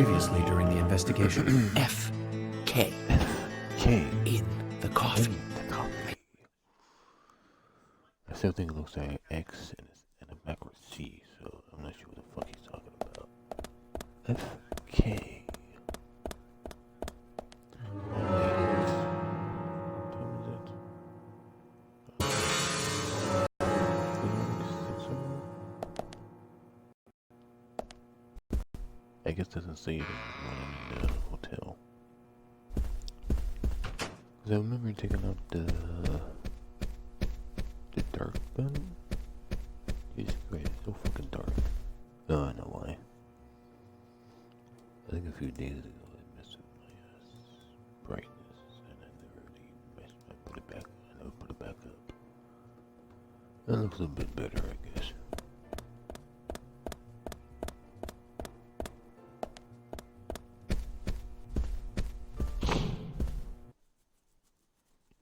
previously during the investigation. F. K. K. In the coffee. I still think it looks like X and a backwards C, so I'm not sure what the fuck he's talking about. F. K. I guess it doesn't say it when I'm in the hotel. Cause I remember taking out the dark gun. Jesus Christ, it's so fucking dark. Oh, I know why. I think a few days ago I messed with my brightness, and I never really I put it back. I never put it back up. That looks a little bit better, I guess.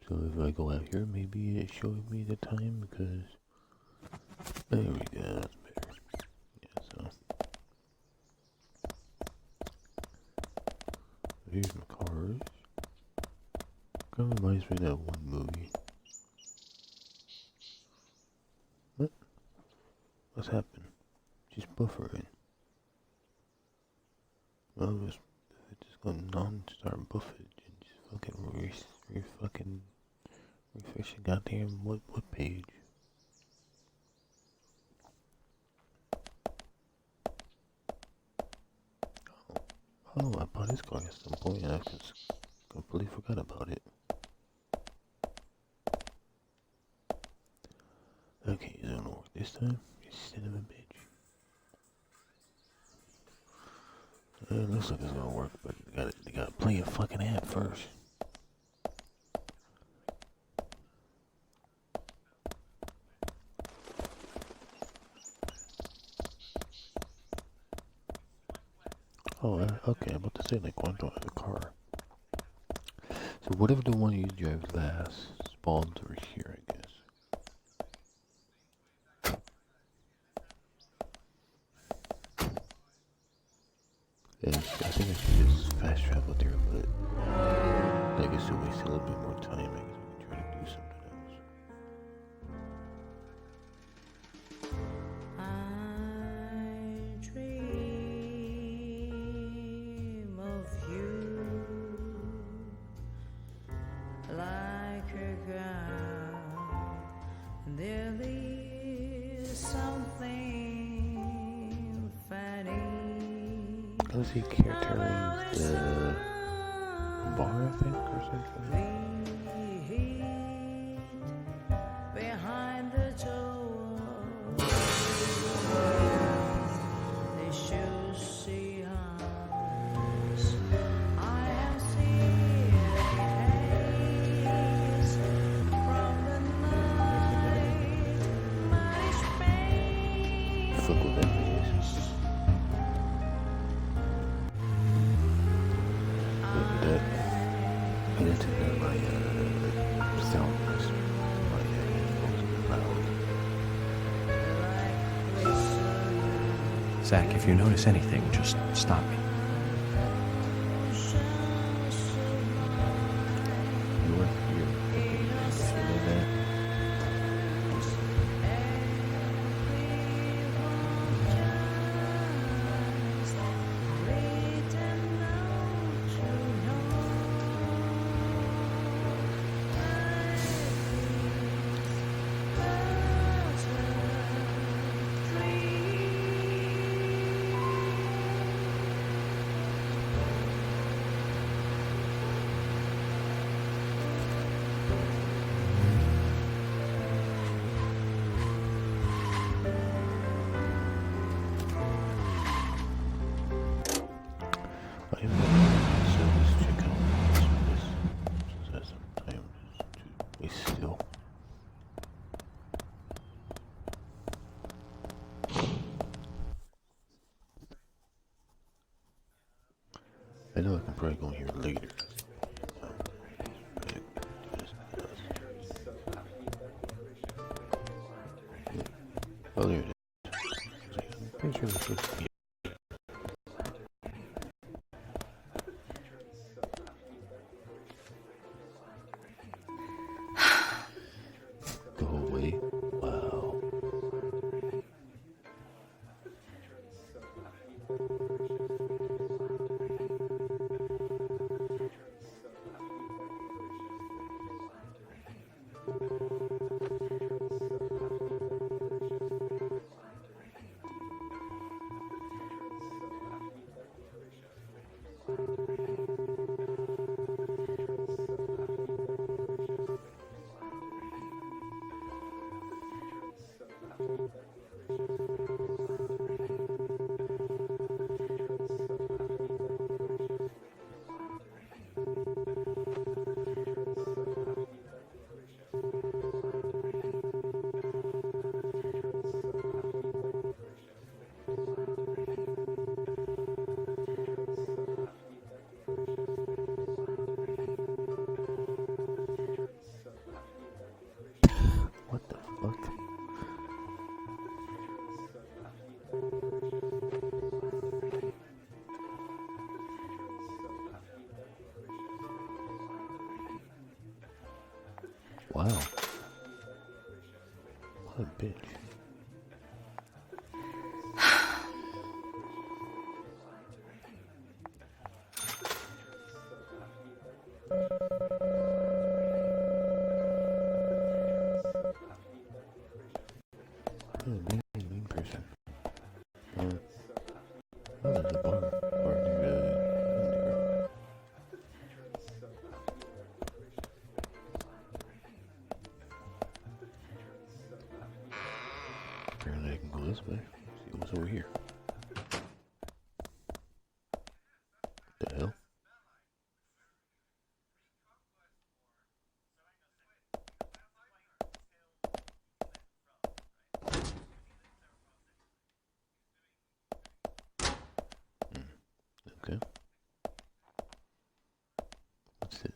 So if I go out here, maybe it shows me the time, because there we go, that's better. Yeah, so here's my cars. Kind of reminds me of that one movie. What? What's happened? She's buffering. Well, it's just going non-start buffering and just fucking refresh the goddamn what page? Oh, I bought this car at some point and I just completely forgot about it. Okay, it's gonna work this time. You son of a bitch. It looks like it's gonna work, but they gotta play a fucking ad first. Oh, okay, I'm about to say, like, one drive the car. So whatever the one you drive last spawns over here, I guess. And I think I should just fast travel there, but I guess it'll waste a little bit more time. I guess we can try to do something else. Was he carrying the bar, I think, or something? Behind the door, they should see us. I have seen haze from the night, mighty space. Fuck with that, I guess. I need to get my sound my headphones loud. Zach, if you notice anything, just stop me. You are here. You know that? I know I can probably go in here later. Oh, there it is. I'm pretty sure this is What a bitch. Mean person. There's a bar near the apparently I can go this way. See what's over here. The hell? Okay. What's this?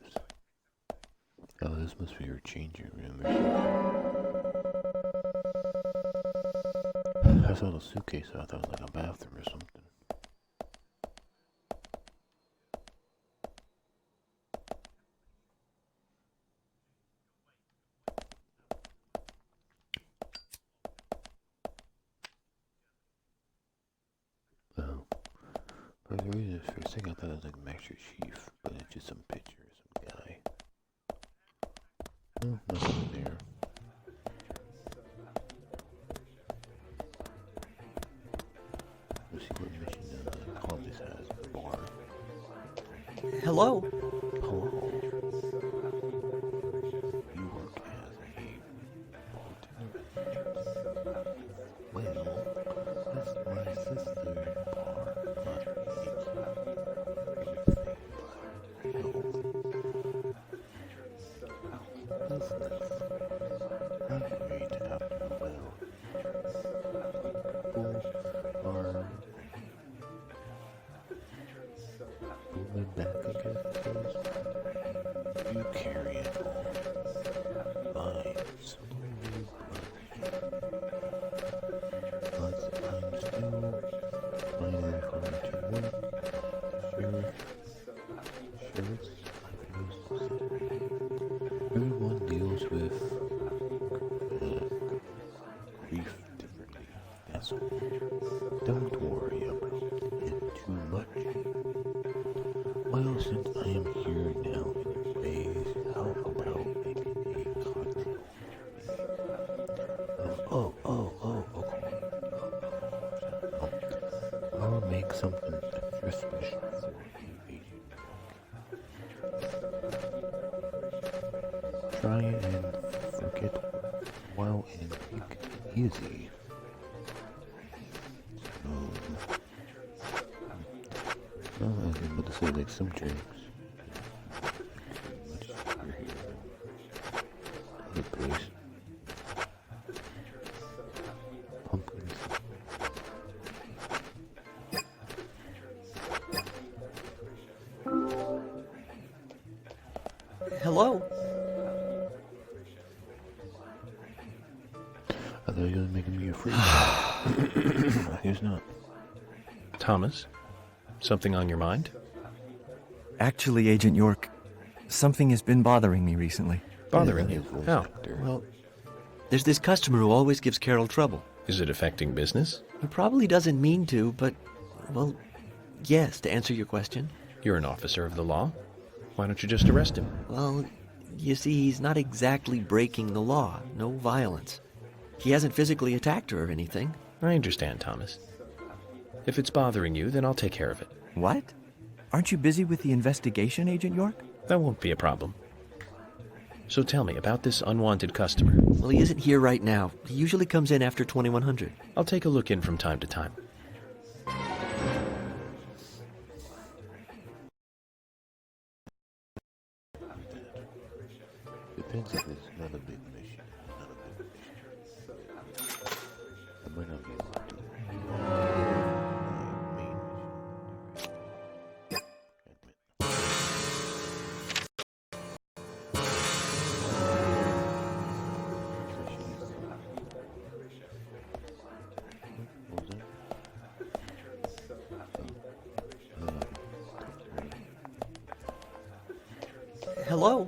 Oh, this must be your changing room or something. I saw the suitcase, so I thought it was like a bathroom or something. Oh. For the reason, for a second I thought it was like Master Chief, but it's just some picture of some guy. Oh, nothing there. Let's see what mission the college has. Bar. Hello? Hello. You work as a bartender. Well, that's my sister. You carry it all. Lines. But I'm still finally going to work. Sheriff's everyone deals with grief differently. That's all. Don't worry about it too much. Well, since I am here now in your base, how about making a cocktail? I'll make something extra special for you, Agent. Try and forget while and take it easy. Well, I was able to say like some drinks. Much sugar here. Other place. Pumpkins. Hello? I thought you were making me afraid. I guess not. Thomas? Something on your mind? Actually, Agent York, something has been bothering me recently. Bothering you? How? Well, there's this customer who always gives Carol trouble. Is it affecting business? He probably doesn't mean to, but, well, yes, to answer your question. You're an officer of the law. Why don't you just arrest him? Well, you see, he's not exactly breaking the law. No violence. He hasn't physically attacked her or anything. I understand, Thomas. If it's bothering you, then I'll take care of it. What? Aren't you busy with the investigation, Agent York? That won't be a problem. So tell me about this unwanted customer. Well, he isn't here right now. He usually comes in after 2100. I'll take a look in from time to time. Depends if it's not a big mission. Not a big mission. I might not be able to do my main mission. What was that? Hello?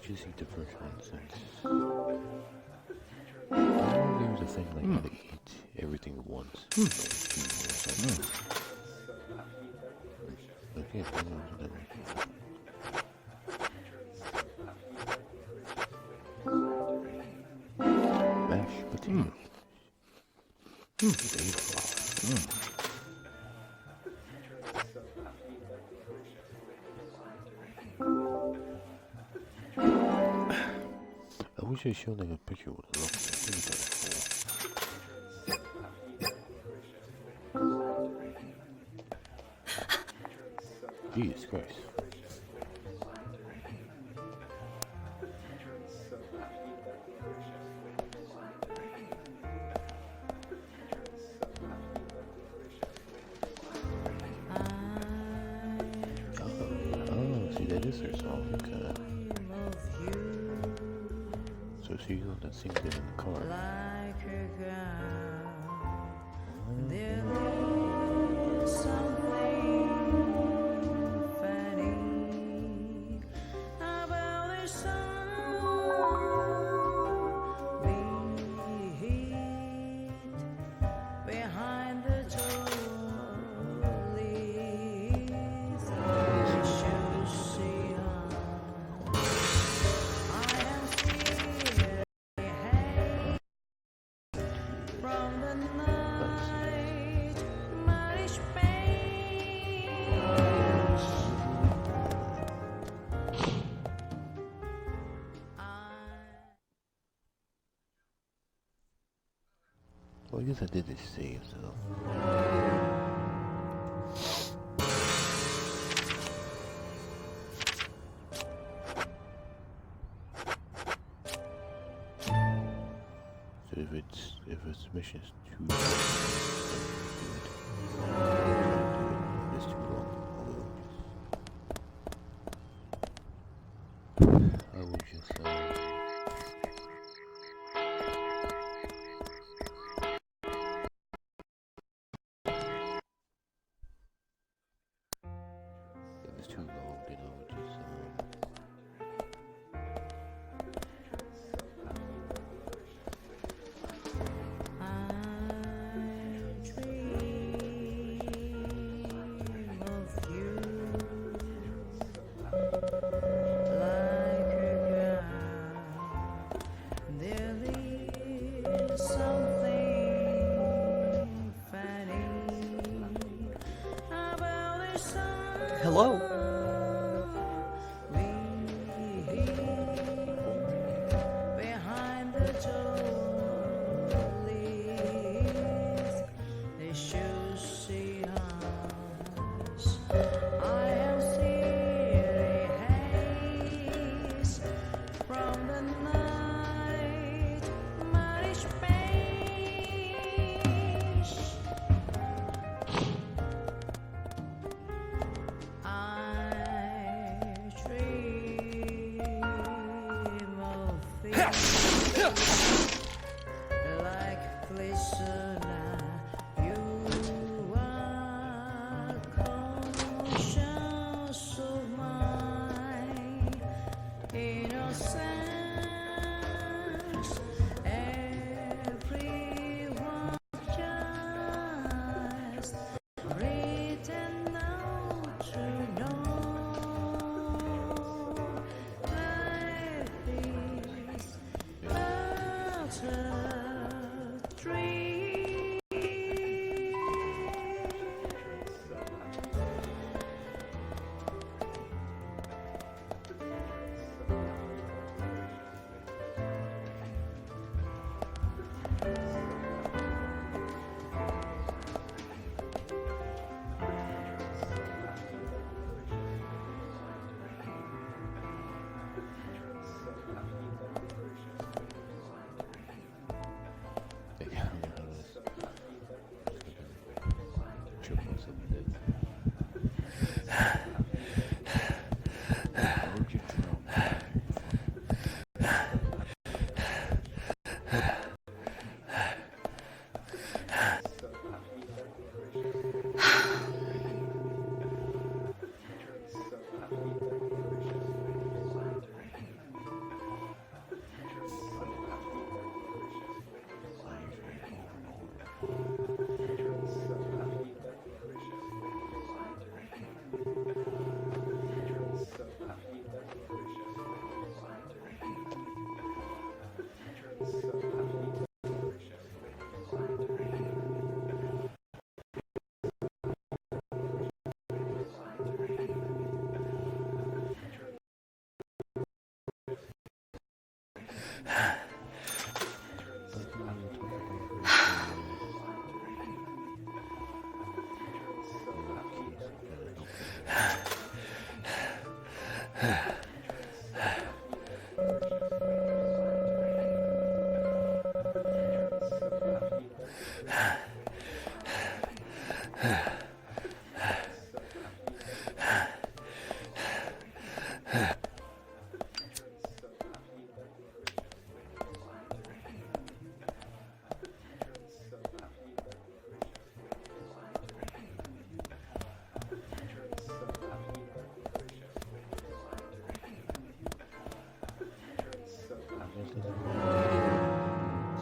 just eat the first one since I know there was a thing like how to eat everything at once. Like cheese or something. Okay, I know that one. Mashed potatoes. Potato flour. I wish I showed like a picture of what it looks like. I think that's cool. Jesus Christ. Oh, see, that is her song. Okay. So she's the one that sings it in the car. Well, I guess I did this save, so. So if its mission is too long, if it's too long, I will just if it's too long, then I will just Hello?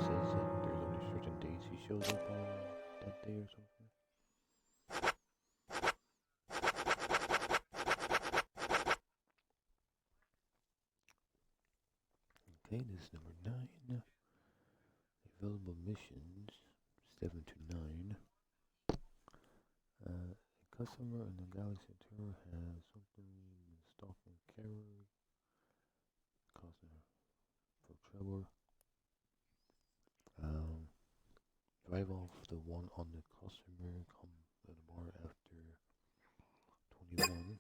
Says that there's only certain days he shows up on that day or something. Okay, this is number 9. Available missions 7 to 9. A customer in the Galaxy Tour has something been stalking Carol, causing her for trouble. Drive off the one on the customer, come to the bar after 21.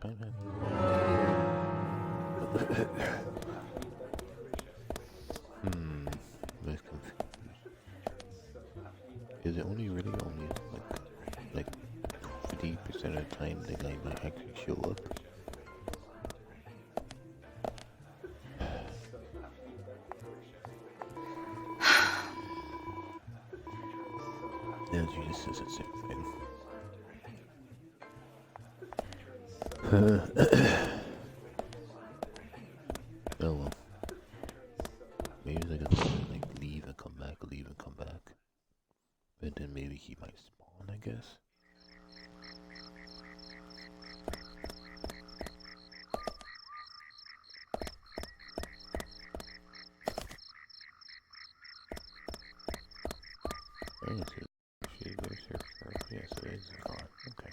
Time has that's confused. Is it only really only like 50% of the time the guy might actually show up? Yeah, she just says the same thing. Oh well. Maybe it's like a thing, like leave and come back, leave and come back. But then maybe he might spawn, I guess. I didn't see she goes here first. Yes, it is gone. Okay.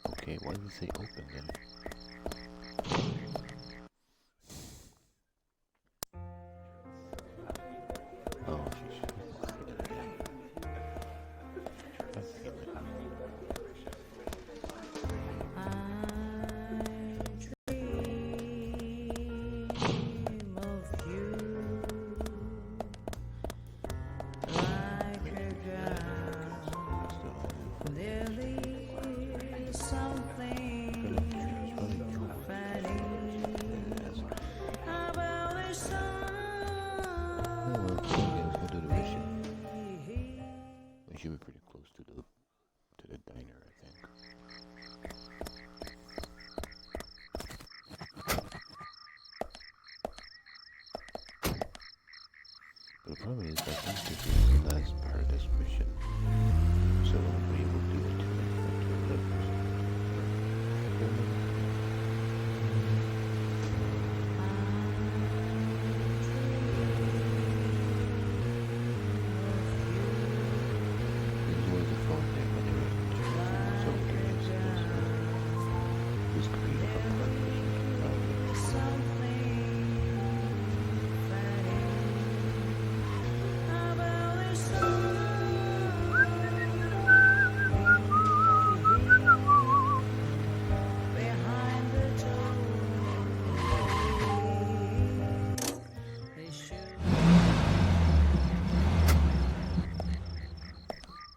Okay, why does it say open then? Oh, she should be open it again. We should be pretty close to the diner, I think. But the problem is, I think this is the last part of this mission, so we won't be able to do it to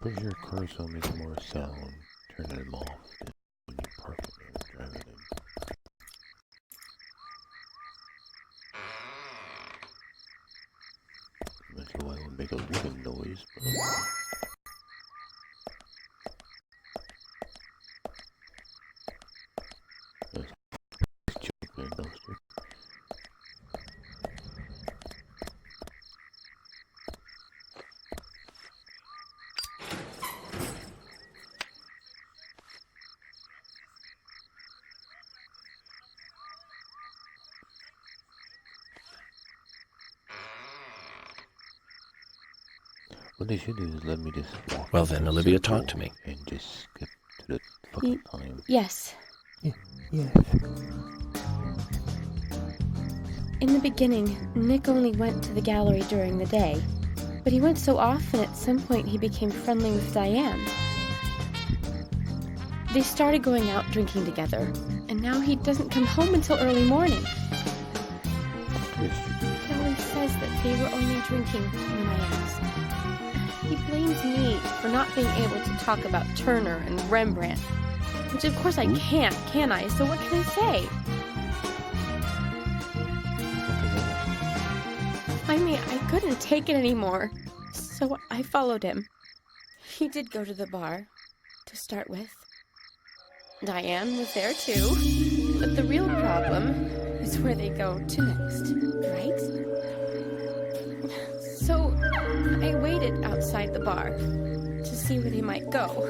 Put your cursor on make more sound, turn them off, then when you park it and drive it in. That's why it would make a wooden noise, but that's joke there, dumpster. What they should do is let me just walk. Well then, in a Olivia, circle talk to me. And just skip to the fucking time. Yes. Yeah. In the beginning, Nick only went to the gallery during the day, but he went so often at some point he became friendly with Diane. They started going out drinking together, and now he doesn't come home until early morning. He always says that they were only drinking when I ask. He blames me for not being able to talk about Turner and Rembrandt, which of course I can't, can I? So what can I say? Finally, I couldn't take it anymore, so I followed him. He did go to the bar, to start with. Diane was there too, but the real problem is where they go to next, right? So I waited outside the bar to see where they might go.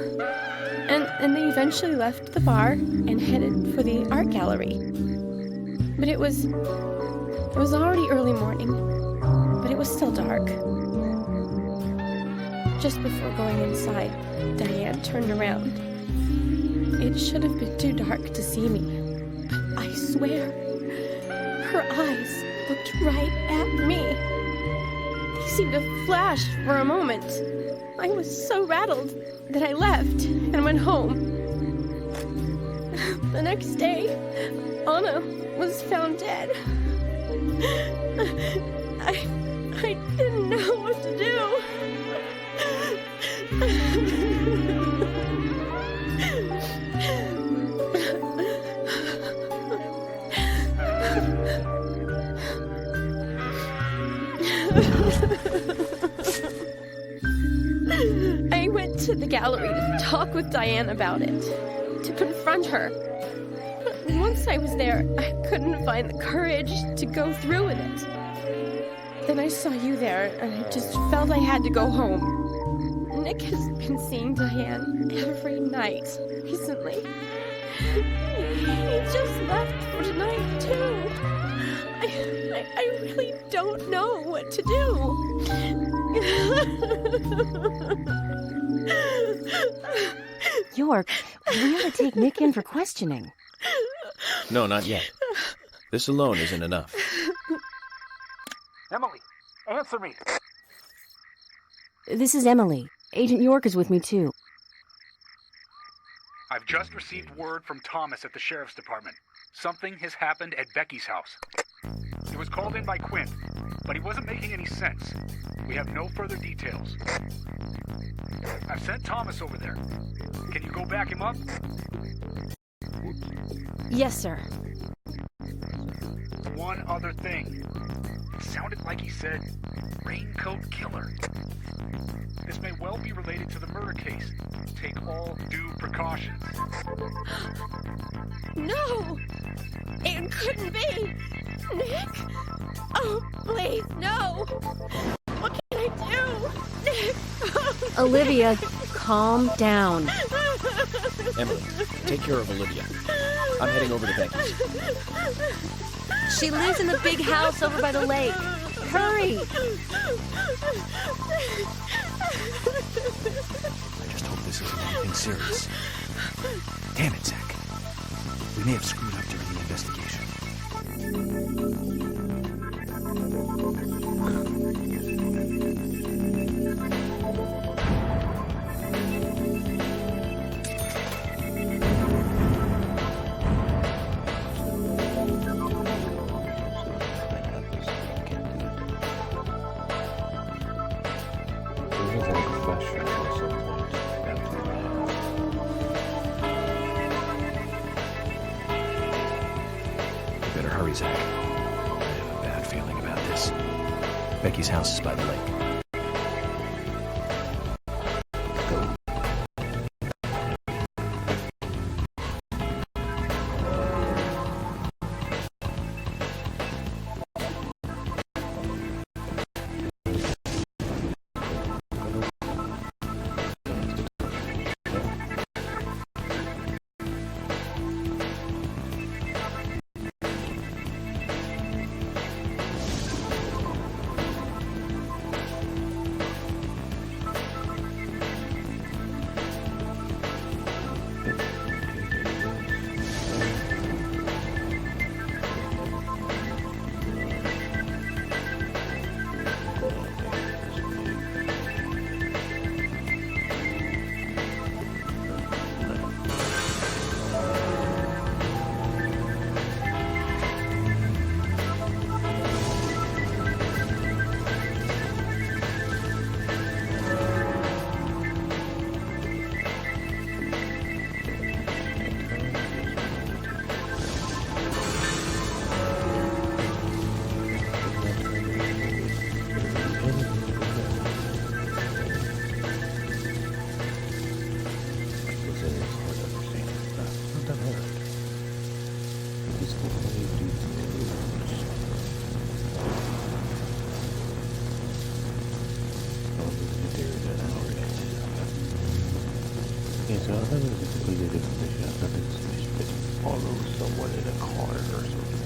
And they eventually left the bar and headed for the art gallery. But it was already early morning, but it was still dark. Just before going inside, Diane turned around. It should have been too dark to see me, but I swear, her eyes looked right at me. They seemed to flash for a moment. I was so rattled that I left and went home. The next day, Anna was found dead. I didn't know what to do. I went to the gallery to talk with Diane about it, to confront her. But once I was there, I couldn't find the courage to go through with it. Then I saw you there, and I just felt I had to go home. Nick has been seeing Diane every night recently. He just left for tonight, too. I really don't know what to do. York, we ought to take Nick in for questioning. No, not yet. This alone isn't enough. Emily, answer me. This is Emily. Agent York is with me, too. I've just received word from Thomas at the sheriff's department. Something has happened at Becky's house. It was called in by Quinn, but he wasn't making any sense. We have no further details. I've sent Thomas over there. Can you go back him up? Yes, sir. One other thing. It sounded like he said, raincoat killer. This may well be related to the murder case. Take all due precautions. No! It couldn't be! Nick? Oh, please, no! What can I do? Nick! Olivia, calm down. Emily, take care of Olivia. I'm heading over to Becky's. She lives in the big house over by the lake. Hurry! I just hope this isn't anything serious. Damn it, Zach. We may have screwed up during the investigation. You better hurry, Zach. I have a bad feeling about this. Becky's house is by the lake. So what do we do next? Oh, there's an hour yet. Yeah, so I thought it was a completely different mission. I thought this mission could follow someone in a car or something.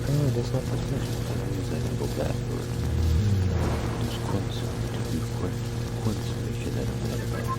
Oh, that's not this mission. That means I can go backward. There's Quint's mission that I'm not about.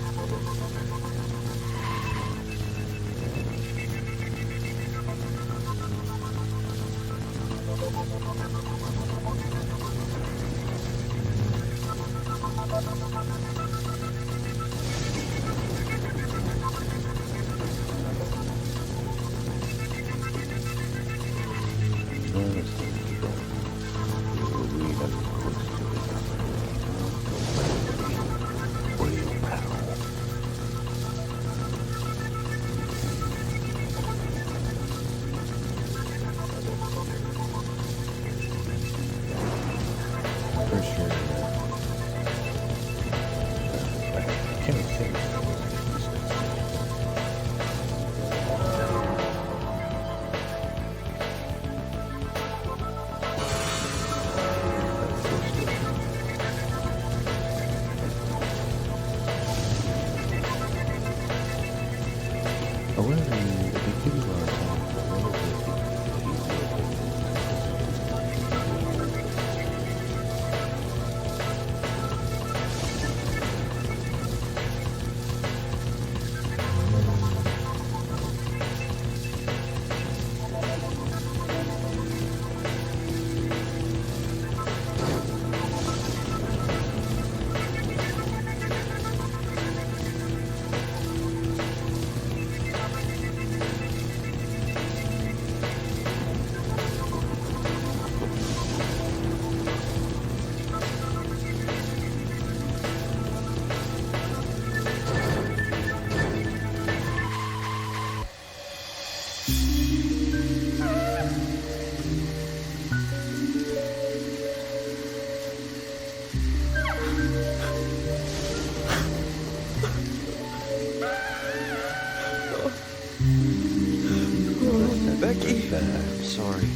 Becky! I'm sorry.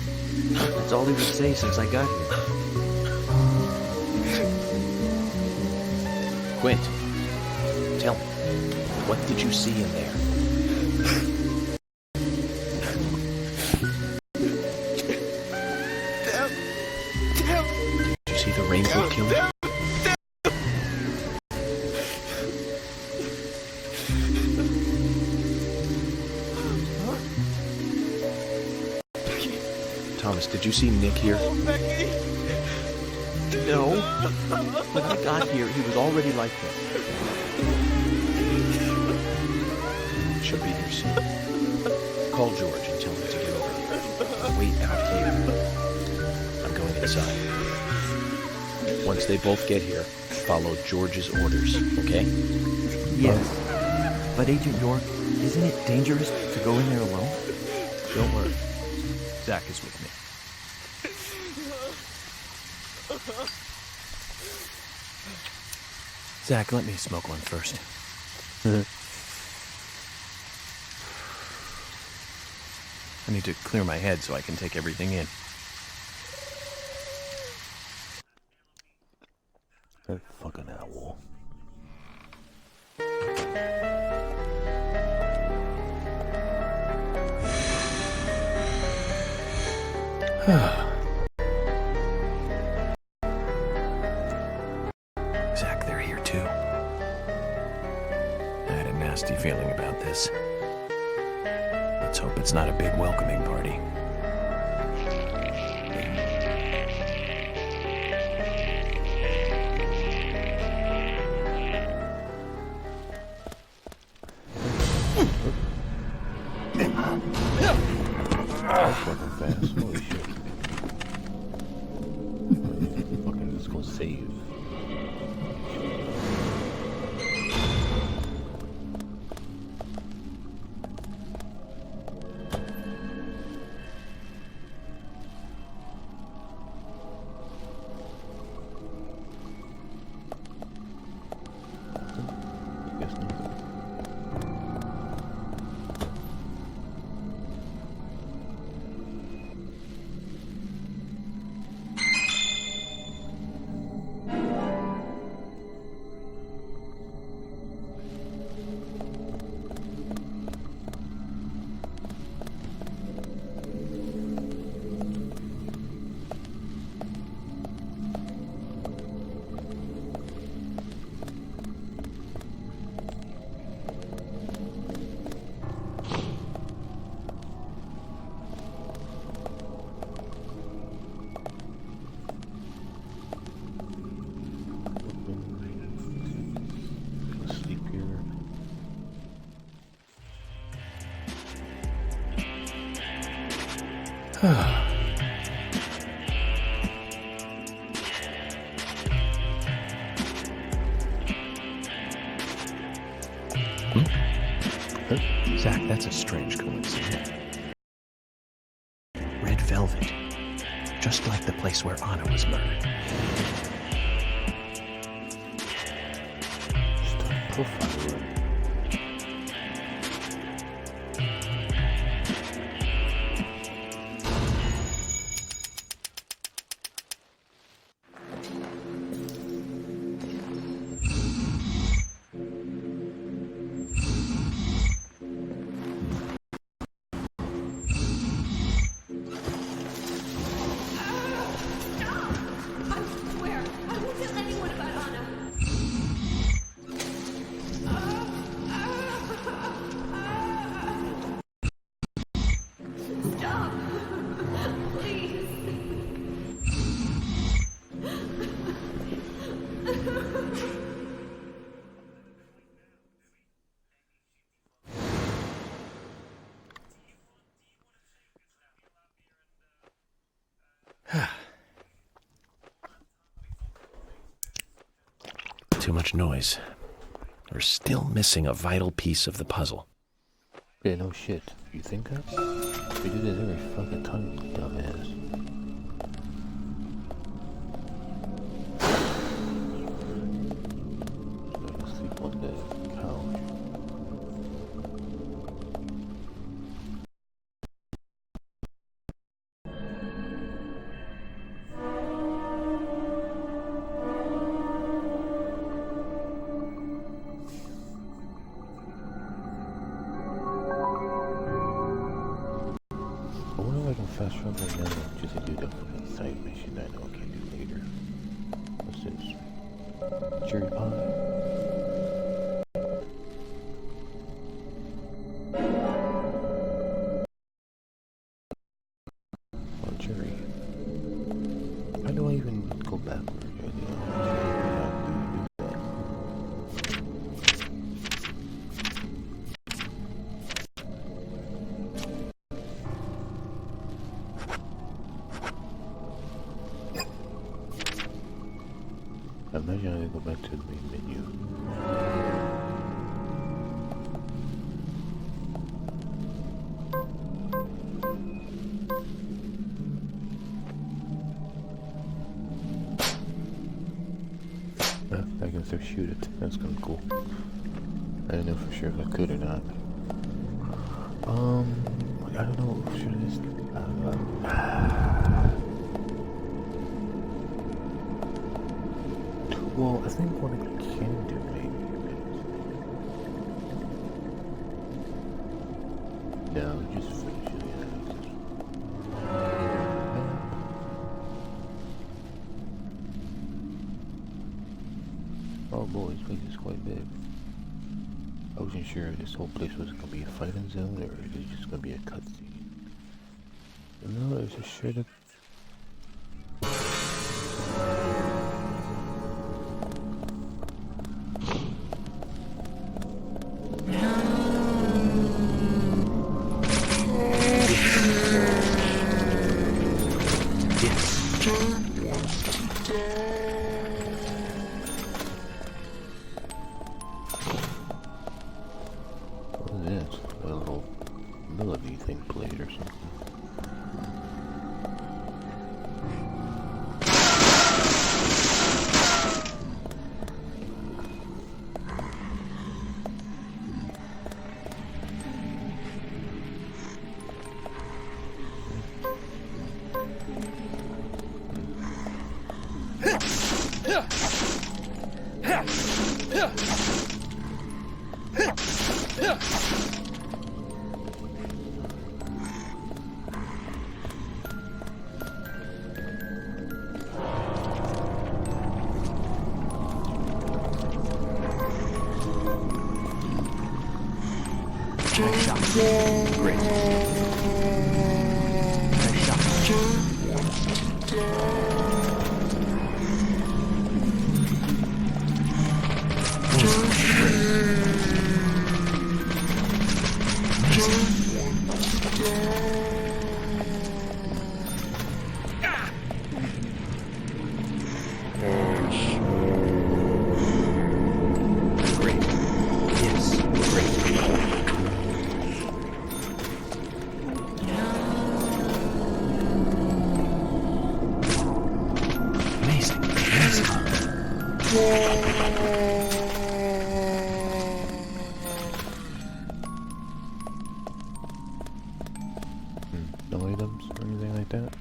That's all he would say since I got here. Quint, tell me, what did you see in there? Did you see the rainbow killer? Thomas, did you see Nick here? No. When I got here, he was already like this. She'll be here soon. Call George and tell him to get over here. Wait out here. I'm going inside. Once they both get here, follow George's orders, okay? Yes. But Agent York, isn't it dangerous to go in there alone? Don't worry. Zach is with me. Zach, let me smoke one first. I need to clear my head so I can take everything in. That fucking owl. Zach, they're here too. I had a nasty feeling about this. Let's hope it's not a big welcoming party. That's fucking fast. Holy shit. Fucking just gonna save. Guess not. Zach, that's a strange coincidence. Red velvet. Just like the place where Anna was murdered. Start profiling. Too much noise. We're still missing a vital piece of the puzzle. Yeah, no shit. You think that? We do this every fucking time, you dumbass. So I can sleep on the couch. I wonder if I can fast travel right now just to do the fucking side mission I know I can do later. What's this? Cherry pie? Oh, cherry. How do I even go backward? I imagine I go back to the main menu. I can still shoot it. That's kind of cool. I didn't know for sure if I could or not. I don't know. Should I just? I don't know. Well, I think what I can do maybe is... No, just finish it. Oh boy, this place is quite big. I wasn't sure if this whole place was going to be a fighting zone or if it's just going to be a cutscene. No, it's a straight up... What is this? A little melody thing played or something. Nice shot. Great. Nice shot. items or anything like that?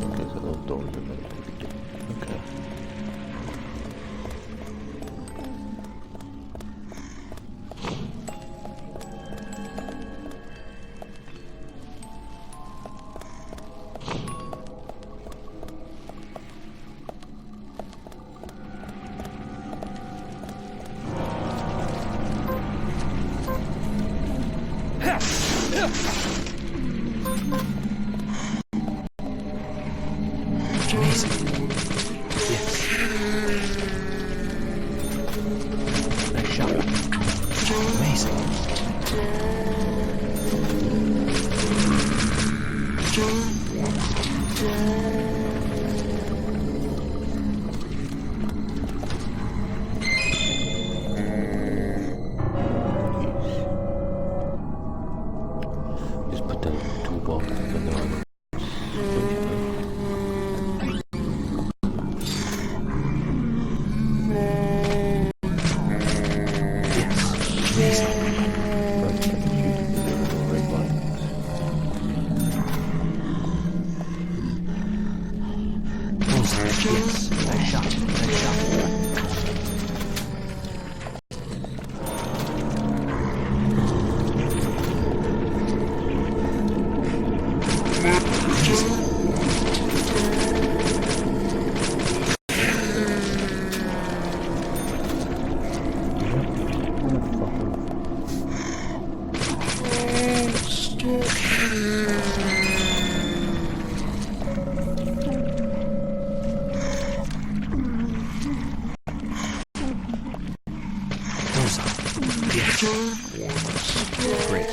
Okay, so those doors are really big. Okay. Amazing. Yes. Nice shot. Amazing. Just put that toolbox in the door. Yes. Nice shot. Nice shot. Great.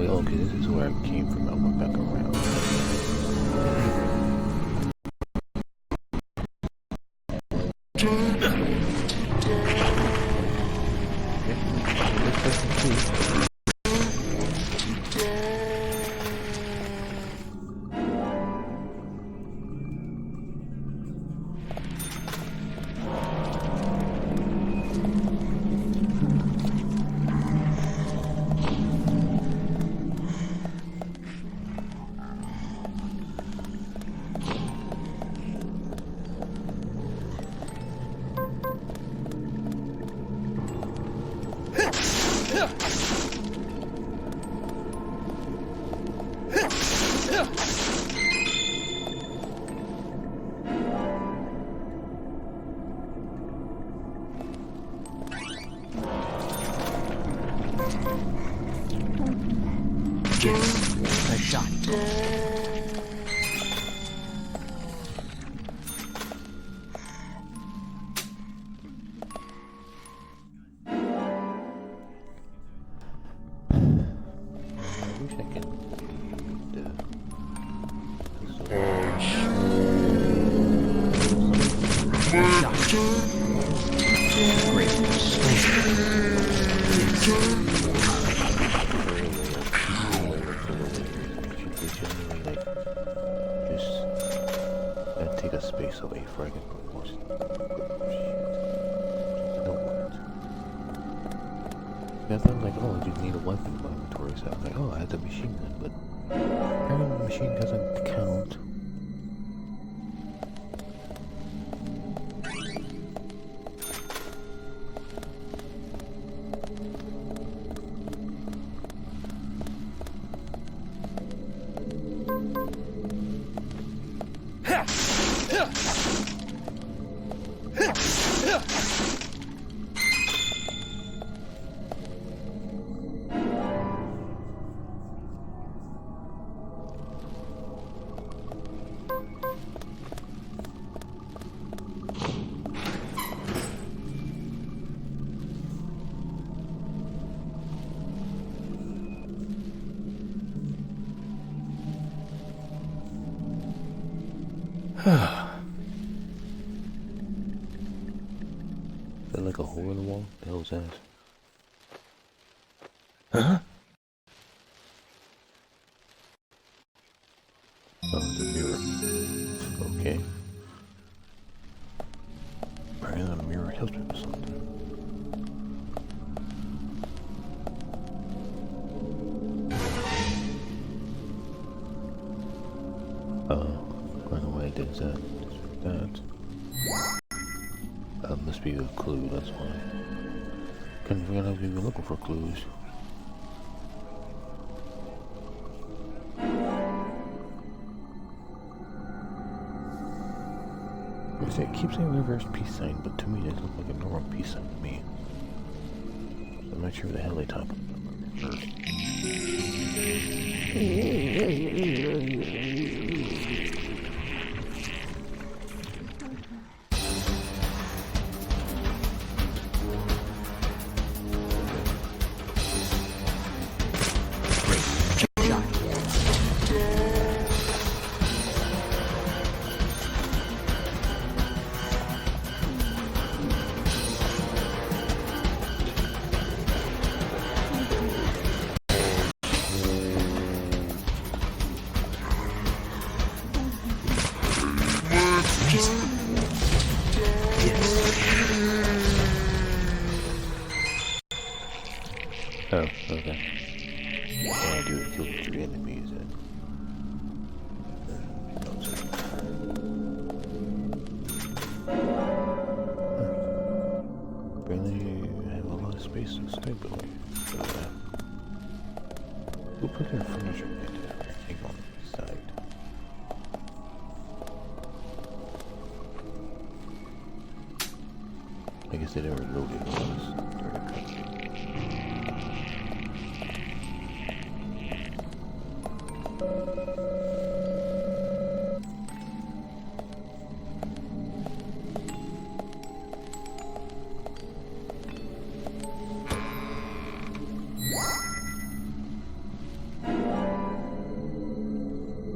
Okay, this is where I came from. I went back around. Yes. Nice shot. I wish I could. Nice shot. Great. Take a space away for I can put more shit. No words. I thought like, oh, you need a weapon in my inventory, so I'm like, oh, I have the machine gun, but apparently the machine doesn't count. Is that like a hole in the wall? The hell is that? Huh? Oh, the mirror. Okay. Apparently the mirror helps me with something. Oh, I know why it does that. That. Must be a clue, that's why. Couldn't figure out how we were looking for clues. It keeps saying reverse peace sign, but to me it looks like a normal peace sign to me. So I'm not sure what the hell they talk about. Oh, okay. What I do is kill 3 enemies and... Oh, sorry. Apparently I have a lot of space to stay building. So, we'll put their furniture into everything on the side. I guess they never loaded those during the cutscene.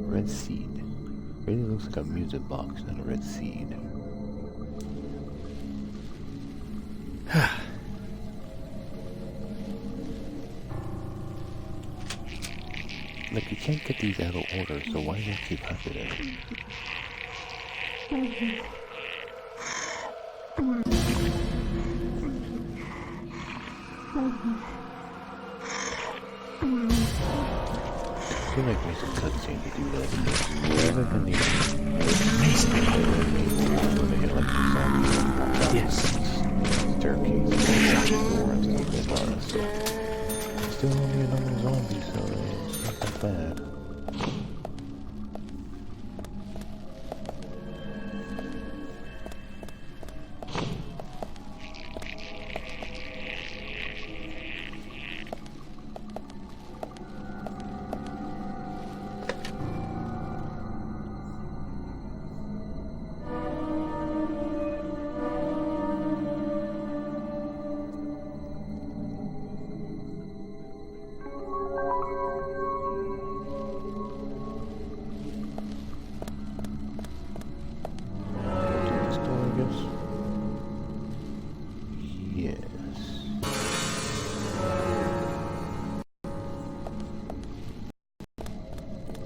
Red seed. Really looks like a music box, not a red seed. Like, you can't get these out of order, so why do they keep happening? I feel like there's a cutscene to do that. Rather than the... Yes. Staircase, door, and stuff like that. So, still only a normal zombie, so it's not that bad.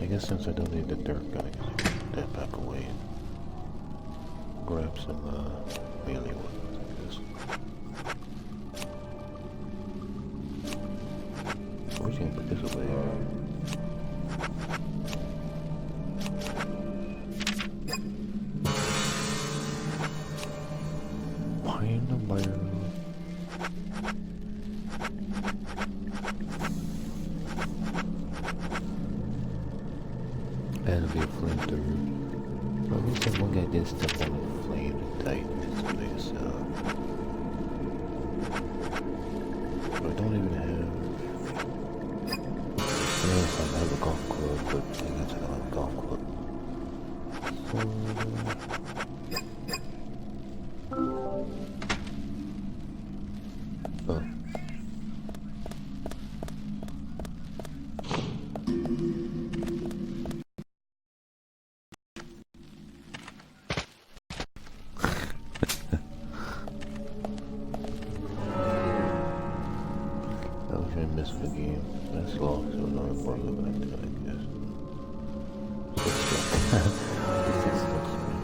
I guess since I don't need the dirt gun, I can put that back away and grab some melee weapons, I guess. We're just gonna put this away. Why in the mire? That'll be a flamethrower. Well, at least that one guy did step on the flame and tighten this place up. golf club, but I guess I don't have a golf club. Oh. I was gonna miss the game. That's long, so not important looking at it, I guess.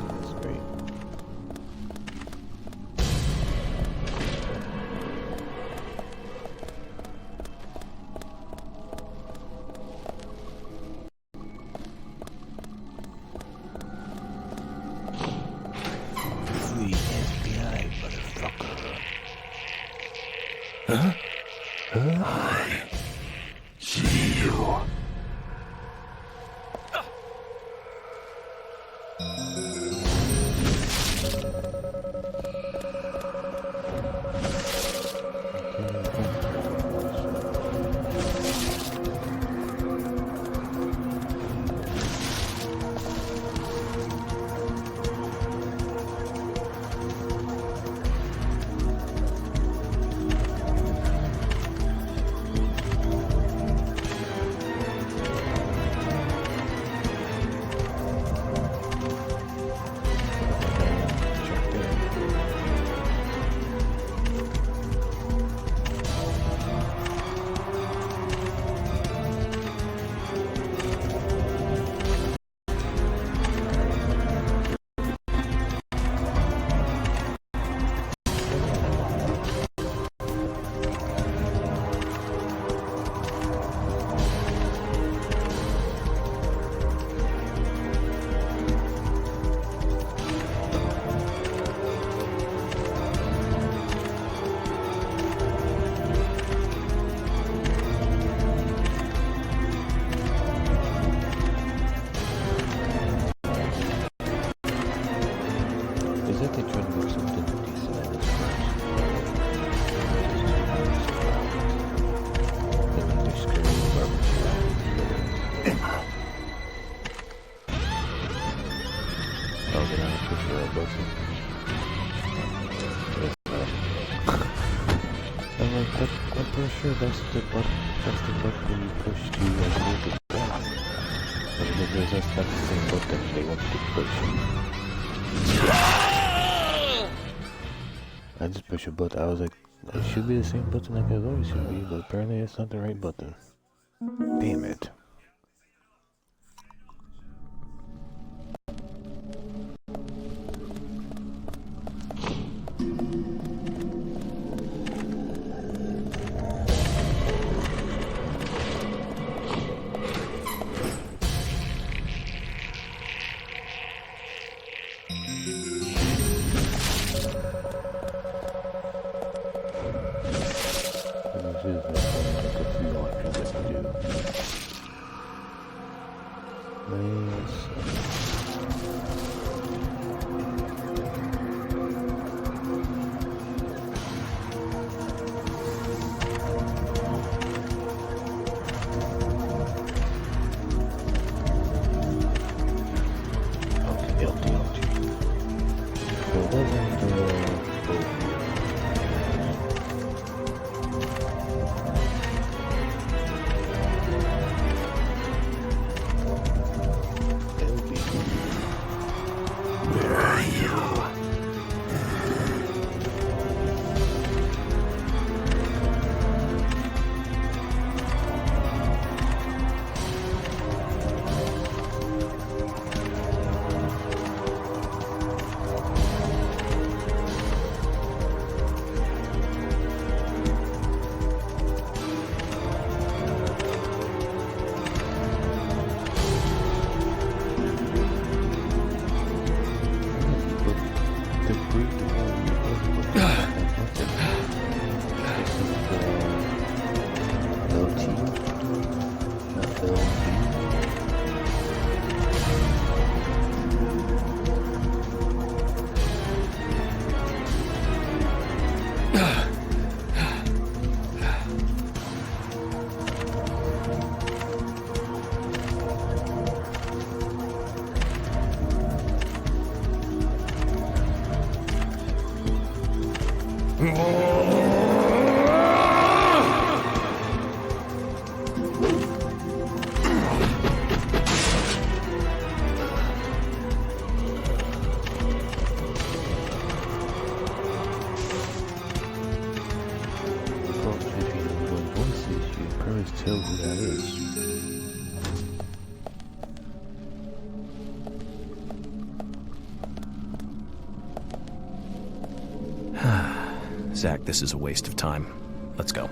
That's great. Free FBI, motherfucker. Huh? See you. Is that they try to do something decent in this first? And then they're screaming barbecue. Oh, did I push the right button? Yes, I'm like, I'm pretty sure that's the button you push to move it back. And then that's not the same button they want to push. I just pushed a button. I was like, it should be the same button like it always should be, but apparently it's not the right button. Damn it. Tell who that is. Zach, this is a waste of time. Let's go.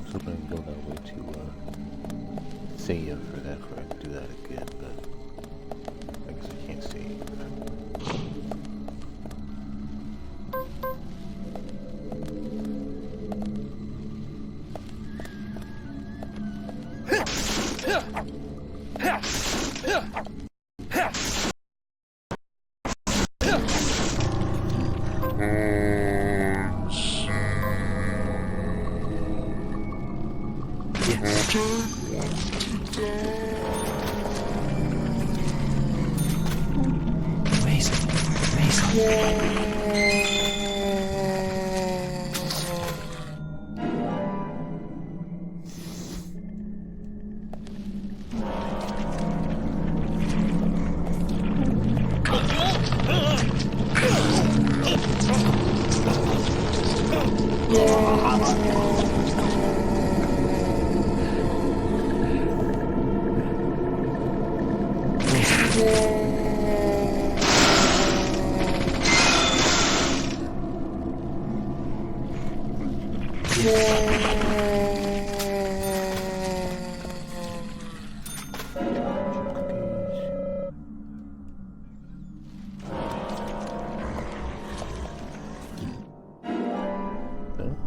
So I'm gonna go that way to save for that, for I can do that again, but I guess I can't save.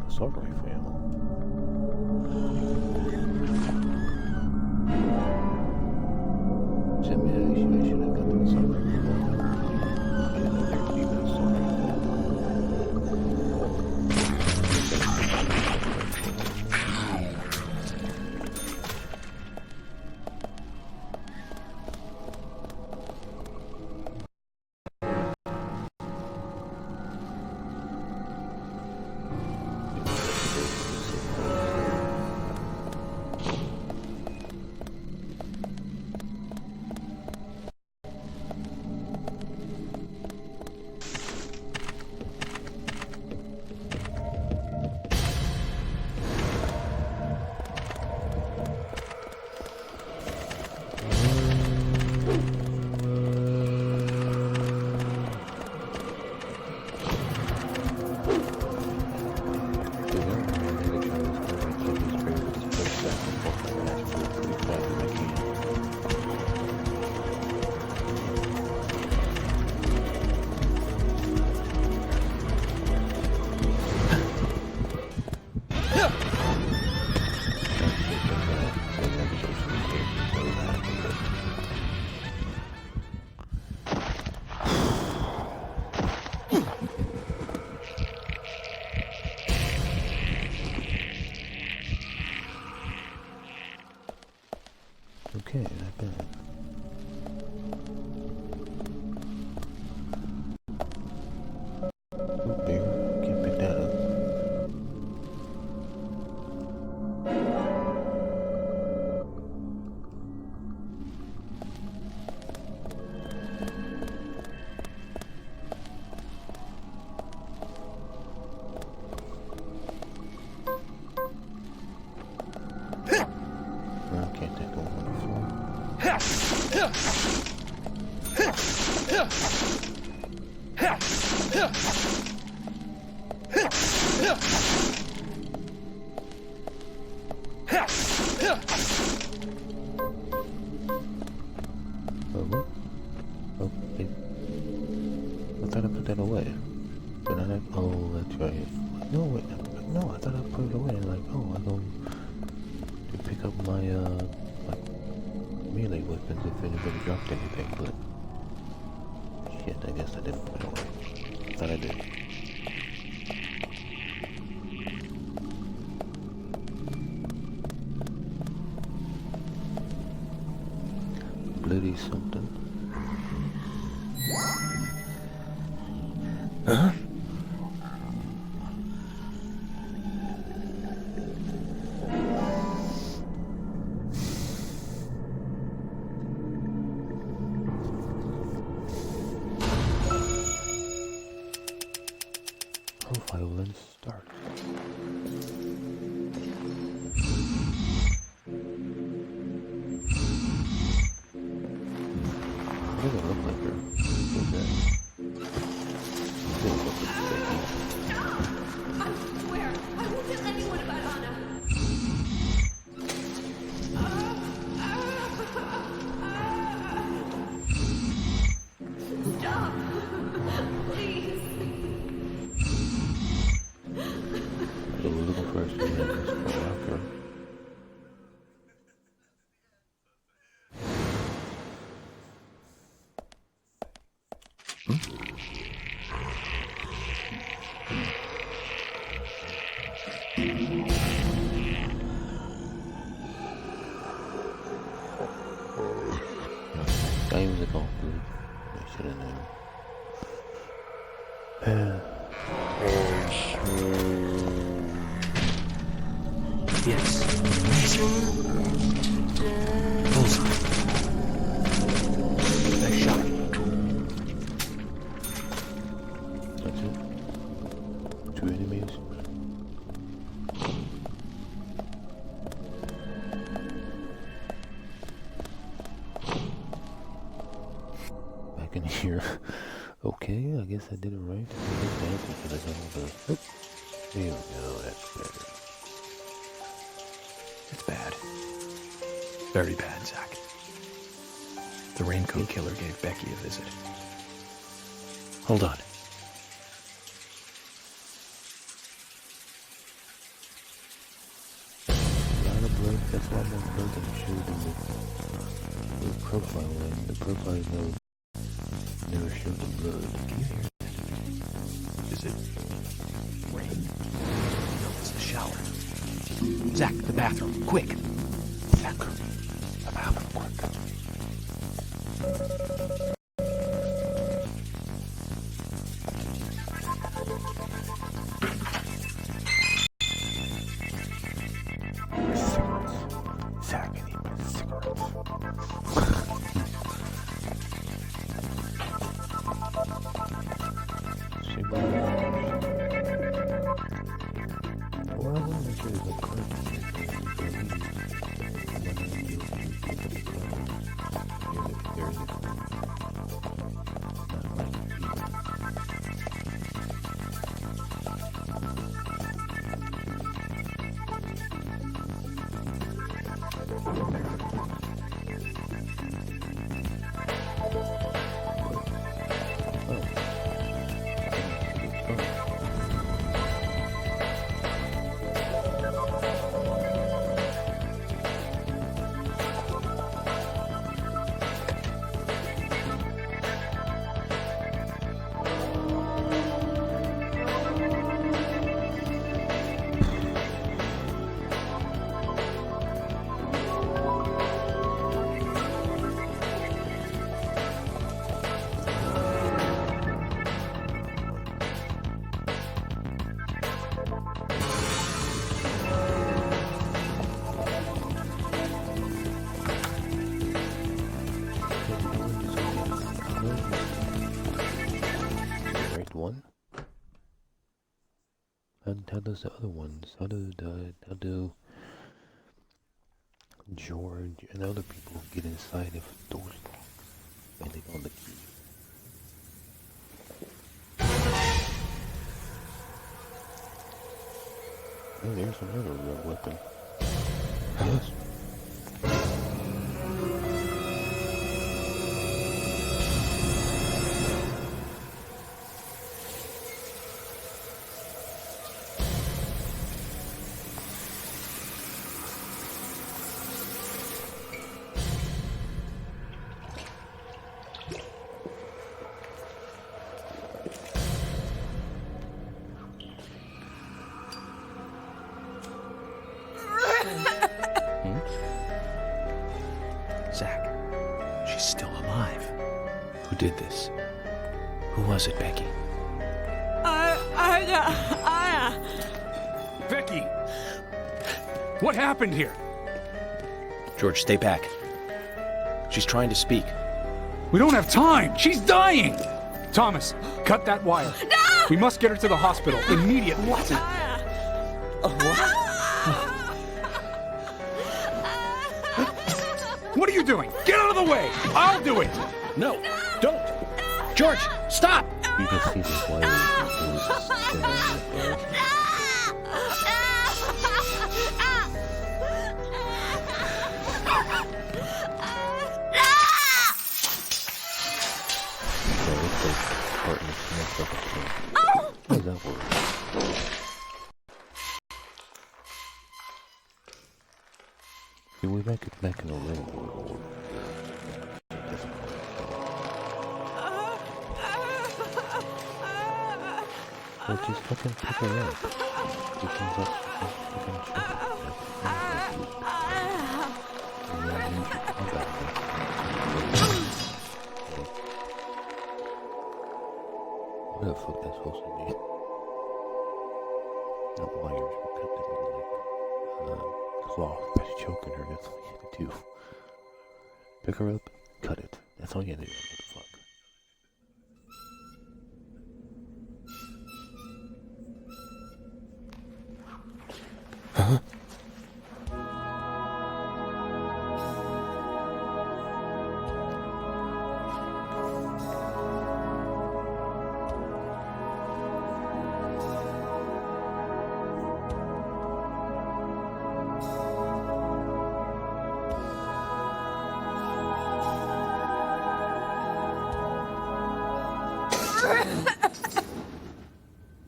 Assault rifle ammo. I should have got the assault rifle. I didn't know there could be an assault Okay, not bad. Oh, bear. Can't pick that up. I can't take the one on the floor. Oh, wait. I thought I put that away. But I oh, that's right. No, wait. No, I thought I put it away. Like, oh, I go to pick pick up my melee weapons if anybody dropped anything, but shit, I guess I didn't. Anyway, thought I did. Bloody something. Huh? Profile lens start. What does it look like her? Who's that? Doesn't look like Becky. I swear, I won't tell anyone about Anna. Stop! Please. The little person in this rocker. Guy was a golf dude. I should have known. Yes. Bullseye. Nice shot. That's it. 2 enemies. Back in here. Okay, I guess I did it right. I did that because I got all the... Oh, there we go, that's better. It's bad. Very bad, Zach. The Raincoat Killer gave Becky a visit. Hold on. A lot of blood, that's why I'm not blood and show them the profile, and the profile never showed the blood. Can you hear that? Is it rain? No, it's the shower. Zach, the bathroom, quick! Zach, the bathroom, quick. Zach, I need my cigarettes. Well, I want to make sure there's a card in here. One. And how does the other ones? How do George and other people get inside if doors locked and they don't the key? Oh, there's another real weapon. Yes. She's still alive. Who did this? Who was it, Becky? Becky! What happened here? George, stay back. She's trying to speak. We don't have time! She's dying! Thomas, cut that wire. No! We must get her to the hospital immediately. What? What are you doing? Get out of the way! I'll do it! No, don't! George, stop! You can see the wires in the bed. How does that work? See, we're back in the real world. Well, just fucking pick her up. She comes up, fucking check it. And then you come back. What the fuck that's supposed to be? Not wires, but cut that little, like, cloth that's choking her. That's all you had to do. Pick her up, cut it. That's all you had to do. What the fuck? Huh?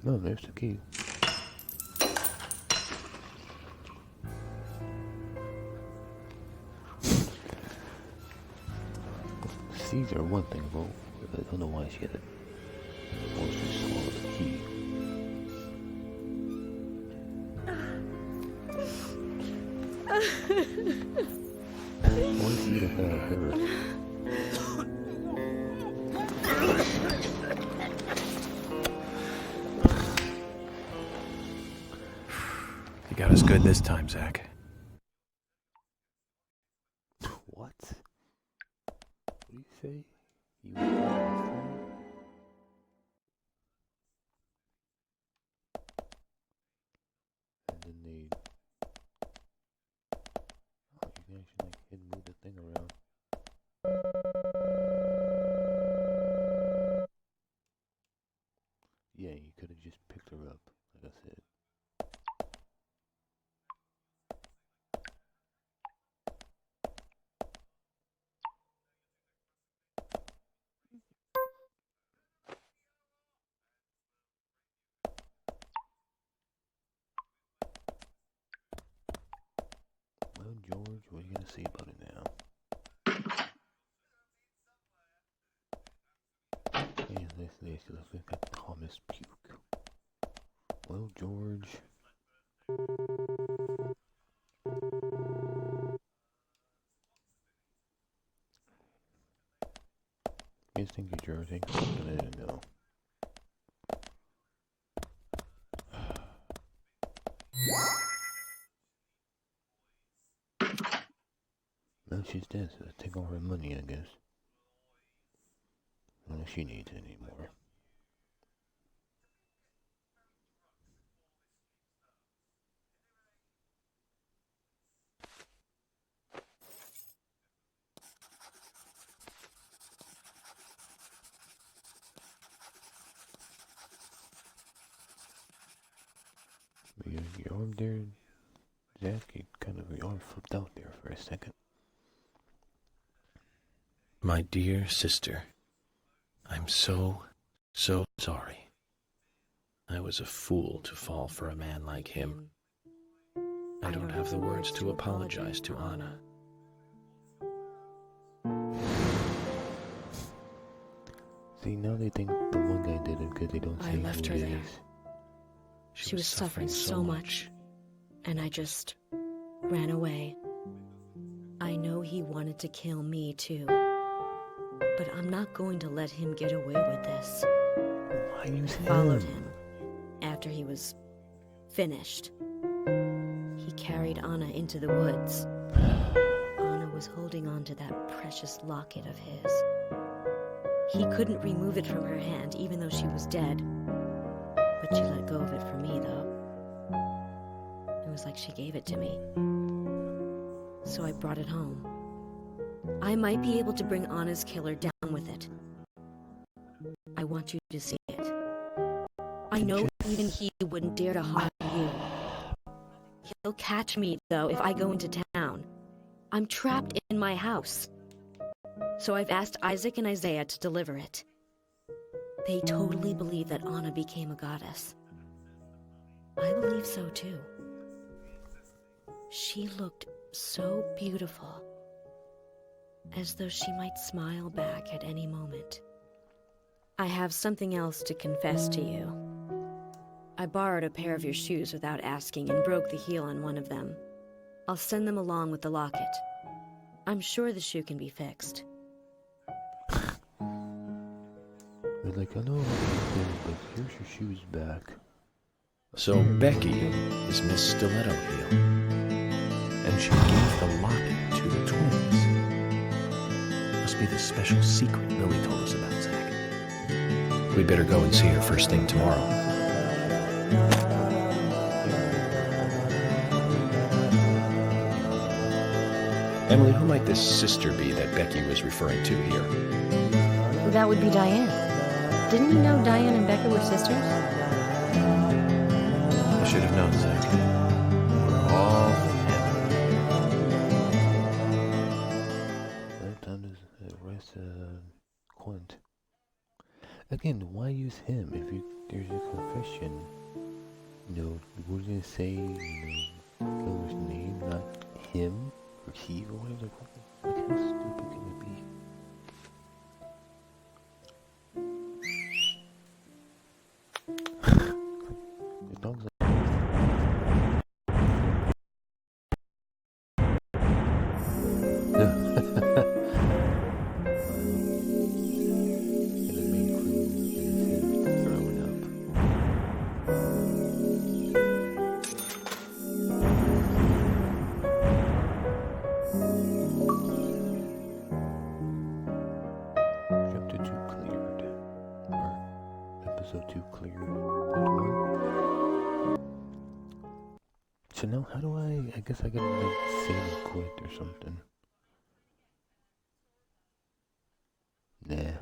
No, there's the key. Seeds are one thing, but I don't know why she had it. Once she swallowed the key. Once you get that hurt. You got us good this time, Zach. What? What do you say? You were there before? And then they... Oh, you can actually like move the thing around. Yeah, you could have just picked her up, like I said. Well, George, what are you gonna say about it now? Yeah, let's look at Thomas Puke. Well, George. Yes, thank you, George. Thanks for letting it know. Now she's dead, so take all her money, I guess. I don't know if she needs it anymore. Your arm there, Zach, you kind of, your arm flipped out there for a second. My dear sister, I'm so sorry. I was a fool to fall for a man like him. I don't have the words to apologize to Anna. See, now they think the one guy did it because they don't see I left who her it there. is. She was suffering so much, and I just ran away. I know he wanted to kill me too, But I'm not going to let him get away with this. Why use him? Followed him after he was finished. He carried Anna into the woods. Anna was holding on to that precious locket of his. He couldn't remove it from her hand, even though she was dead. But she let go of it for me, though. It was like she gave it to me. So I brought it home. I might be able to bring Anna's killer down with it. I want you to see it. I know even he wouldn't dare to harm you. He'll catch me, though, if I go into town. I'm trapped in my house. So I've asked Isaac and Isaiah to deliver it. They totally believe that Anna became a goddess. I believe so, too. She looked so beautiful, as though she might smile back at any moment. I have something else to confess to you. I borrowed a pair of your shoes without asking and broke the heel on one of them. I'll send them along with the locket. I'm sure the shoe can be fixed. They're like, I know, but here's your shoes back. So Becky is Miss Stiletto Heel. And she gave the locket to the twins. Must be the special secret Lily told us about, Zach. We'd better go and see her first thing tomorrow. Emily, who might this sister be that Becky was referring to here? Well, that would be Diane. Didn't you know Diane and Becca were sisters? I should have known, Zach. We're all family. Right, time to arrest Quint. Again, why use him if there's a confession? You know, we're gonna say, killer's name, not him or he or whatever. Like, how stupid can it be? The dog's like, and the main crew is throwing up. Chapter 2 cleared. Or episode 2 cleared. That one. So now how do I guess I gotta like save and quit or something. Nah.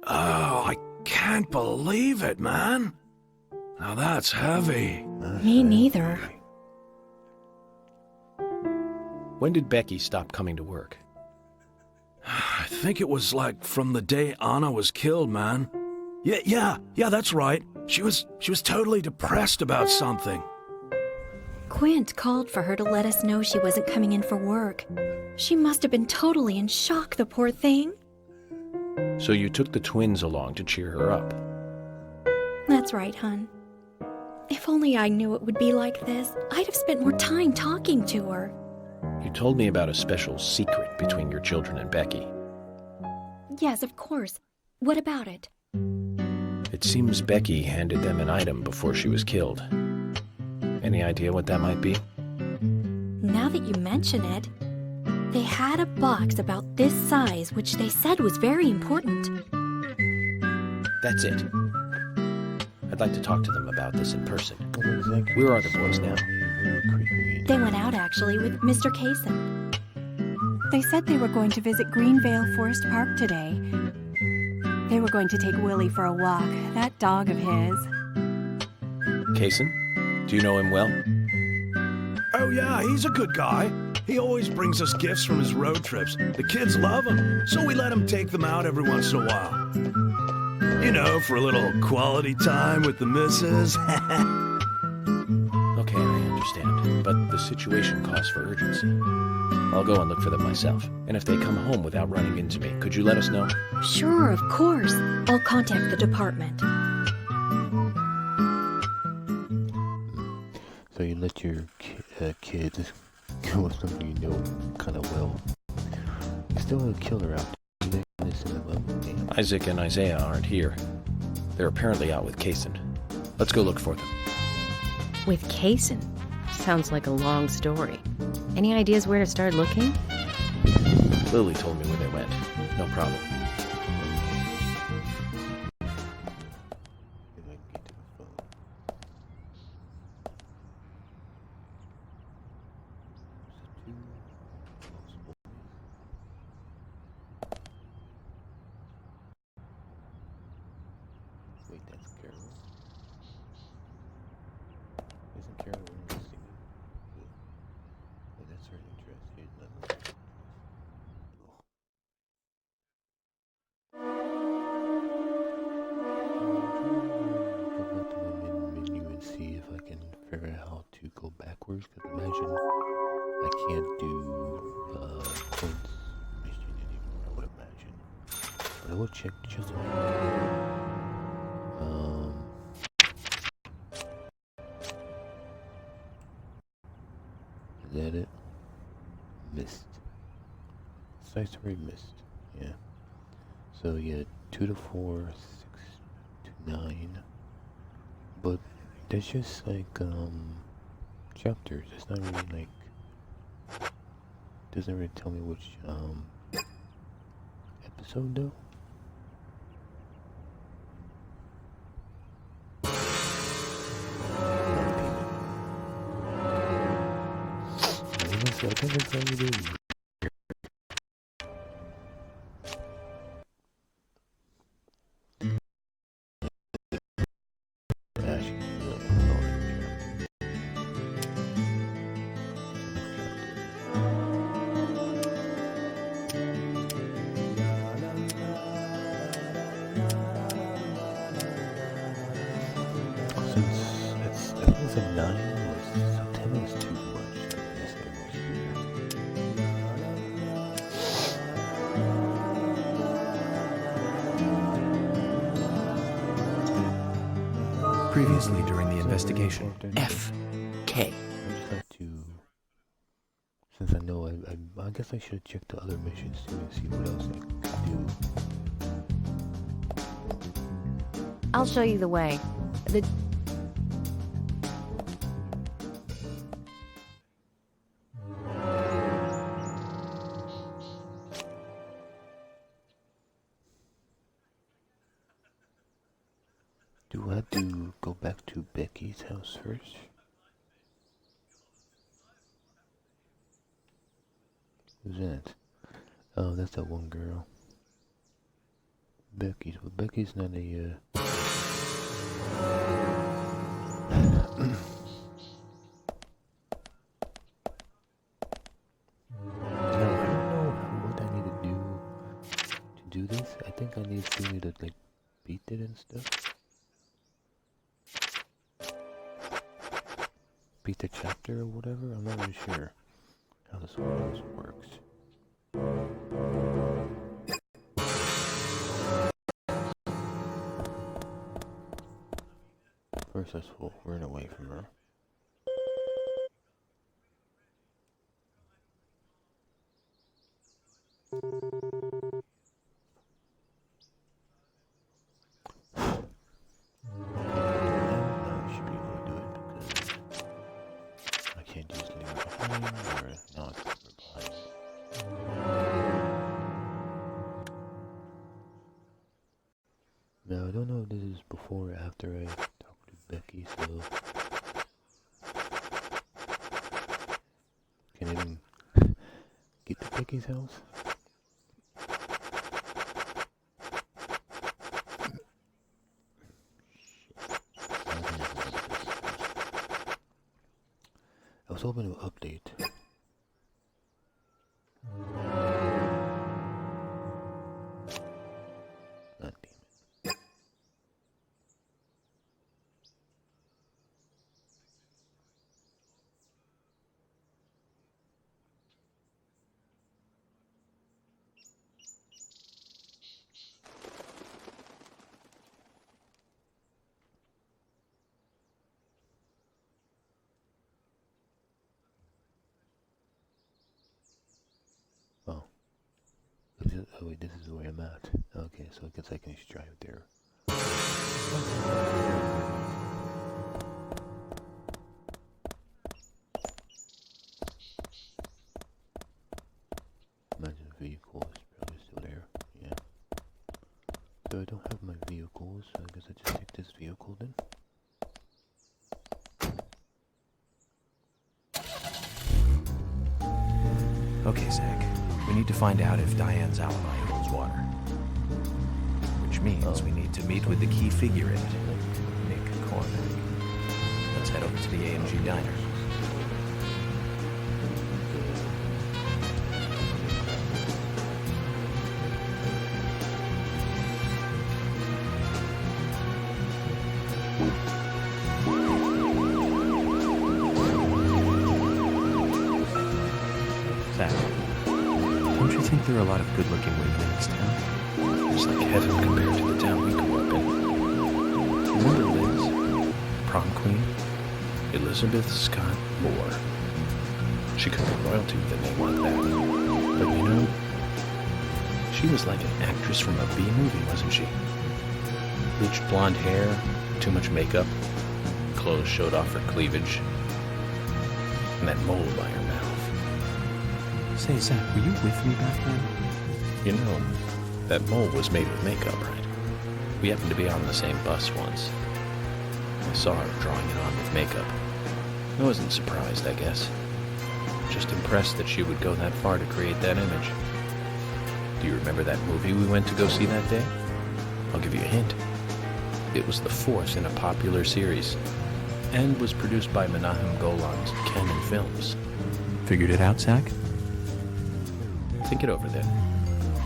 Oh, I can't believe it, man. Now that's heavy. Me neither. When did Becky stop coming to work? I think it was like from the day Anna was killed, man. Yeah, that's right. She was totally depressed about something. Quint called for her to let us know she wasn't coming in for work. She must have been totally in shock, the poor thing. So you took the twins along to cheer her up. That's right, hon. If only I knew it would be like this, I'd have spent more time talking to her. You told me about a special secret between your children and Becky. Yes, of course. What about it? It seems Becky handed them an item before she was killed. Any idea what that might be? Now that you mention it, they had a box about this size, which they said was very important. That's it. I'd like to talk to them about this in person. Exactly. Where are the boys now? They went out, actually, with Mr. Kaysen. They said they were going to visit Greenvale Forest Park today. They were going to take Willie for a walk, that dog of his. Kaysen? Do you know him well? Oh yeah, he's a good guy. He always brings us gifts from his road trips. The kids love him, so we let him take them out every once in a while. You know, for a little quality time with the missus. Okay, I understand. But the situation calls for urgency. I'll go and look for them myself. And if they come home without running into me, could you let us know? Sure, of course. I'll contact the department. So you let your kids was something you know kind of well. There's still a killer out there. Isaac and Isaiah aren't here. They're apparently out with Kaysen. Let's go look for them. With Kaysen? Sounds like a long story. Any ideas where to start looking? Lily told me where they went. No problem. Wait, that's Carol. Isn't Carol wearing the singing? Oh, that's her interest. Here's another one. Go back to my menu and see if I can figure out how to go backwards. Because imagine I can't do Clint's mission anymore. I would imagine, but I will check just in case. Is that it? Missed. Sites already missed. Yeah. So yeah, 2 to 4, 6 to 9. But there's just like chapters. It's not really like, doesn't really tell me which episode though. I think that's how you do. Since I think it's a 9 or so 10 is too much. Previously during the investigation. F.K. I just like to, since I know, I guess I should check the other missions too and see what else I can do. I'll show you the way. Do I have to go back to Becky's house first? Who's that? Oh, that's that one girl. Becky's. Well, Becky's not a, No, I don't know what I need to do this. I think I need to like beat it and stuff. Beat the chapter or whatever. I'm not really sure how this one works. First, let's run away from her. Now, I don't know if this is before or after I talk to Becky, so can I even get to Becky's house? I was hoping to update. Oh wait, this is where I'm at. Okay, so I guess I can just drive there. Imagine the vehicle is probably still there. Yeah. So I don't have my vehicles, so I guess I just take this vehicle then. Okay, Zach. We need to find out if Diane's alibi holds water. Which means we need to meet with the key figure in it, Nick Cormack. Let's head over to the AMG Diner. Zach, don't you think there are a lot of good-looking women in this town? It's like heaven compared to the town we grew up in. Remember Liz? Prom queen? Elizabeth Scott Moore. She could be royalty with a name like that. But you know, she was like an actress from a B-movie, wasn't she? Bleached blonde hair, too much makeup, clothes showed off her cleavage, and that mole by her mouth. Say, Zach, were you with me back then? You know, that mole was made with makeup, right? We happened to be on the same bus once. I saw her drawing it on with makeup. I wasn't surprised, I guess. Just impressed that she would go that far to create that image. Do you remember that movie we went to go see that day? I'll give you a hint. It was the fourth in a popular series, and was produced by Menahem Golan's Canon Films. Figured it out, Zach? Think it over then.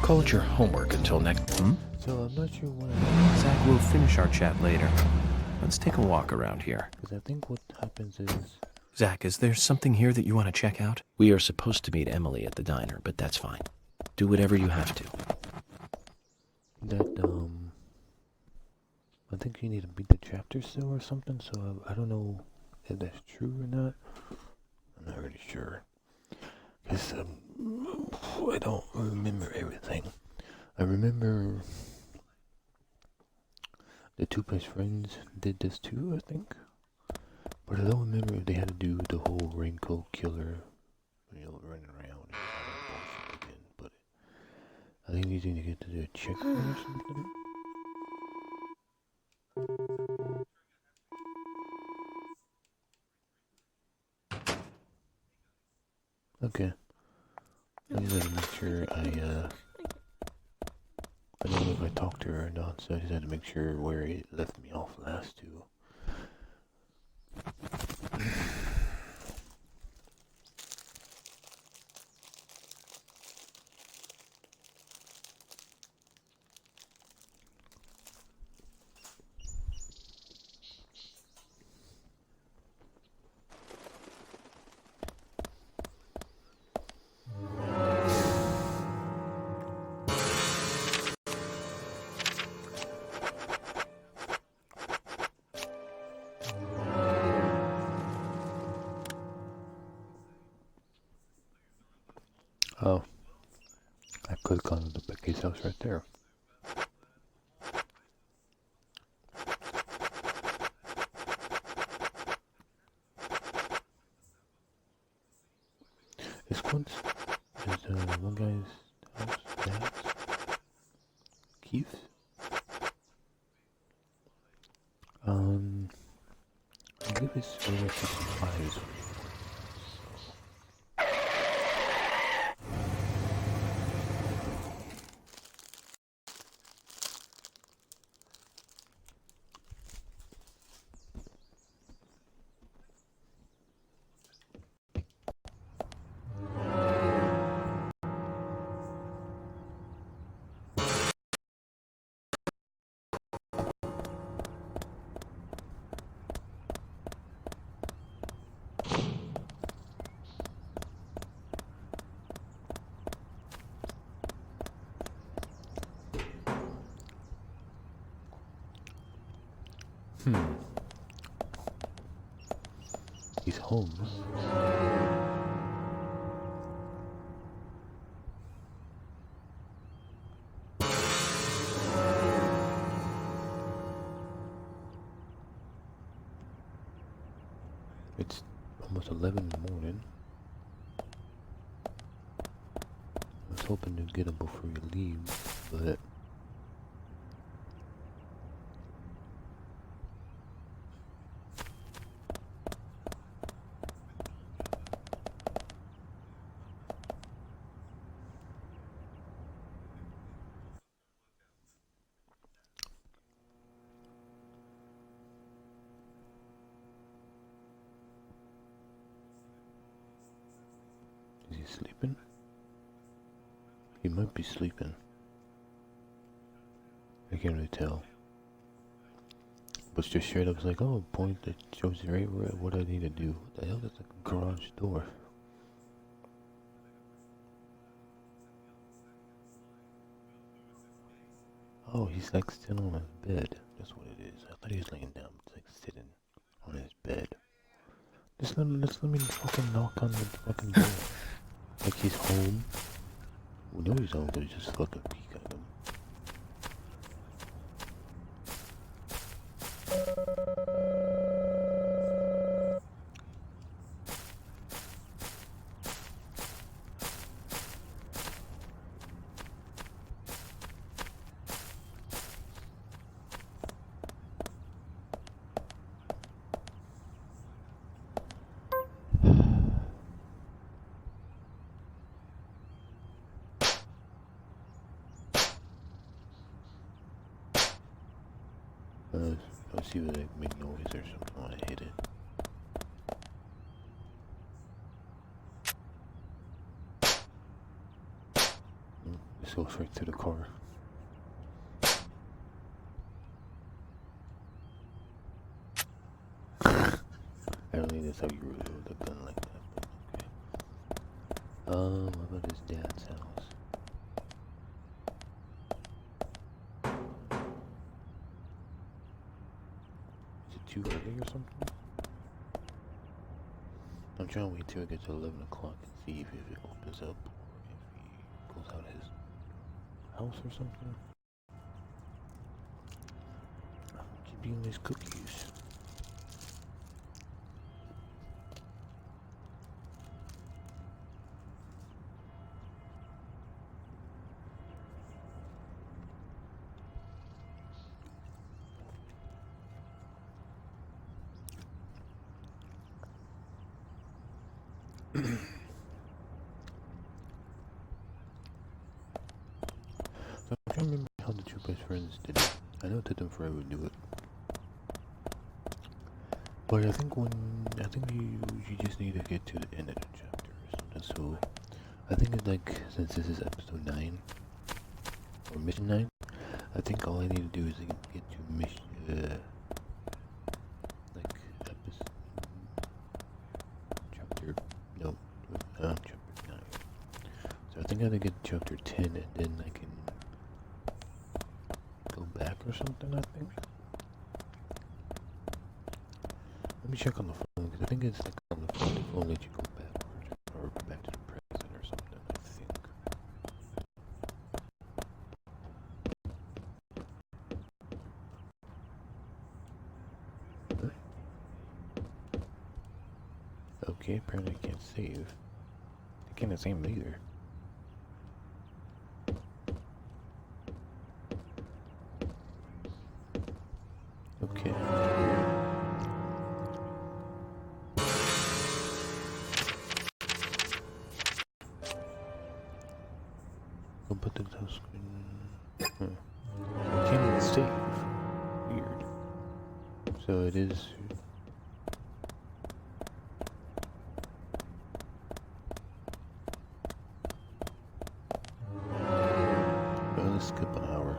Call it your homework until next... So I'm not sure what Zach, we'll finish our chat later. Let's take a walk around here. because I think what happens is Zach, is there something here that you want to check out? We are supposed to meet Emily at the diner, but that's fine. Do whatever you have to. that I think you need to beat the chapter still or something, so I don't know if that's true or not. I'm not really sure. Because I don't remember everything. I remember the two best friends did this too, I think. But I don't remember if they had to do the whole raincoat killer, running around and all that bullshit again. But I think you need to get to the checkpoint or something. Okay. I just had to make sure I don't know if I talked to her or not, so I just had to make sure where it left me off last too. Oh, I could have gone to Becky's house right there. This one is one guy's house, Dad's, Keith's. I believe it's over 65. He's home. It's almost 11 in the morning. I was hoping to get him before he leaves, but is he sleeping? He might be sleeping. I can't really tell. But just straight up was like, oh, point that shows right where what I need to do. What the hell is a garage door? Oh, he's like sitting on his bed. That's what it is. I thought he was laying down. It's like sitting on his bed. Just let me fucking knock on the fucking door. Like he's home. We know he's home, but just fucking peek at him. Let's see if they make noise or something when I hit it. This goes right to the car. I don't think that's how you reload a gun like that, but okay. What about his dad's house? Too early or something? I'm trying to wait till it gets to 11 o'clock and see if it opens up or if he goes out of his house or something. Keep eating these cookies. So I'm trying to remember how the two best friends did it. I know it took them forever to do it. But I think you just need to get to the end of the chapter or something. So I think it's like, since this is episode 9 or mission 9, I think all I need to do is get to mission like episode chapter chapter 9. So I think I gotta get chapter 10 and then I can go back or something, I think. Let me check on the phone, because I think it's like on the phone that you go back or back to the present or something, I think. Okay, apparently I can't save. I can't save them either. Okay. I'll put the touch screen. I can't even save. Weird. So it is. Well, let's skip an hour.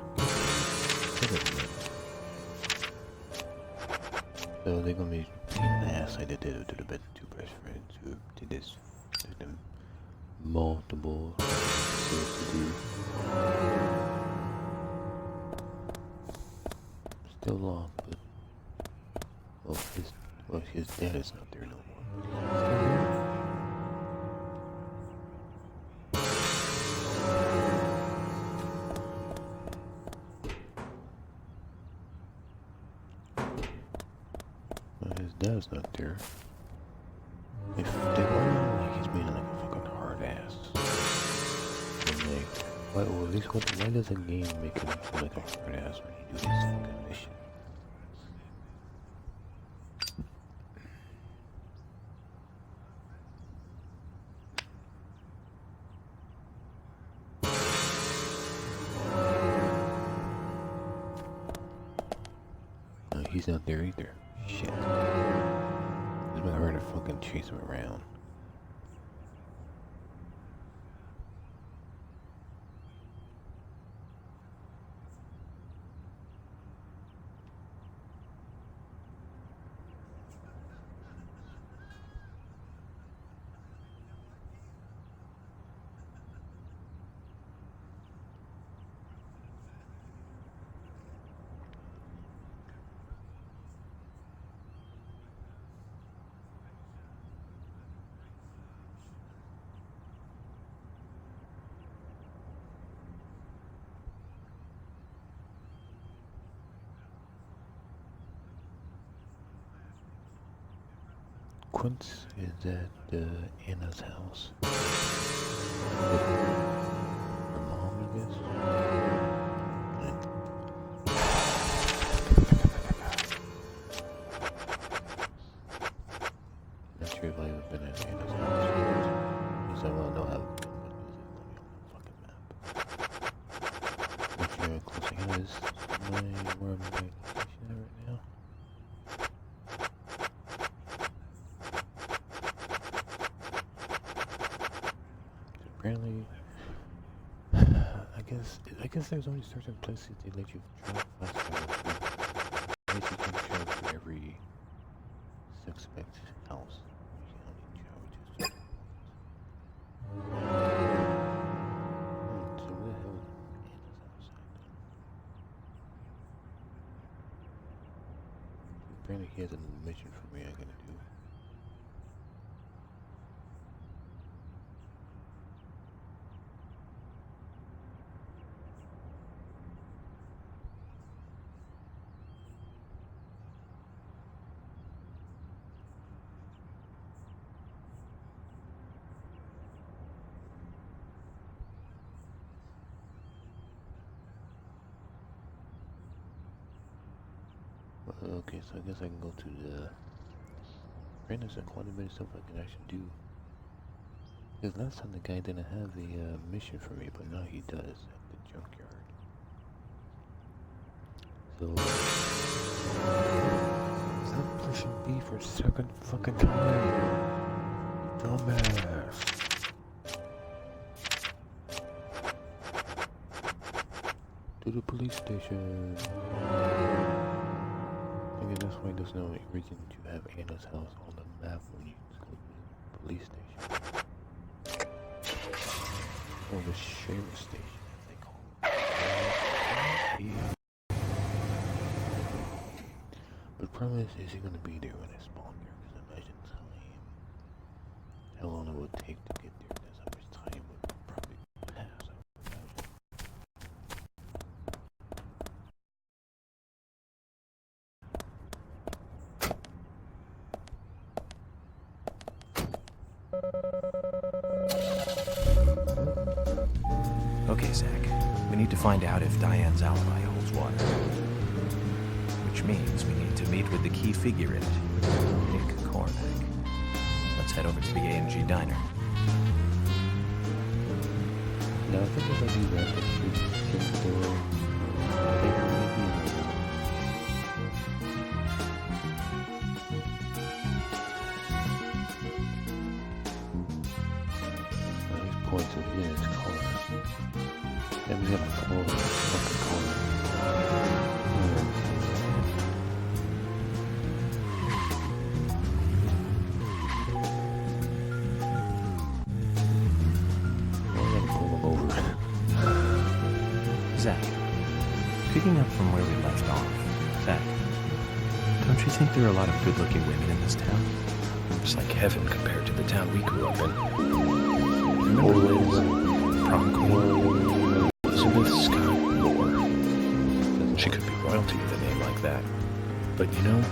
So they're gonna be beating the ass like they did to the two best friends who did this to them multiple things to do. Still long, but his dad is not there no more. His dad's not there. If they were like he's being like a fucking hard ass. And like, why does a game make him feel like a hard ass when you do this fucking mission? No, he's not there either. Shit. It's been hard to fucking chase him around. Quince is at Anna's house. With her mom, I guess. Not sure if I've ever been at Anna's house. Because I want to know how to put music on the fucking map. Make sure how close Anna is to where my location at right now. Apparently, I guess there's only certain places they let you travel fast. At least you can travel to every suspect's house. You can only travel to certain so where the hell is Anna's house? Apparently he has a mission for me I gotta do. Okay, so I guess I can go to the... Brandon's got quite a bit of stuff I can actually do. Because last time the guy didn't have a mission for me, but now he does at the junkyard. So... Stop pushing B for a second fucking time! Dumbass! To the police station! I guess that's why there's no reason to have Anna's house on the map when you go to the police station. Or the sheriff's station, as they call it. Yeah. But the problem is he gonna be there when I spawn there? Because imagine time. How long it would take to get there. That's how much time would probably pass. Okay, Zach. We need to find out if Diane's alibi holds water. Which means we need to meet with the key figure in it, Nick Cormack. Let's head over to the A&G Diner. No, I think if I do that, I can still... Points of units color. And we have a color, fucking color. I gotta pull them over. Zach, picking up from where we left off, Zach, don't you think there are a lot of good-looking women in this town? It's like heaven compared to the town we grew up in. Remember Liz, prom queen, Elizabeth Scott Moore? She could be royalty with a name like that. But you know,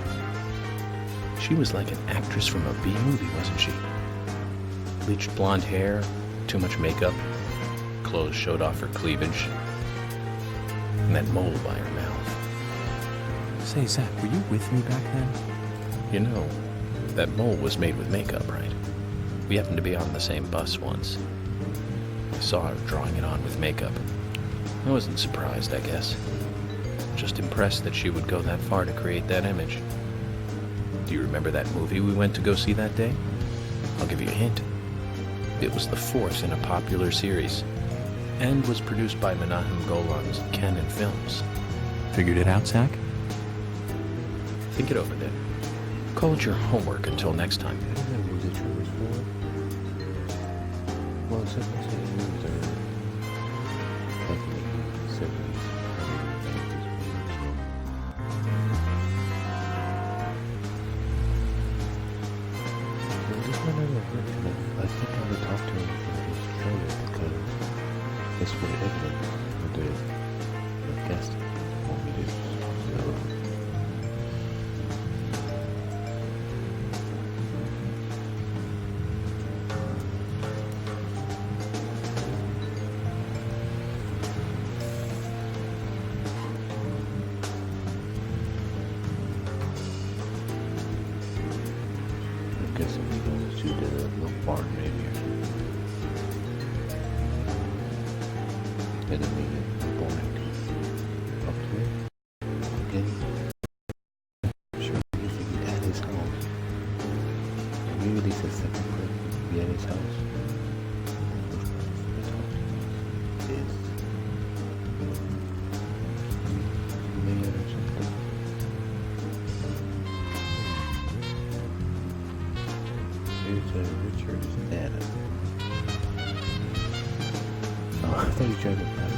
She was like an actress from a B-movie, wasn't she? Bleached blonde hair, too much makeup, clothes showed off her cleavage, and that mole by her mouth. Say, Zach, were you with me back then? You know, that mole was made with makeup, right? We happened to be on the same bus once. I saw her drawing it on with makeup. I wasn't surprised, I guess. Just impressed that she would go that far to create that image. Do you remember that movie we went to go see that day? I'll give you a hint. It was the fourth in a popular series, and was produced by Menahem Golan's Canon Films. Figured it out, Zach? Think it over then. Call it your homework until next time. I don't know what the true was for. Well, it's like I said, movies are definitely 70s, 90s. Well, this one I don't know. I think I would talk to him from his trailer because it's for the evidence for the guest want me to. So, I guess I'm going to the milk barn maybe. And then maybe the barn up there. Again. Sure, you think at his house. Maybe at least a second clip would be at his house. His house is mayor or something. Here's Richard's dad. Oh, I thought you tried to back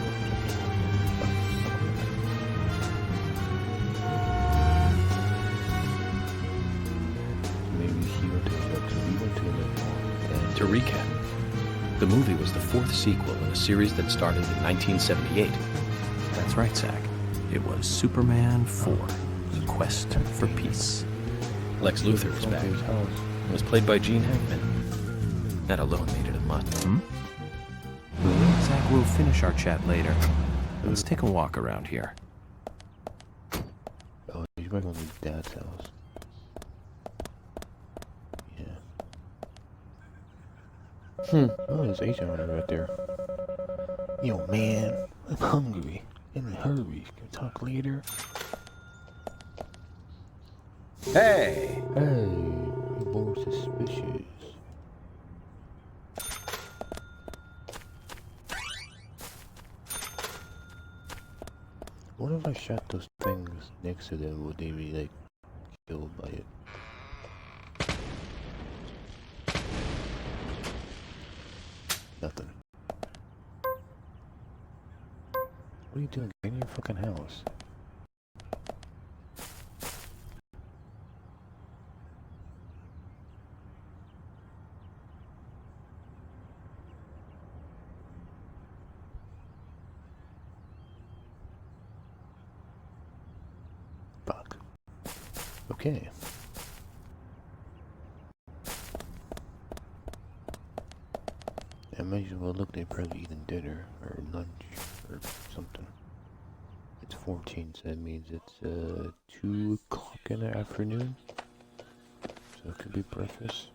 Maybe he went to a book, so he went to a book. To recap, the movie was the fourth sequel in a series that started in 1978. That's right, Zach. It was Superman 4, The Quest for Peace. Lex Luthor was back. It was played by Gene Hackman. That alone made it a must. Zach, we'll finish our chat later. Let's take a walk around here. Oh, he's back on his dad's house. Yeah. Oh, there's H.R. right there. Yo, man, I'm hungry. In a hurry. Can we talk later? Hey! Hey, more suspicious. What if I shot those things next to them? Would they be like killed by it? Nothing. What are you doing? Get in your fucking house. Fuck. Okay. I might as well look, they probably eating dinner or lunch or something. It's 14, so that means it's 2 o'clock in the afternoon. So it could be breakfast.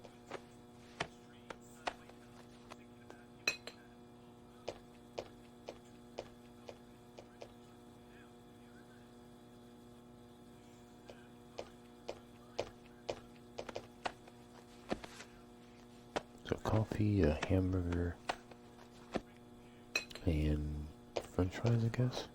So coffee, a hamburger, and french fries, I guess.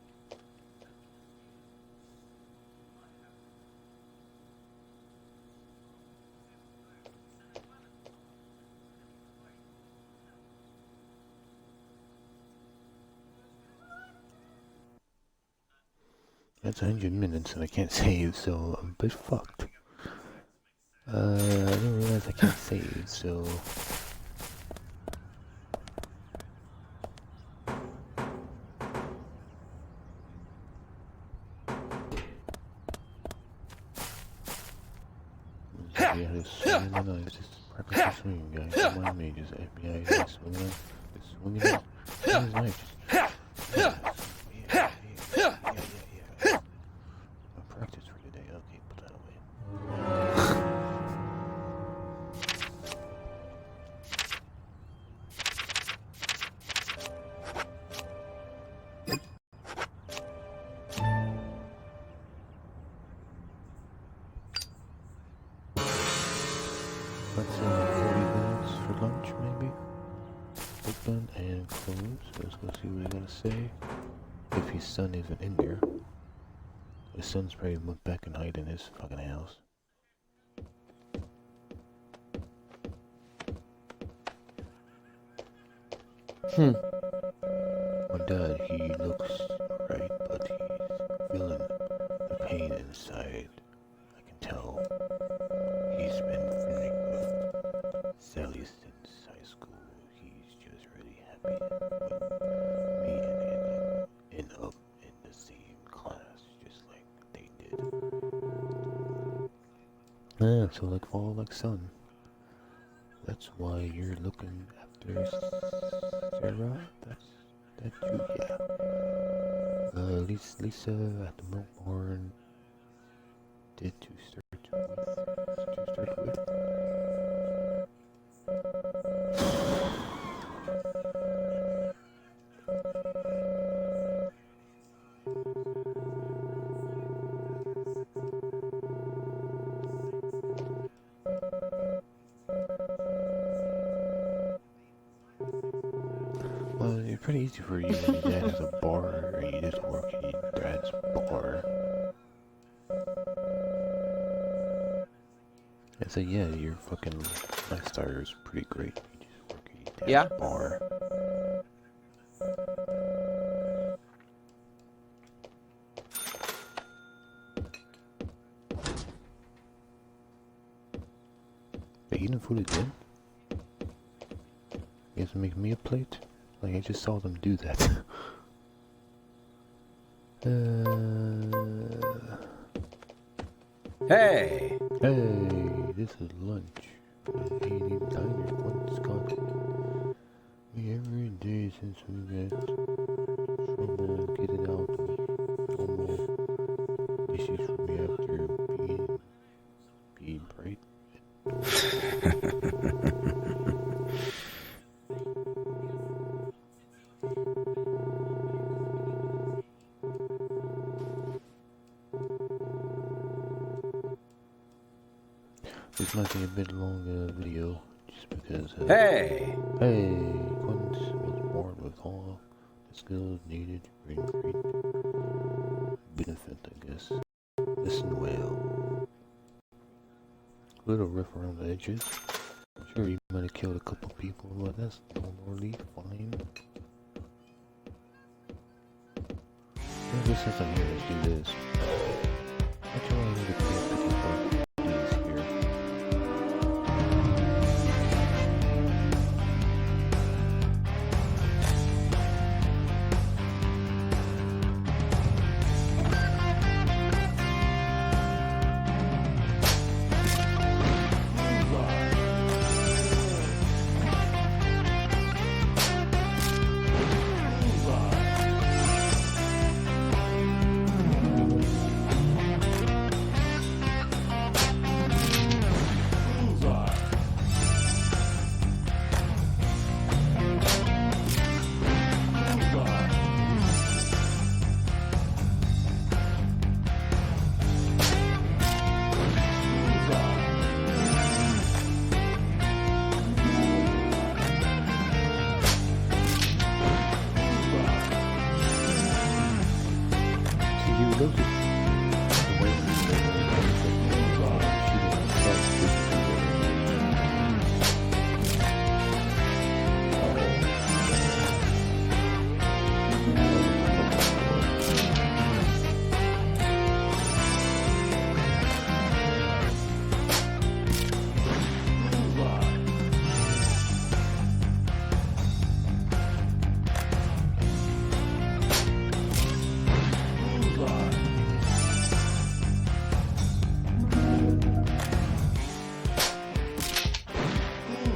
That's 100 minutes and I can't save, so I'm a bit fucked. I didn't realize I can't save, so... Yeah, just swinging the knife. Just practice swinging, guys. Don't mind me. Just FBI, just swinging it. Just swinging it. Swinging his knife. Practice for today. Okay, put that away. Let's 40 minutes for lunch, maybe. Open and close. Let's go see what he's gonna say. If his son isn't in there. His son's probably went back and hide in his fucking house. My dad, he looks right, but he's feeling the pain inside. I can tell. He's been flirting with Sally since high school. He's just really happy when me and Anna end up in the same class, just like they did. Yeah, so like fall, like sun. That's why you're looking after Sarah? That's you, yeah. Lisa at the milk barn did to start with. Well, it's pretty easy for you when your dad has a bar and you just work at your dad's bar. I say, yeah, your fucking lifestyle is pretty great. You just work at your dad's bar. Are you eating food again? You guys make me a plate? Like, I just saw them do that. Hey! Hey, this is lunch. Haiti Diner, Quince Country. Every day since we got trouble getting out of normal dishes for me after being bright. This might be a bit long video, just because. Hey! Hey, Quince was born with all the skills needed to bring great benefit, I guess. Listen well. A little rough around the edges. I'm sure you might have killed a couple people, but that's normally fine. Maybe since I'm here, let's do this. Actually, I need to pay $54 here.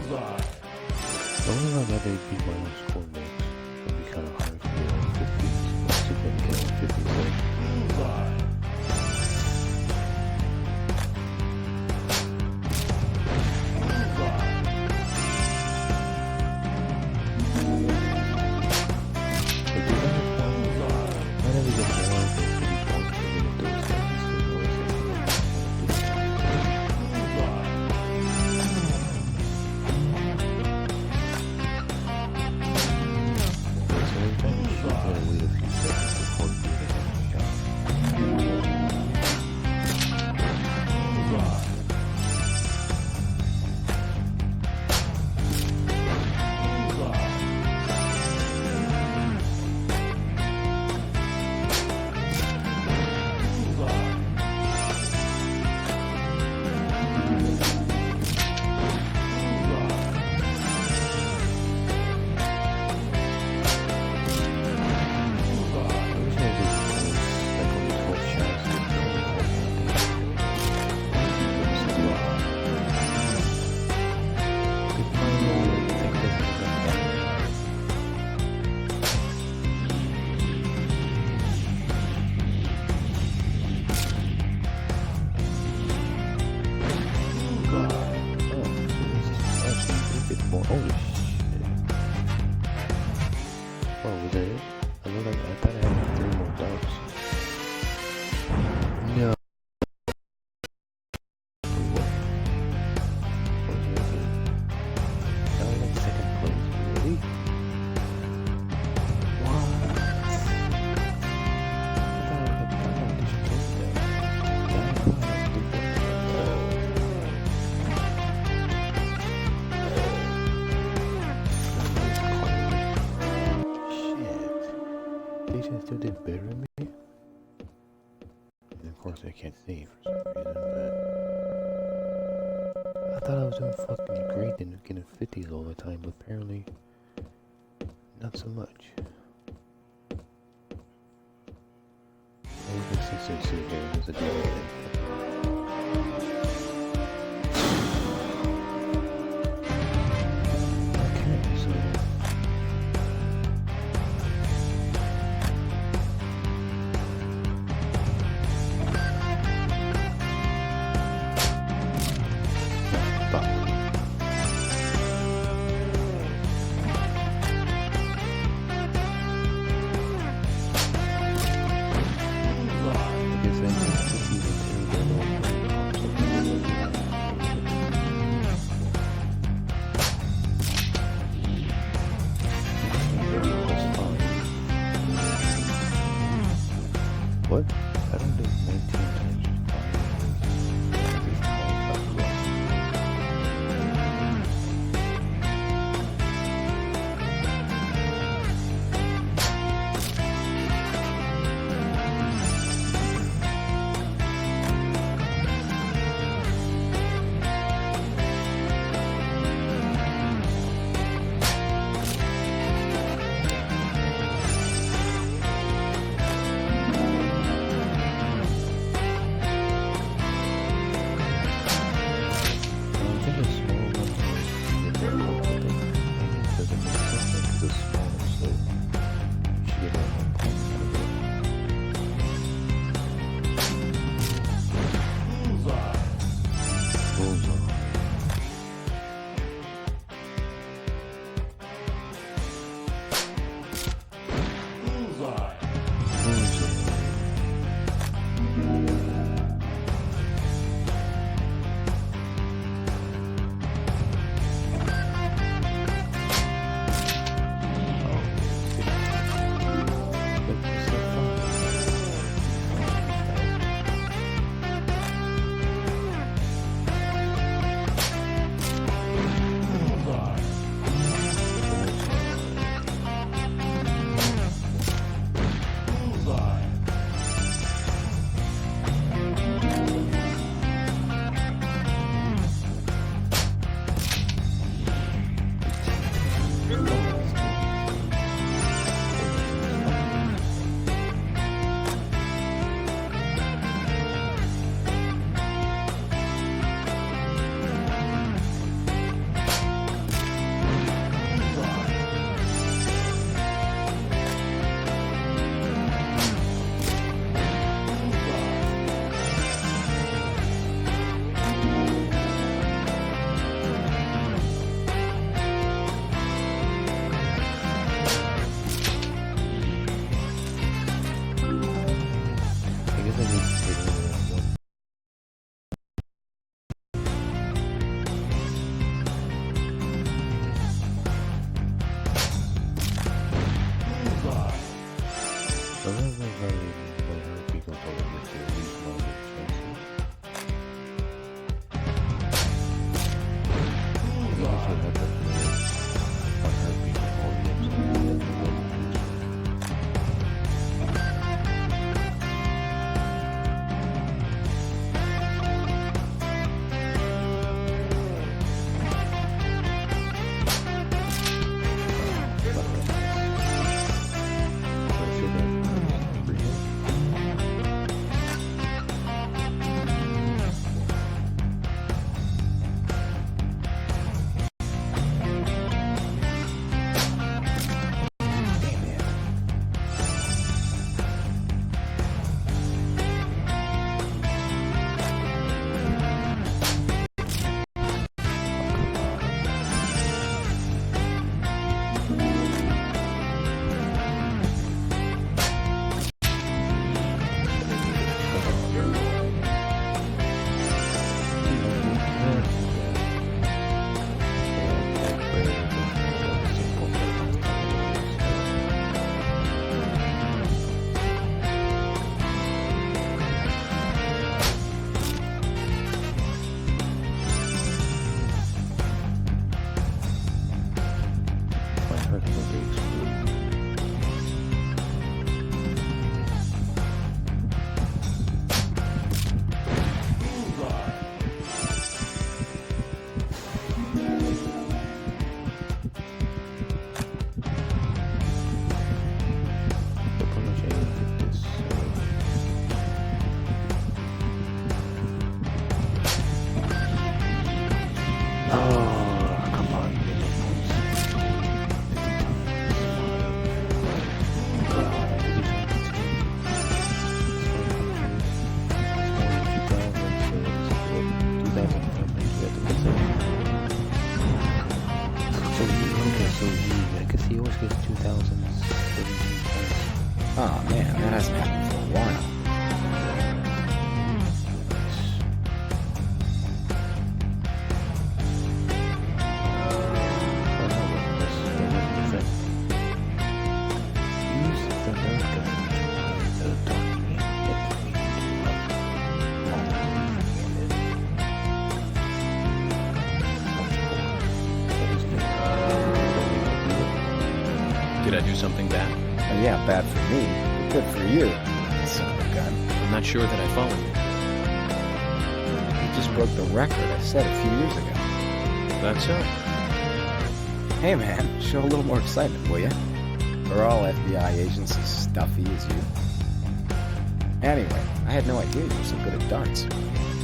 The only one that they'd beat my own scoremates would be kind of hard for me on 50s, but significant on 56. Still did better than me. And of course I can't see for some reason, but I thought I was doing fucking great and getting 50s all the time, but apparently not so much. Maybe since I see here, there's a different thing. Oh man, that hasn't happened for a while. Did I do something bad? Yeah, bad for me, but good for you, son of a gun. I'm not sure that I follow you. You just broke the record I set a few years ago. That's so. Hey man, show a little more excitement, will ya? We're all FBI agents as stuffy as you. Anyway, I had no idea you were so good at darts.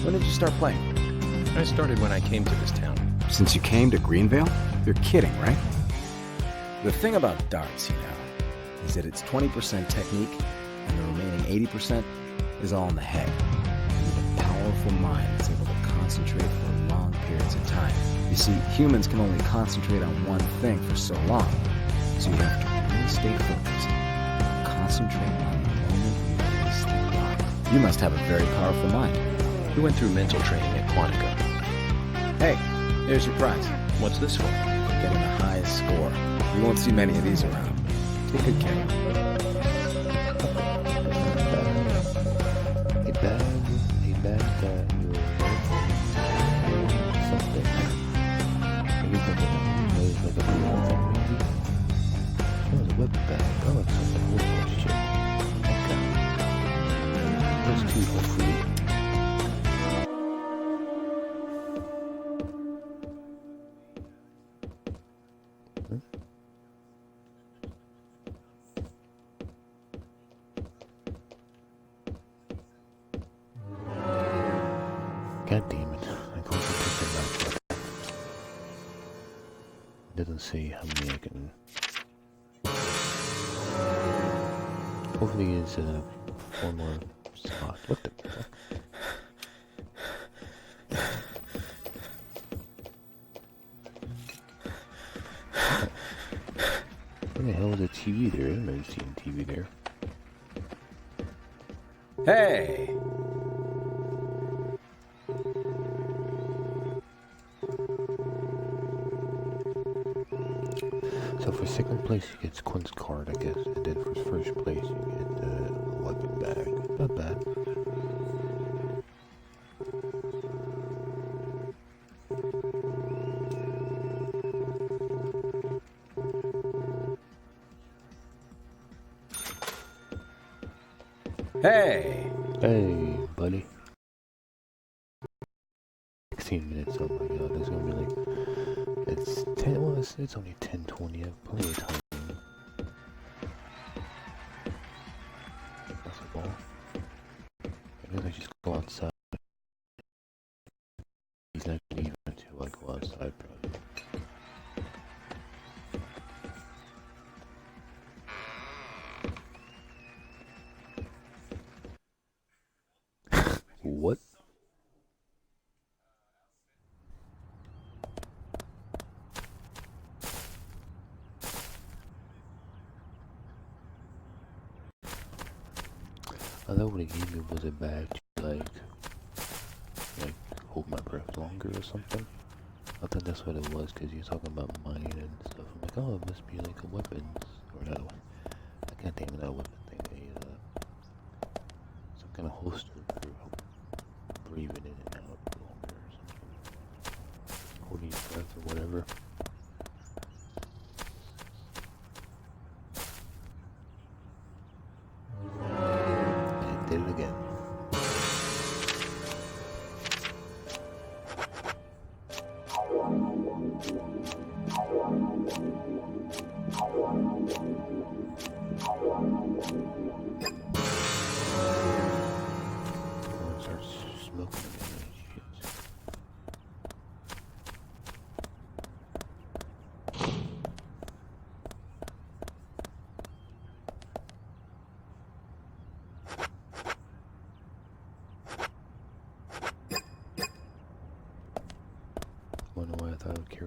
When did you start playing? I started when I came to this town. Since you came to Greenvale? You're kidding, right? The thing about darts, you know, is that it's 20% technique, and the remaining 80% is all in the head. You need a powerful mind that's able to concentrate for long periods of time. You see, humans can only concentrate on one thing for so long, so you have to really stay focused. Concentrate on the moment you release the dart. You must have a very powerful mind. We went through mental training at Quantico. Hey, here's your prize. What's this for? Getting the highest score. You won't see many of these around. Take good care. A bag that you're something. Maybe something that like a blue thing, maybe. Oh, it's a weapon bag. Oh, it's something. Oh, shit. Okay. Those two, hopefully. God damn it. I can't pick them up. It doesn't say how many I can. Hopefully it's 4 more spots. What the fuck? Where the hell is the TV there? I remember seeing TV there. Hey! So for second place you get Quint's card, I guess, and then for first place you get a weapon bag. Not bad. Hey! Hey, buddy. 16 minutes, oh my god, that's gonna be like... It's 10, well, it's only 10:20, I have plenty of time. Possible. I guess I just go outside. He's not gonna leave until I go outside, probably. What? I thought what he gave me was a bag to like hold my breath longer or something. I thought that's what it was because he was talking about money and stuff. I'm like, oh, it must be like a weapons or not a weapon. I can't think of that weapon thing. Some kind of holster for breathing in and out longer or something. Holding your breath or whatever.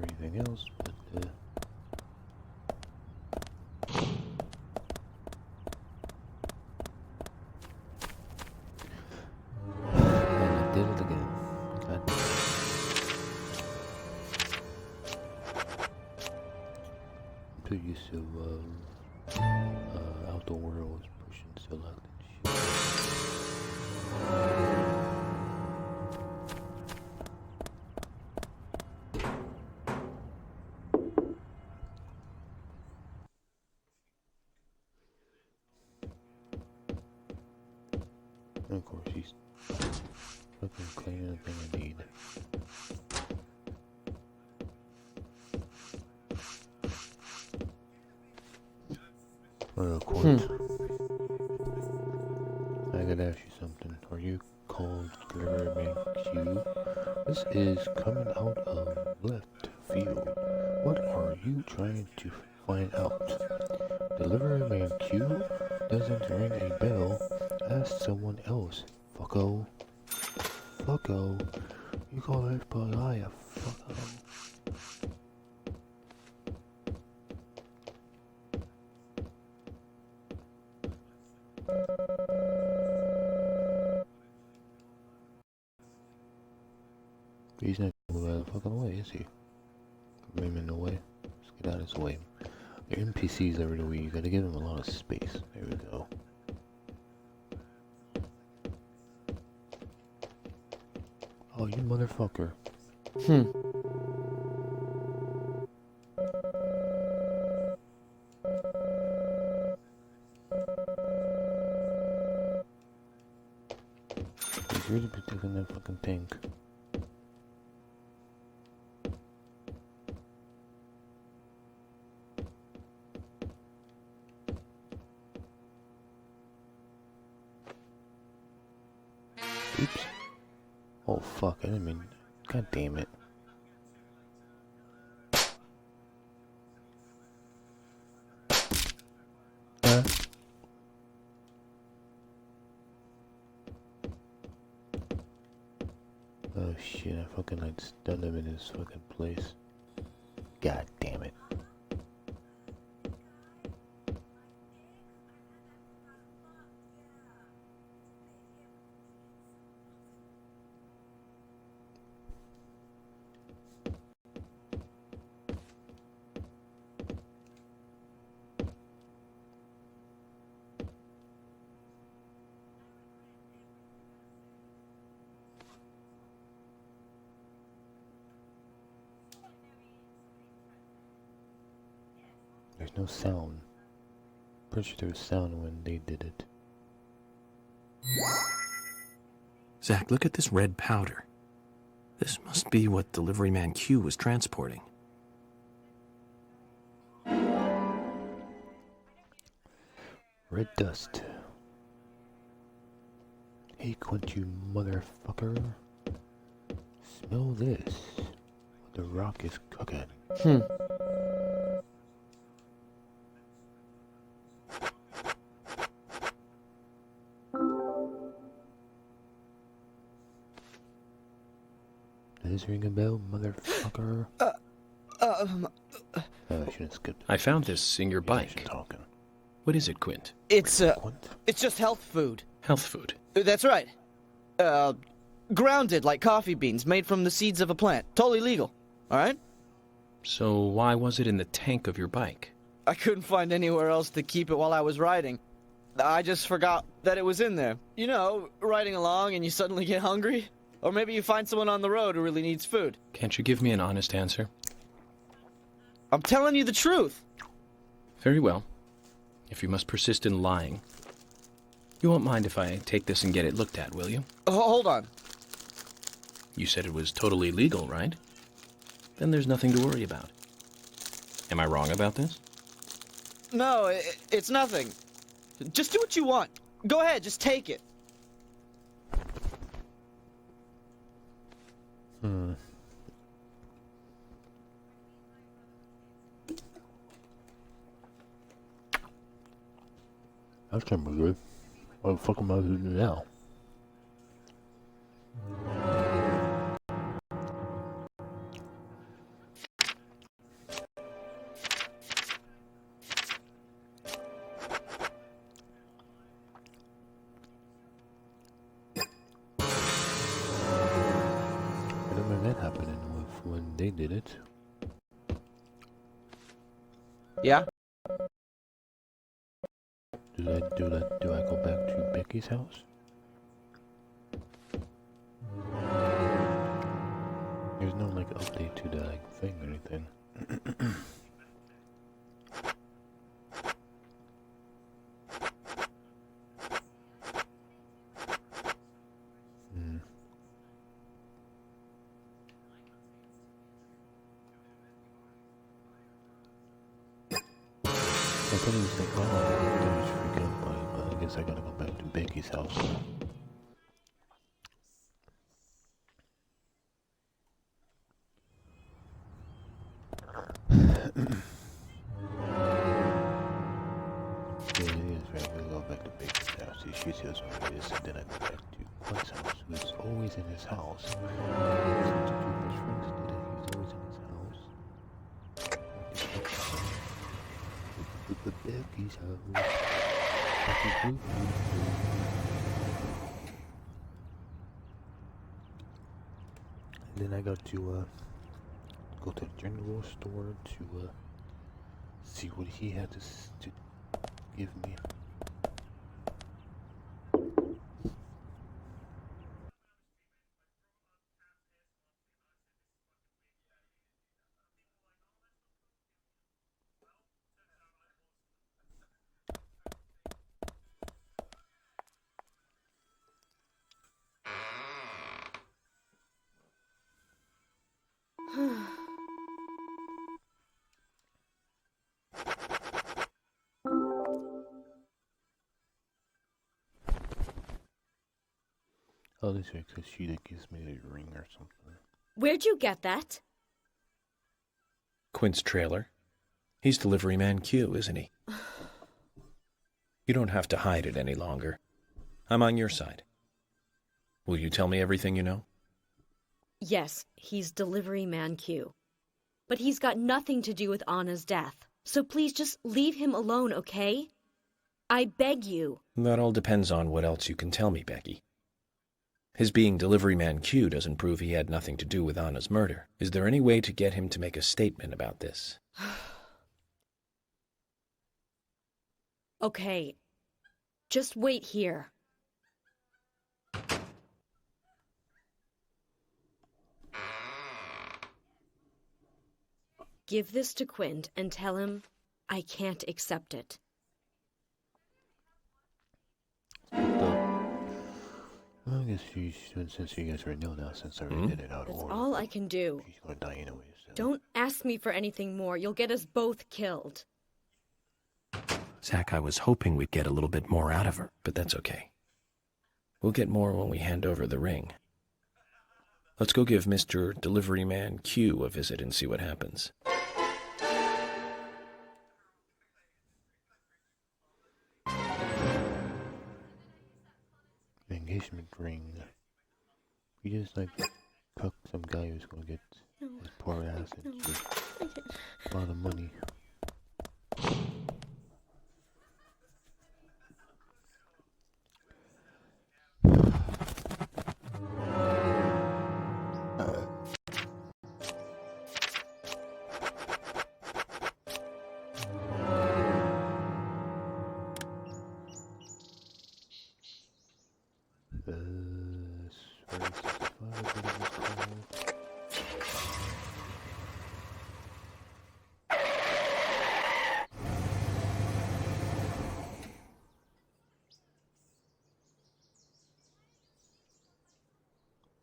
anything else, but and I did it again. God damn it. I'm too used to outdoor world pushing so loud and and of course, he's fucking cleaning everything I need. Well, Quint, I gotta ask you something. Are you called Delivery Q? This is coming out of left field. What are you trying to find out? Delivery Man Q doesn't ring a bell. Ask someone else, fucko. Fucko. You call everybody a fucko. He's not gonna move out of the fucking way, is he? Put him in the way. Let's get out of his way. The NPCs everywhere, you gotta give them a lot of space. There we go. Oh, you motherfucker. He's really protecting that fucking tank. Oops. Oh fuck, I didn't mean... God damn it. Huh? Oh shit, I fucking like stunned him in his fucking place. God damn it. There's no sound. Pretty sure there was sound when they did it. Zach, look at this red powder. This must be what Delivery Man Q was transporting. Red dust. Hey, Quint, you motherfucker. Smell this. The rock is cooking. Does this ring a bell, motherfucker? I shouldn't skip. I found this in your bike. Talking. What is it, Quint? It's just health food. Health food. That's right. Grounded like coffee beans, made from the seeds of a plant. Totally legal. All right? So why was it in the tank of your bike? I couldn't find anywhere else to keep it while I was riding. I just forgot that it was in there. You know, riding along and you suddenly get hungry. Or maybe you find someone on the road who really needs food. Can't you give me an honest answer? I'm telling you the truth. Very well. If you must persist in lying. You won't mind if I take this and get it looked at, will you? Hold on. You said it was totally legal, right? Then there's nothing to worry about. Am I wrong about this? No, it's nothing. Just do what you want. Go ahead, just take it. That's kind of good. What the fuck am I gonna do now? they did it. Yeah? Do I go back to Becky's house? There's no like update to the like thing or anything. I thought he was like, oh, I was freaking out by it, but I guess I gotta go back to Becky's house. Yeah, it is right. We'll go back to Becky's house. She says where it is, and then I go back to Quinn's house, who's always in his house. Since two best friends did it, he's always in his house. Becky's house. And then I got to go to the general store to see what he had to give me. Oh, this is because she gives me a ring or something. Where'd you get that? Quint's trailer. He's delivery man Q, isn't he? You don't have to hide it any longer. I'm on your side. Will you tell me everything you know? Yes, he's delivery man Q. But he's got nothing to do with Anna's death. So please just leave him alone, okay? I beg you. That all depends on what else you can tell me, Becky. His being delivery man Q doesn't prove he had nothing to do with Anna's murder. Is there any way to get him to make a statement about this? Okay, just wait here. Give this to Quint and tell him I can't accept it. Well, I guess since you guys already know now, since I already did it out of That's order. all I can do. She's gonna die anyways. So. Don't ask me for anything more. You'll get us both killed. Zach, I was hoping we'd get a little bit more out of her, but that's okay. We'll get more when we hand over the ring. Let's go give Mr. Delivery Man Q a visit and see what happens. Engagement ring. You just like cuck some guy who's gonna get his poor ass into a lot of money.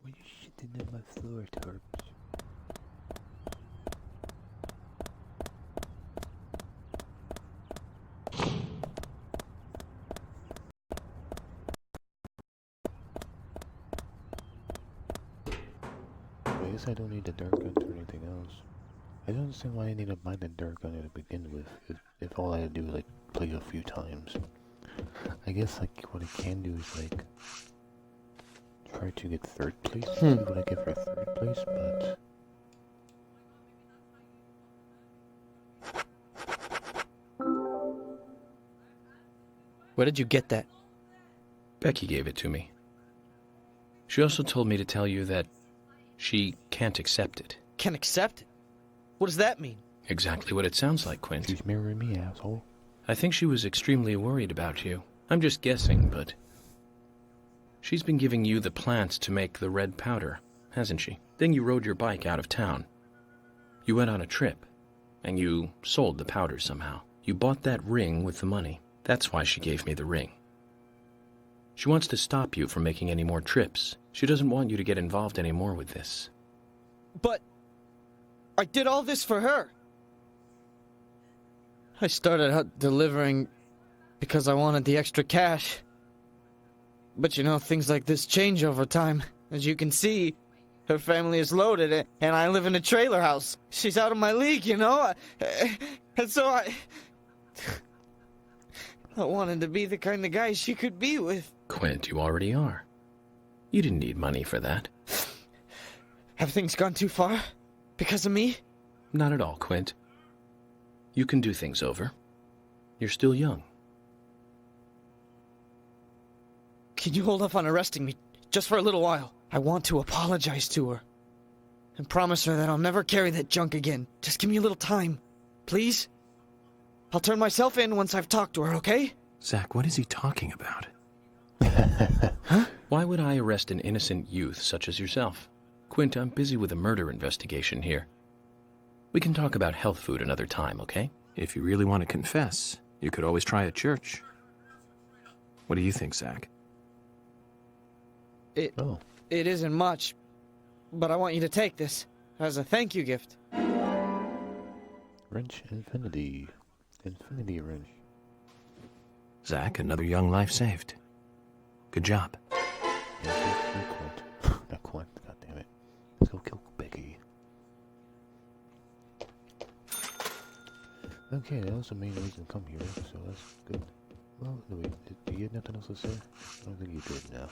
What are you shitting in my floor, Turbs? I guess I don't need the dark gun or anything else. I don't understand why I need to buy the dark gun to begin with, if all I had to do is like play a few times. I guess like what I can do is like try to get third place, see what I get for third place, but Where did you get that? Becky gave it to me. She also told me to tell you that she can't accept it. can accept it. What does that mean? Exactly what it sounds like, Quint. She's mirroring me, asshole. I think she was extremely worried about you. I'm just guessing, but she's been giving you the plants to make the red powder, hasn't she? Then you rode your bike out of town. You went on a trip, and you sold the powder somehow. You bought that ring with the money. That's why she gave me the ring. She wants to stop you from making any more trips. She doesn't want you to get involved anymore with this. But I did all this for her. I started out delivering because I wanted the extra cash. But you know, things like this change over time. As you can see, her family is loaded, and I live in a trailer house. She's out of my league, you know? And so I wanted to be the kind of guy she could be with. Quint, you already are. You didn't need money for that. Have things gone too far? Because of me? Not at all, Quint. You can do things over. You're still young. Can you hold off on arresting me just for a little while? I want to apologize to her. And promise her that I'll never carry that junk again. Just give me a little time. Please? I'll turn myself in once I've talked to her, okay? Zach, what is he talking about? Huh? Why would I arrest an innocent youth such as yourself? Quint, I'm busy with a murder investigation here. We can talk about health food another time, okay? If you really want to confess, you could always try a church. What do you think, Zach? It isn't much, but I want you to take this as a thank you gift. Wrench Infinity. Infinity wrench. Zach, another young life saved. Good job. Yeah, Quint. Not Quint, god damn it. Let's go kill Becky. Okay, that was the main reason to come here, so that's good. Well, wait, did you have nothing else to say? I don't think you did now.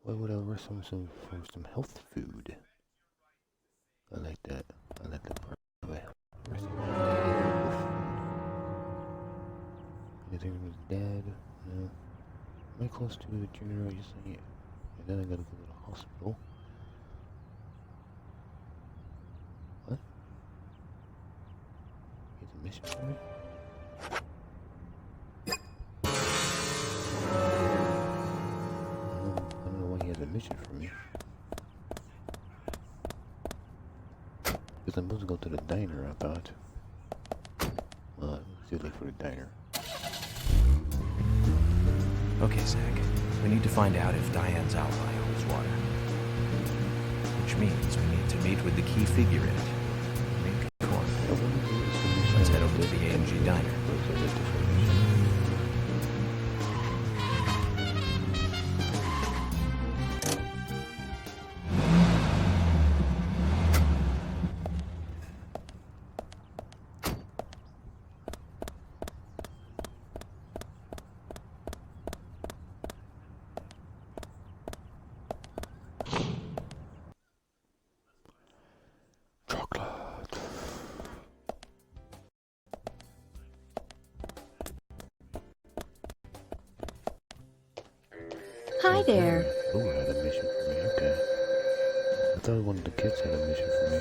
Why would I arrest him for some health food? I like that. I like that part. Anything from his dad? No. Am I close to the junior? Yes, I am. And then I gotta go to the hospital. What? He has a mission for me? I don't know why he has a mission for me. Because I'm supposed to go to the diner, I thought. Well, it's too late for the diner. Okay, Zach. We need to find out if Diane's alibi holds water. Which means we need to meet with the key figure in it. Make a corner. Let's head over to the AMG diner. Hi there. Oh, I had a mission for me, okay. I thought one of the kids had a mission for me.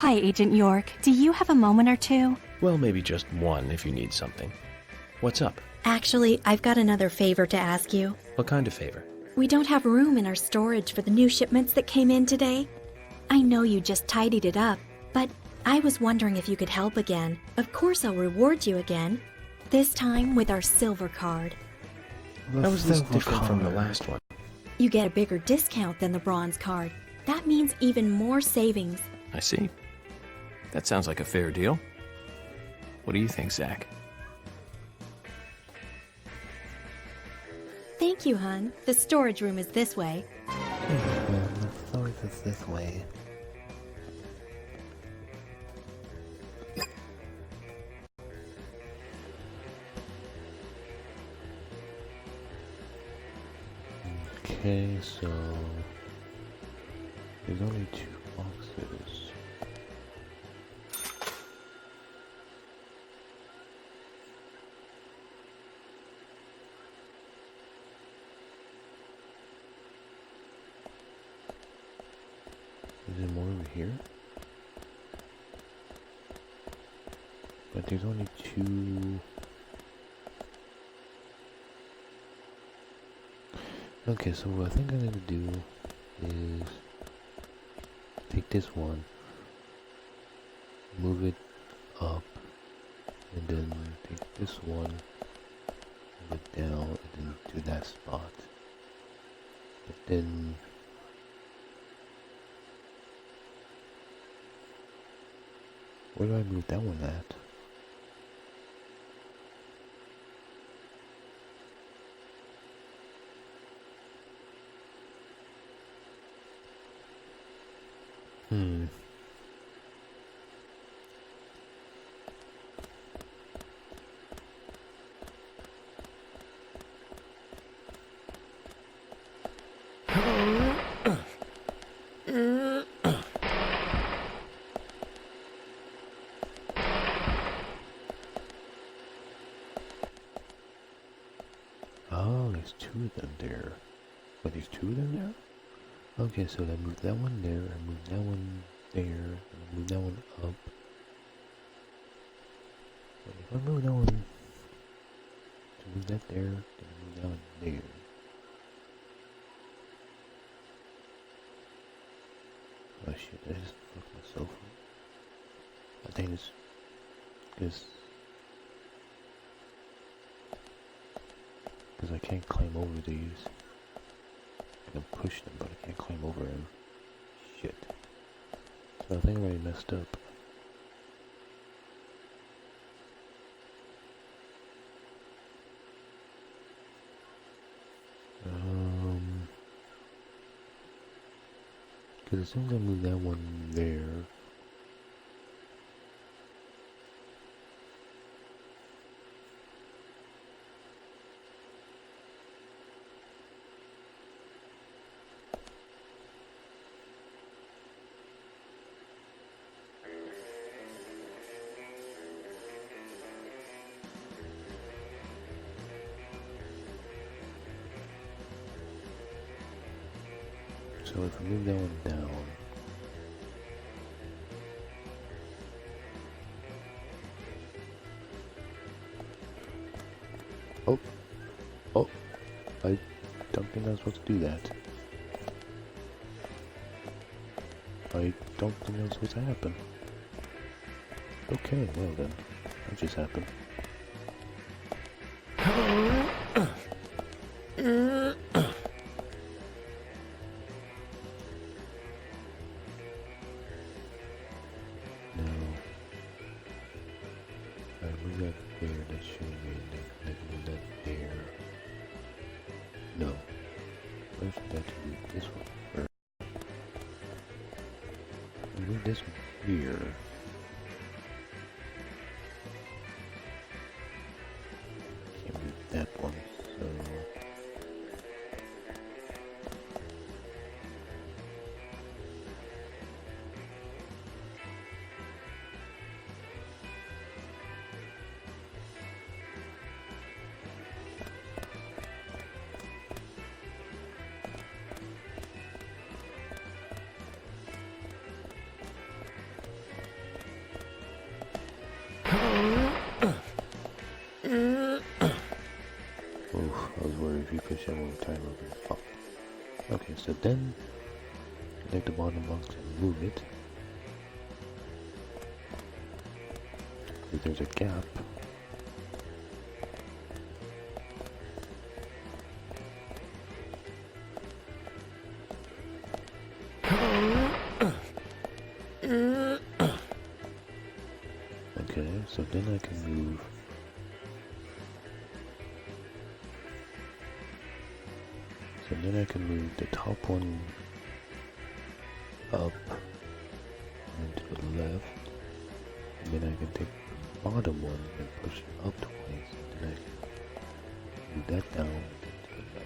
Hi, Agent York. Do you have a moment or two? Well, maybe just one if you need something. What's up? Actually, I've got another favor to ask you. What kind of favor? We don't have room in our storage for the new shipments that came in today. I know you just tidied it up, but I was wondering if you could help again. Of course, I'll reward you again. This time with our silver card. How is this different from the last one? You get a bigger discount than the bronze card. That means even more savings. I see. That sounds like a fair deal. What do you think, Zach? Thank you, hun. The storage room is this way. The storage is this way. Okay, so there's only 2 boxes. Is there more over here? But there's only 2. Okay, so what I think I'm gonna do is take this one, move it up, and then take this one, move it down, and then do that spot. But then where do I move that one at? Oh, there's 2 of them there. But there's 2 of them there? Okay, so I move that one there, I move that one there, and I move that one up. But if I move that one, to move that there, then I move that one there. Oh shit, I just fucked myself up. I think it's because I can't climb over these. I can push them, but I can't climb over them. Shit. So I think I already messed up. Because as soon as I move that one there, so if I move that one down, I don't think I'm supposed to do that. I don't think that's supposed to happen. Okay, well then, that just happened. This one here. Can't move that one, so I was worried if you push that one time over. Fuck. Okay, so then take the bottom box and move it. If there's a gap, So then I can move. So then I can move the top one up and to the left. And then I can take the bottom one and push it up twice. And then I can move that down and then to the left.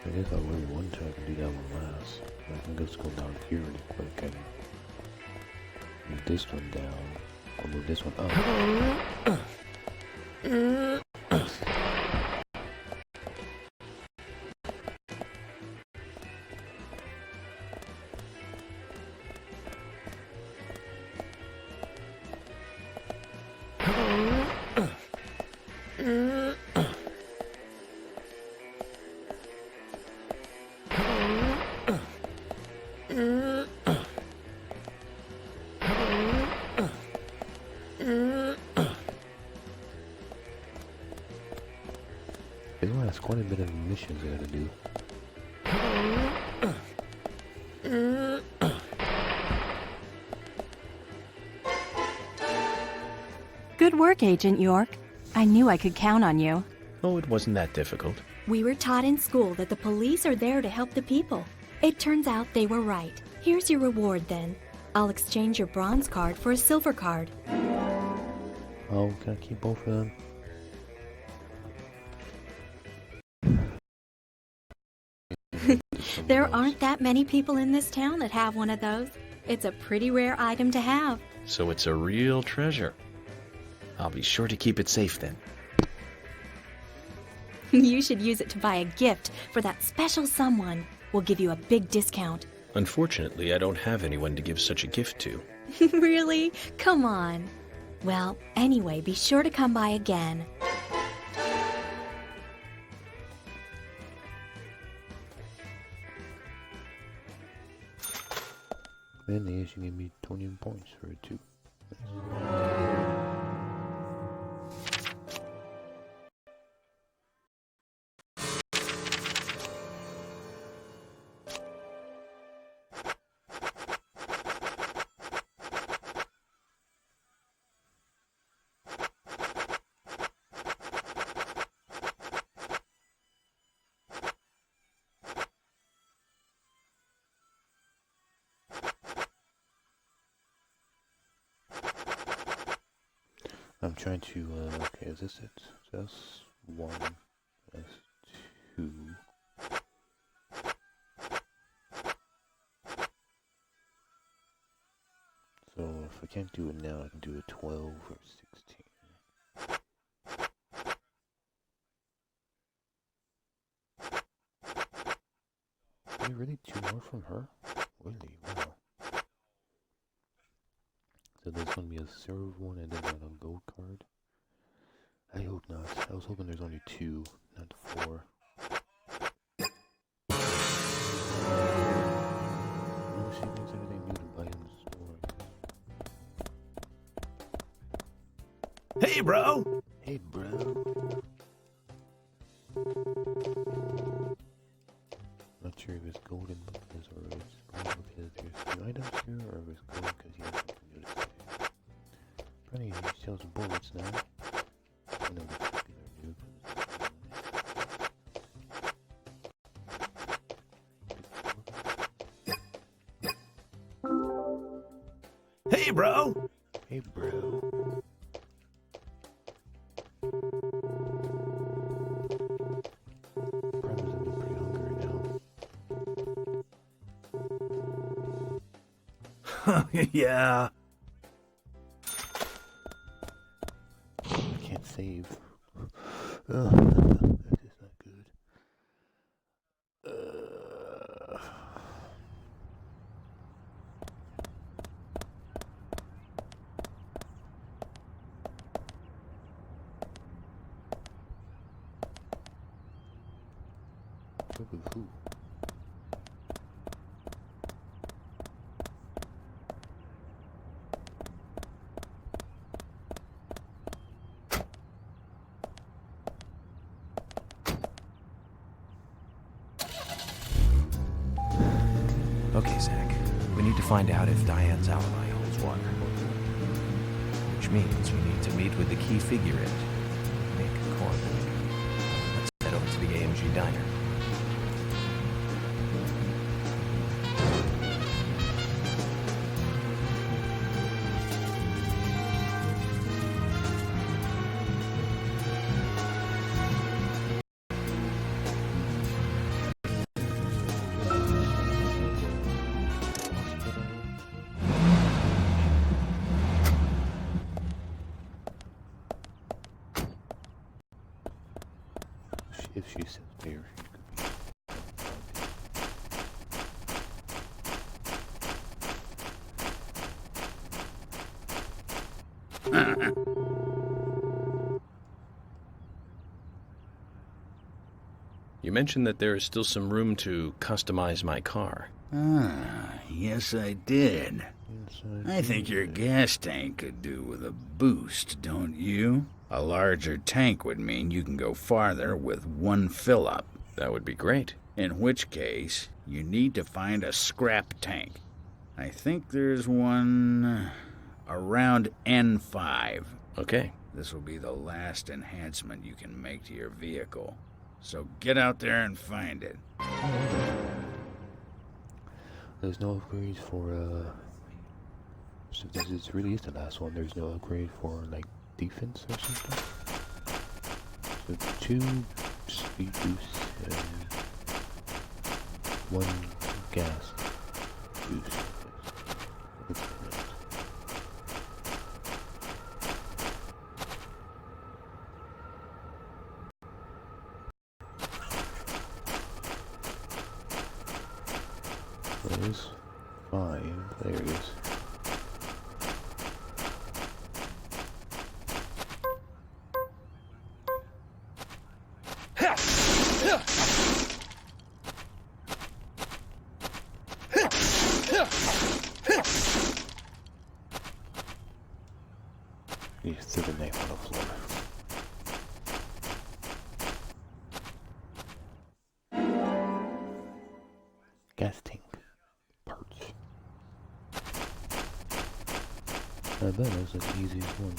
I guess I really want to. I can do that one last. I can just go down here really quick and move this one down. Or move this one up. There's quite a bit of missions I gotta do. Good work, Agent York. I knew I could count on you. Oh, it wasn't that difficult. We were taught in school that the police are there to help the people. It turns out they were right. Here's your reward then. I'll exchange your bronze card for a silver card. Oh, can I keep both of them? There aren't that many people in this town that have one of those. It's a pretty rare item to have. So it's a real treasure. I'll be sure to keep it safe then. You should use it to buy a gift for that special someone. We'll give you a big discount. Unfortunately, I don't have anyone to give such a gift to. Really? Come on. Well, anyway, be sure to come by again. Then they actually gave me 20 points for it too. I'm trying to, okay, is this it? So that's 1, that's 2. So if I can't do it now, I can do it 12 or 16. Is there really 2 more from her? Really? Wow. So there's gonna be a serve one and then a gold card. I hope not. I was hoping there's only 2, not 4. No, she thinks everything new to buy in the store. Hey, bro! Hey, bro. Not sure if it's golden because or it's gold because there's 2 items here, or if it's gold because he has something new to say. Funny, he sells bullets now. I know these are new. Hey, bro! Hey, bro. Probably gonna be pretty hungry now. Yeah. I can't save. Ugh, that is not good. With who? find out if Diane's alibi holds water. Which means we need to meet with the key figure in it, Nick Corbin. Let's head over to the AMG Diner. If she sits there, she could be. You mentioned that there is still some room to customize my car. Yes I did. I think your gas tank could do with a boost, don't you? A larger tank would mean you can go farther with one fill-up. That would be great. In which case, you need to find a scrap tank. I think there's one around N5. Okay. This will be the last enhancement you can make to your vehicle. So get out there and find it. There's no upgrades for, so this really is the last one. There's no upgrade for, like, defense or something? So 2 speed boosts and 1 gas boost. There's 5. There it is. You threw the knife on the floor. Gas tank parts. I bet that's the easiest one.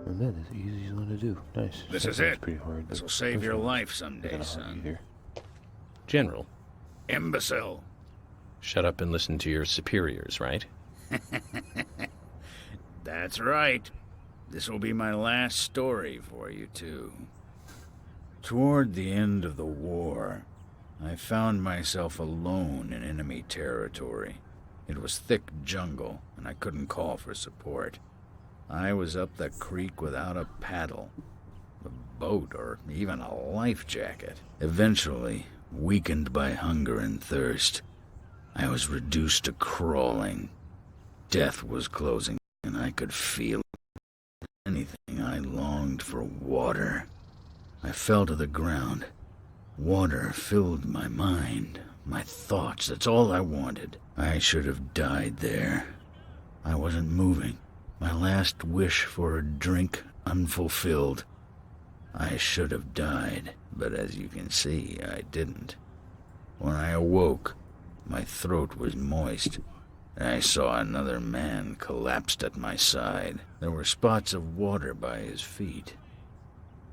And that is the easiest one to do. Nice. This is Sometimes it. Pretty hard. This will save your life someday, son. General. Imbecile. Shut up and listen to your superiors, right? That's right. This will be my last story for you, too. Toward the end of the war, I found myself alone in enemy territory. It was thick jungle, and I couldn't call for support. I was up the creek without a paddle, a boat, or even a life jacket. Eventually, weakened by hunger and thirst, I was reduced to crawling. Death was closing, and I could feel anything. I longed for water. I fell to the ground. Water filled my mind, my thoughts. That's all I wanted. I should have died there. I wasn't moving. My last wish for a drink unfulfilled. I should have died, but as you can see, I didn't. When I awoke, my throat was moist, and I saw another man collapsed at my side. There were spots of water by his feet.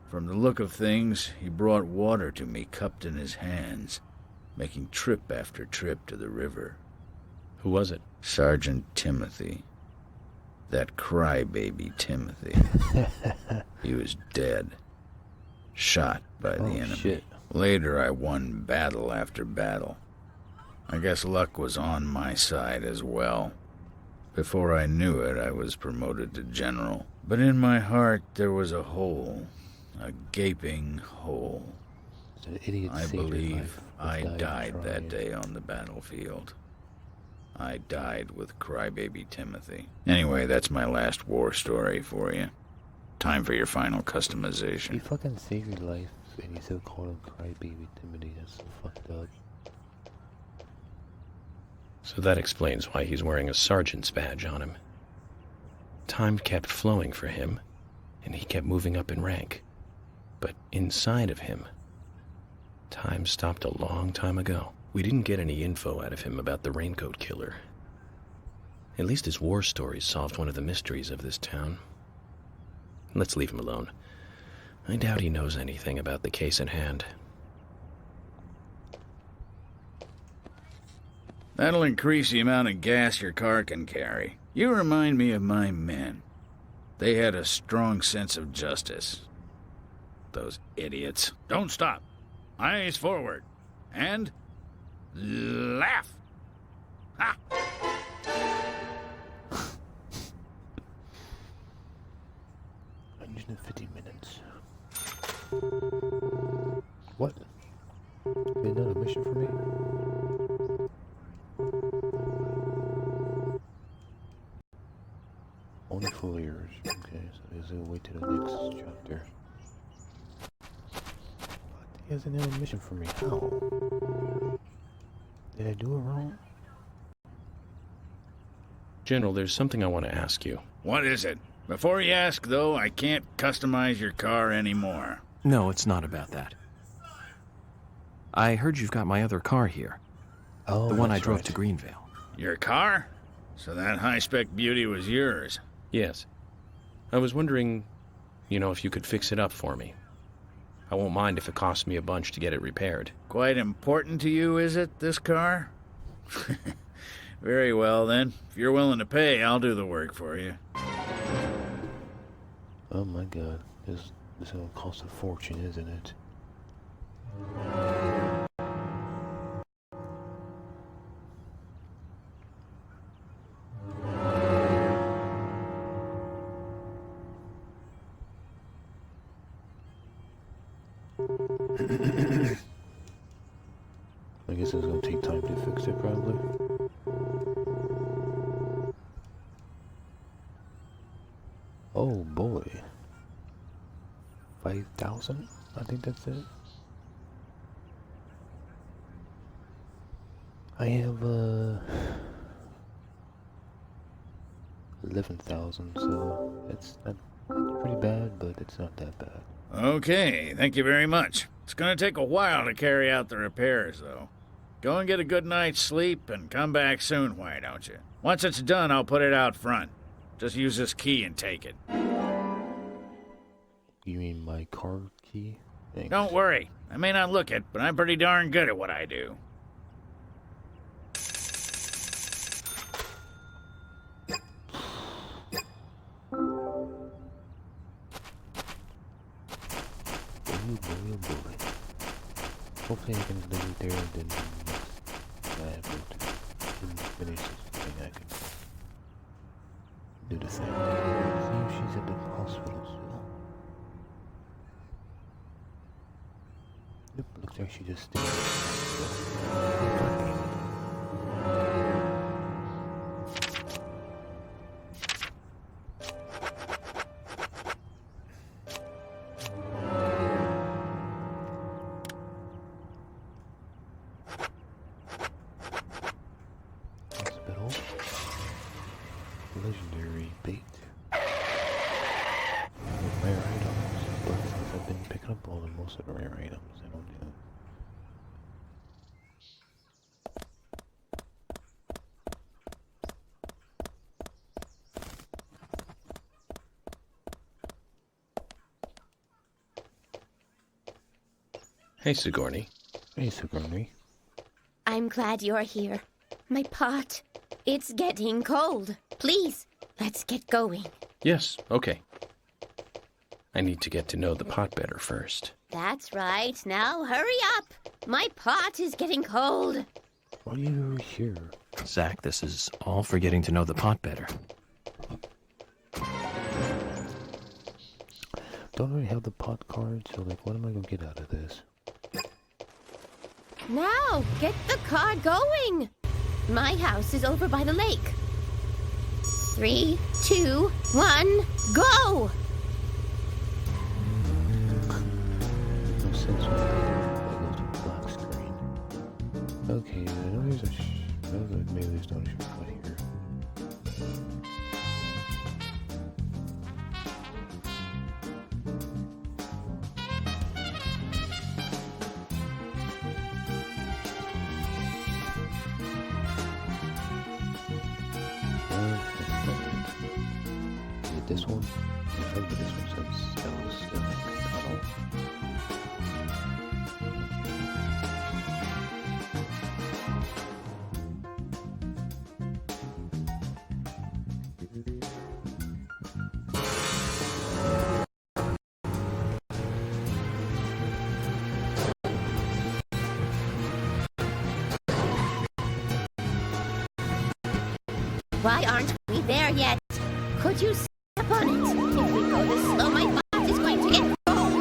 From the look of things, he brought water to me cupped in his hands, making trip after trip to the river. Who was it? Sergeant Timothy. That crybaby Timothy. He was dead. Shot by the enemy. Shit. Later, I won battle after battle. I guess luck was on my side as well. Before I knew it, I was promoted to general. But in my heart, there was a hole. A gaping hole. I believe I died that day on the battlefield. I died with crybaby Timothy. Anyway, that's my last war story for you. Time for your final customization. You fucking saved your life and you still call him crybaby Timothy. That's so fucked up. So that explains why he's wearing a sergeant's badge on him. Time kept flowing for him, and he kept moving up in rank. But inside of him, time stopped a long time ago. We didn't get any info out of him about the Raincoat Killer. At least his war stories solved one of the mysteries of this town. Let's leave him alone. I doubt he knows anything about the case at hand. That'll increase the amount of gas your car can carry. You remind me of my men. They had a strong sense of justice. Those idiots. Don't stop. Eyes forward. And laugh. Ha! 150 minutes. What? Another mission for me? Only 4 years. Okay, so there's a wait to the next chapter. What? He has another mission for me. How? Did I do it wrong? General, there's something I want to ask you. What is it? Before you ask, though, I can't customize your car anymore. No, it's not about that. I heard you've got my other car here. Oh, the one I drove right. to Greenvale. Your car? So that high-spec beauty was yours? Yes. I was wondering, if you could fix it up for me. I won't mind if it costs me a bunch to get it repaired. Quite important to you, is it, this car? Very well, then. If you're willing to pay, I'll do the work for you. Oh my god. This is gonna cost a fortune, isn't it? I guess it's gonna take time to fix it, probably. Oh boy. 5,000? I think that's it. I have 11,000, so it's pretty bad, but it's not that bad. Okay, thank you very much. It's gonna take a while to carry out the repairs, though. Go and get a good night's sleep and come back soon, why don't you? Once it's done, I'll put it out front. Just use this key and take it. You mean my car key? Thanks. Don't worry. I may not look it, but I'm pretty darn good at what I do. Oh boy. Hopefully I can leave it there and then I can finish this thing. I can do the thing. See if she's at the hospital still. Yep, looks like she just stayed. Hospital. Legendary bait. Rare items, but since I've been picking up all the most of the rare items, I don't do. Hey, Sigourney. Hey, Sigourney. I'm glad you're here. My pot. It's getting cold. Please, let's get going. Yes, okay. I need to get to know the pot better first. That's right. Now hurry up. My pot is getting cold. Why are you here? Zach, this is all for getting to know the pot better. Don't I have the pot card? So, like, what am I gonna get out of this? Now, get the car going. My house is over by the lake. 3, 2, 1, go! No Since when I go to black screen. Okay, I know there's maybe there's not a shortcut here. Is it this one? I think this one says Stella's tunnel. Why aren't we there yet? Could you step on it? If we go this slow, my butt is going to get cold.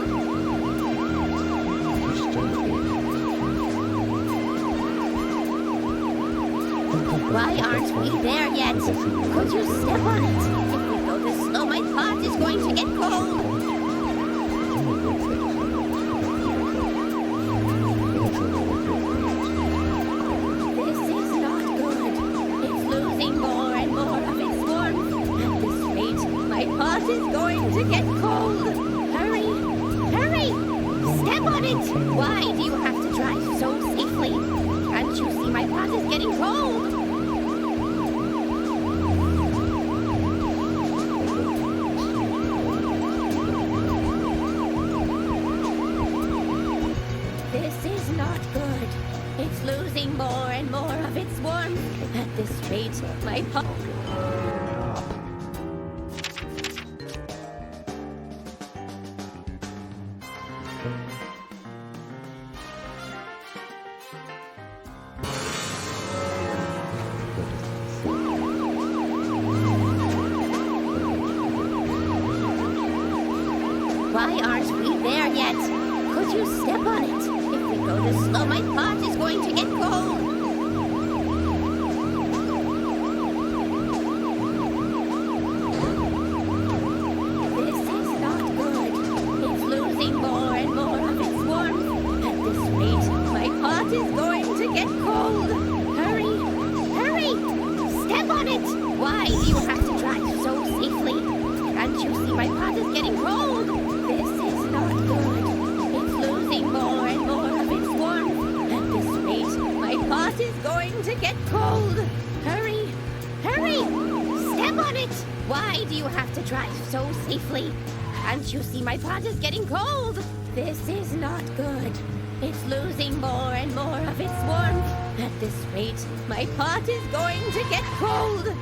Why aren't we there yet? Could you step on it? If we go this slow, my butt is going to get cold. This is not good. It's losing more and more of its warmth. At this rate, my pot is going to get cold. Hurry! Hurry! Step on it! Why do you have to drive so safely? Can't you see my pot is getting cold? This is not good. It's losing more and more of its warmth. At this rate, my pot... Why aren't we there yet? Could you step on it? If we go this slow, my pot is going to get cold. This is not good. It's losing more and more of its warmth. At this rate, my pot is going to get cold. Hurry! Hurry! Step on it! Why do you have to drive so safely? Can't you see my pot is getting cold? This is not good. It's losing more and more of its warmth. At this rate, my pot is going to get cold. Hurry! Hurry! Step on it! Why do you have to drive so safely? Can't you see my pot is getting cold? This is not good. It's losing more and more of its warmth. At this rate, my pot is going to get cold.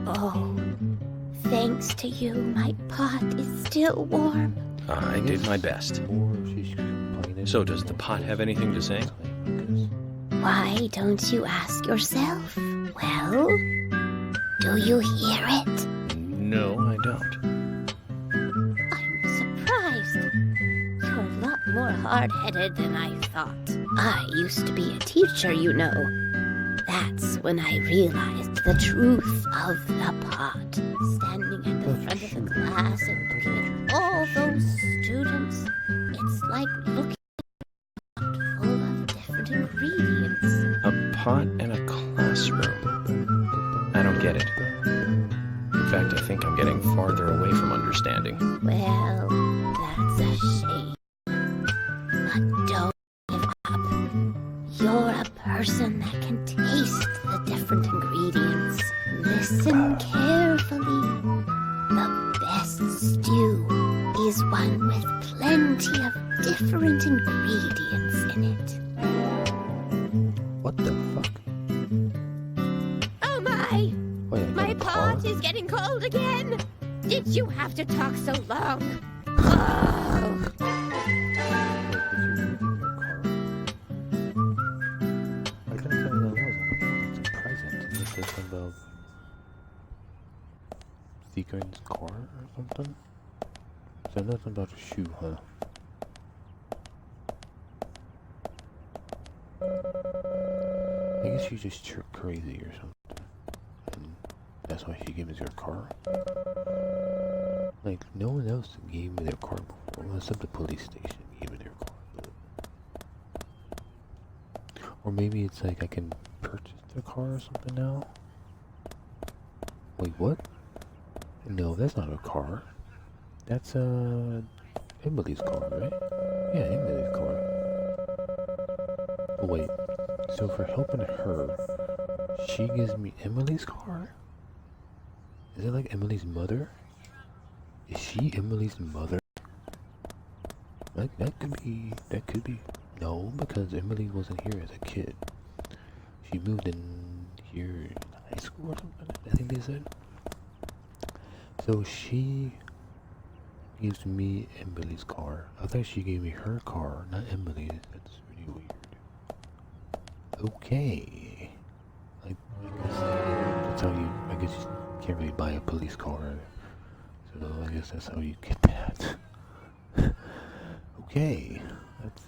Oh, thanks to you, my pot is still warm. I did my best. So does the pot have anything to say? Why don't you ask yourself? Well, do you hear it? No, I don't. I'm surprised. You're a lot more hard-headed than I thought. I used to be a teacher, you know. That's when I realized the truth of the pot. Standing at the front of the class and looking at all those students, it's like looking at a pot full of different ingredients. A pot in a classroom. I don't get it. In fact, I think I'm getting farther away from understanding. Well, that's a shame. But don't give up. You're a person that can taste the different ingredients. Listen carefully. The best stew is one with plenty of different ingredients in it. What the fuck? Oh my! Wait, My pot is getting cold again! Did you have to talk so long? Oh! I couldn't tell what that was. It's a present. And it says something about Sequin's car or something? So nothing about a shoe, huh? I guess she's just crazy or something. And that's why she gave us her car. Like, no one else gave me their car before. Well, except the police station gave me their car. But... Or maybe it's like I can purchase their car or something now. Wait, what? No, that's not a car. That's Emily's car, right? Yeah, Emily's car. Oh, wait. So for helping her, she gives me Emily's car? Is it like Emily's mother? Is she Emily's mother? Like, that could be... No, because Emily wasn't here as a kid. She moved in here in high school or something, I think they said. So she gives me Emily's car. I thought she gave me her car, not Emily's. That's really weird. Okay. I guess that's how you... I guess you can't really buy a police car. So I guess that's how you get that. Okay. That's,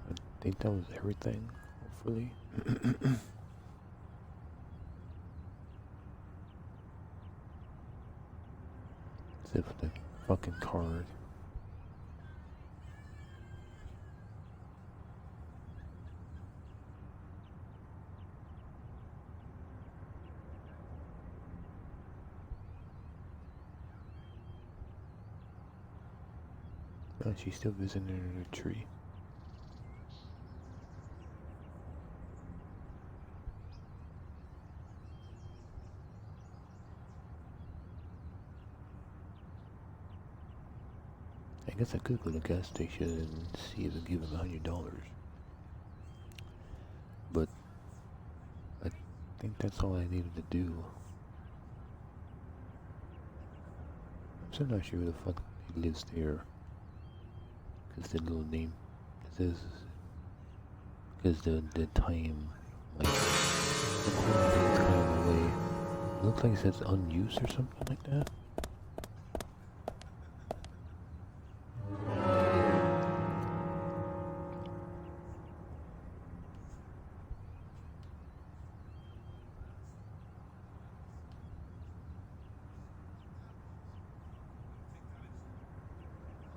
I think that was everything, hopefully. Except for the fucking card. Oh, she's still visiting her tree. I guess I could go to the gas station and see if they give him $100. But I think that's all I needed to do. I'm still not sure who the fuck he lives there. Because the little name says, because the time, like, the whole thing is kind of away. It looks like it says unused or something like that.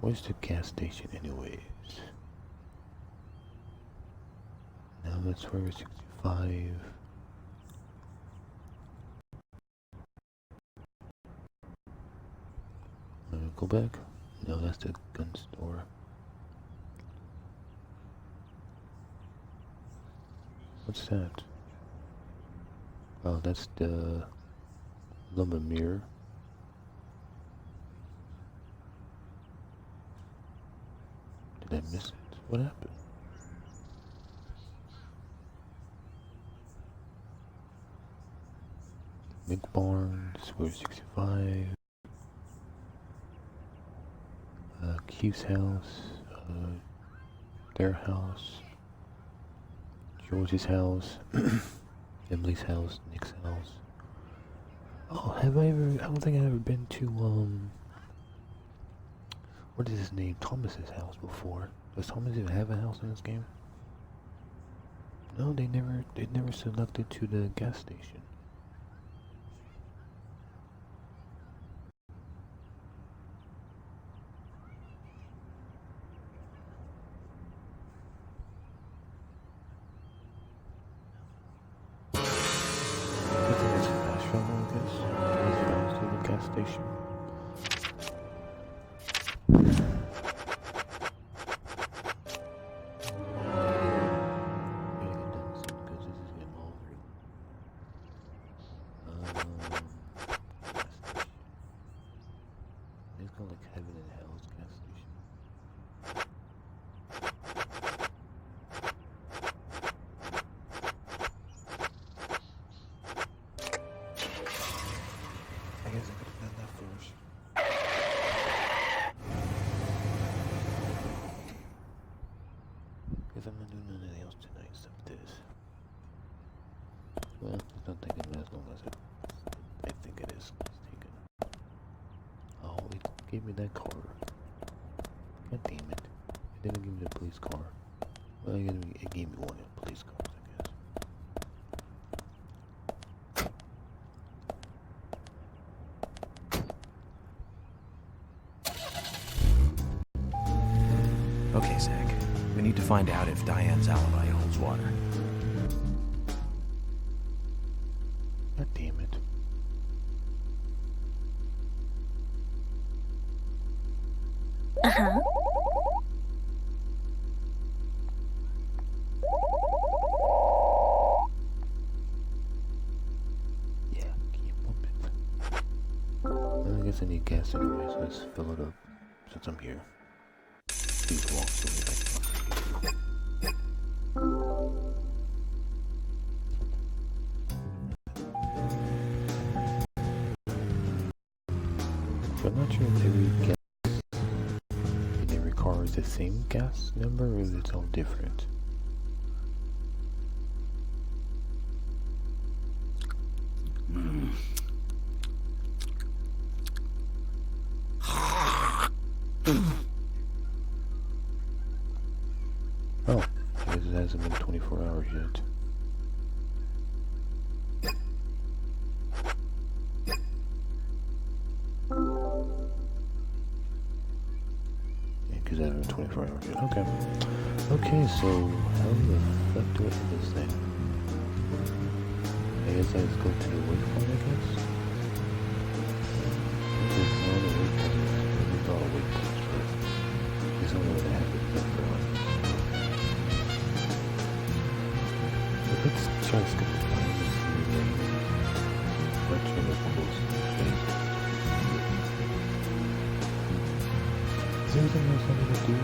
Where's the gas station anyways? Now that's where 65. Go back? No, that's the gun store. What's that? Oh, that's the lumber mirror. Did I miss it? What happened? Big Barn, Square 65. Keith's house. Their house. George's house. Emily's house. Nick's house. Oh, have I ever... I don't think I've ever been to, what is his name? Thomas's house before. Does Thomas even have a house in this game? No, they never selected to the gas station. Station. It's called like Heaven and Hell's gas station. I guess I could have done that first. Because I'm not doing anything else tonight except this. Well, it's not taking as long as I think it is. It's taken. Oh, it gave me that card. God damn it. It didn't give me the police car. Well, it gave me one of the police cars, I guess. Okay, Zach. We need to find out if Diane's alibi holds water. God damn it. Uh-huh. Yeah, keep moving. Well, I guess I need gas anyway, so let's fill it up since I'm here. These walls will be back. So I'm not sure if every gas in every car is the same gas number or if it's all different. Oh, I guess it hasn't been 24 hours yet. Yeah, because it hasn't been 24 hours yet. Okay. Okay, so how the fuck do I do this thing? I guess I just go to the waypoint, I guess? There's no other waypoints. There's all the waypoints, but there's only one that happens for one. Let's try to skip the time and see what's in the close space. Is there anything else I need to do?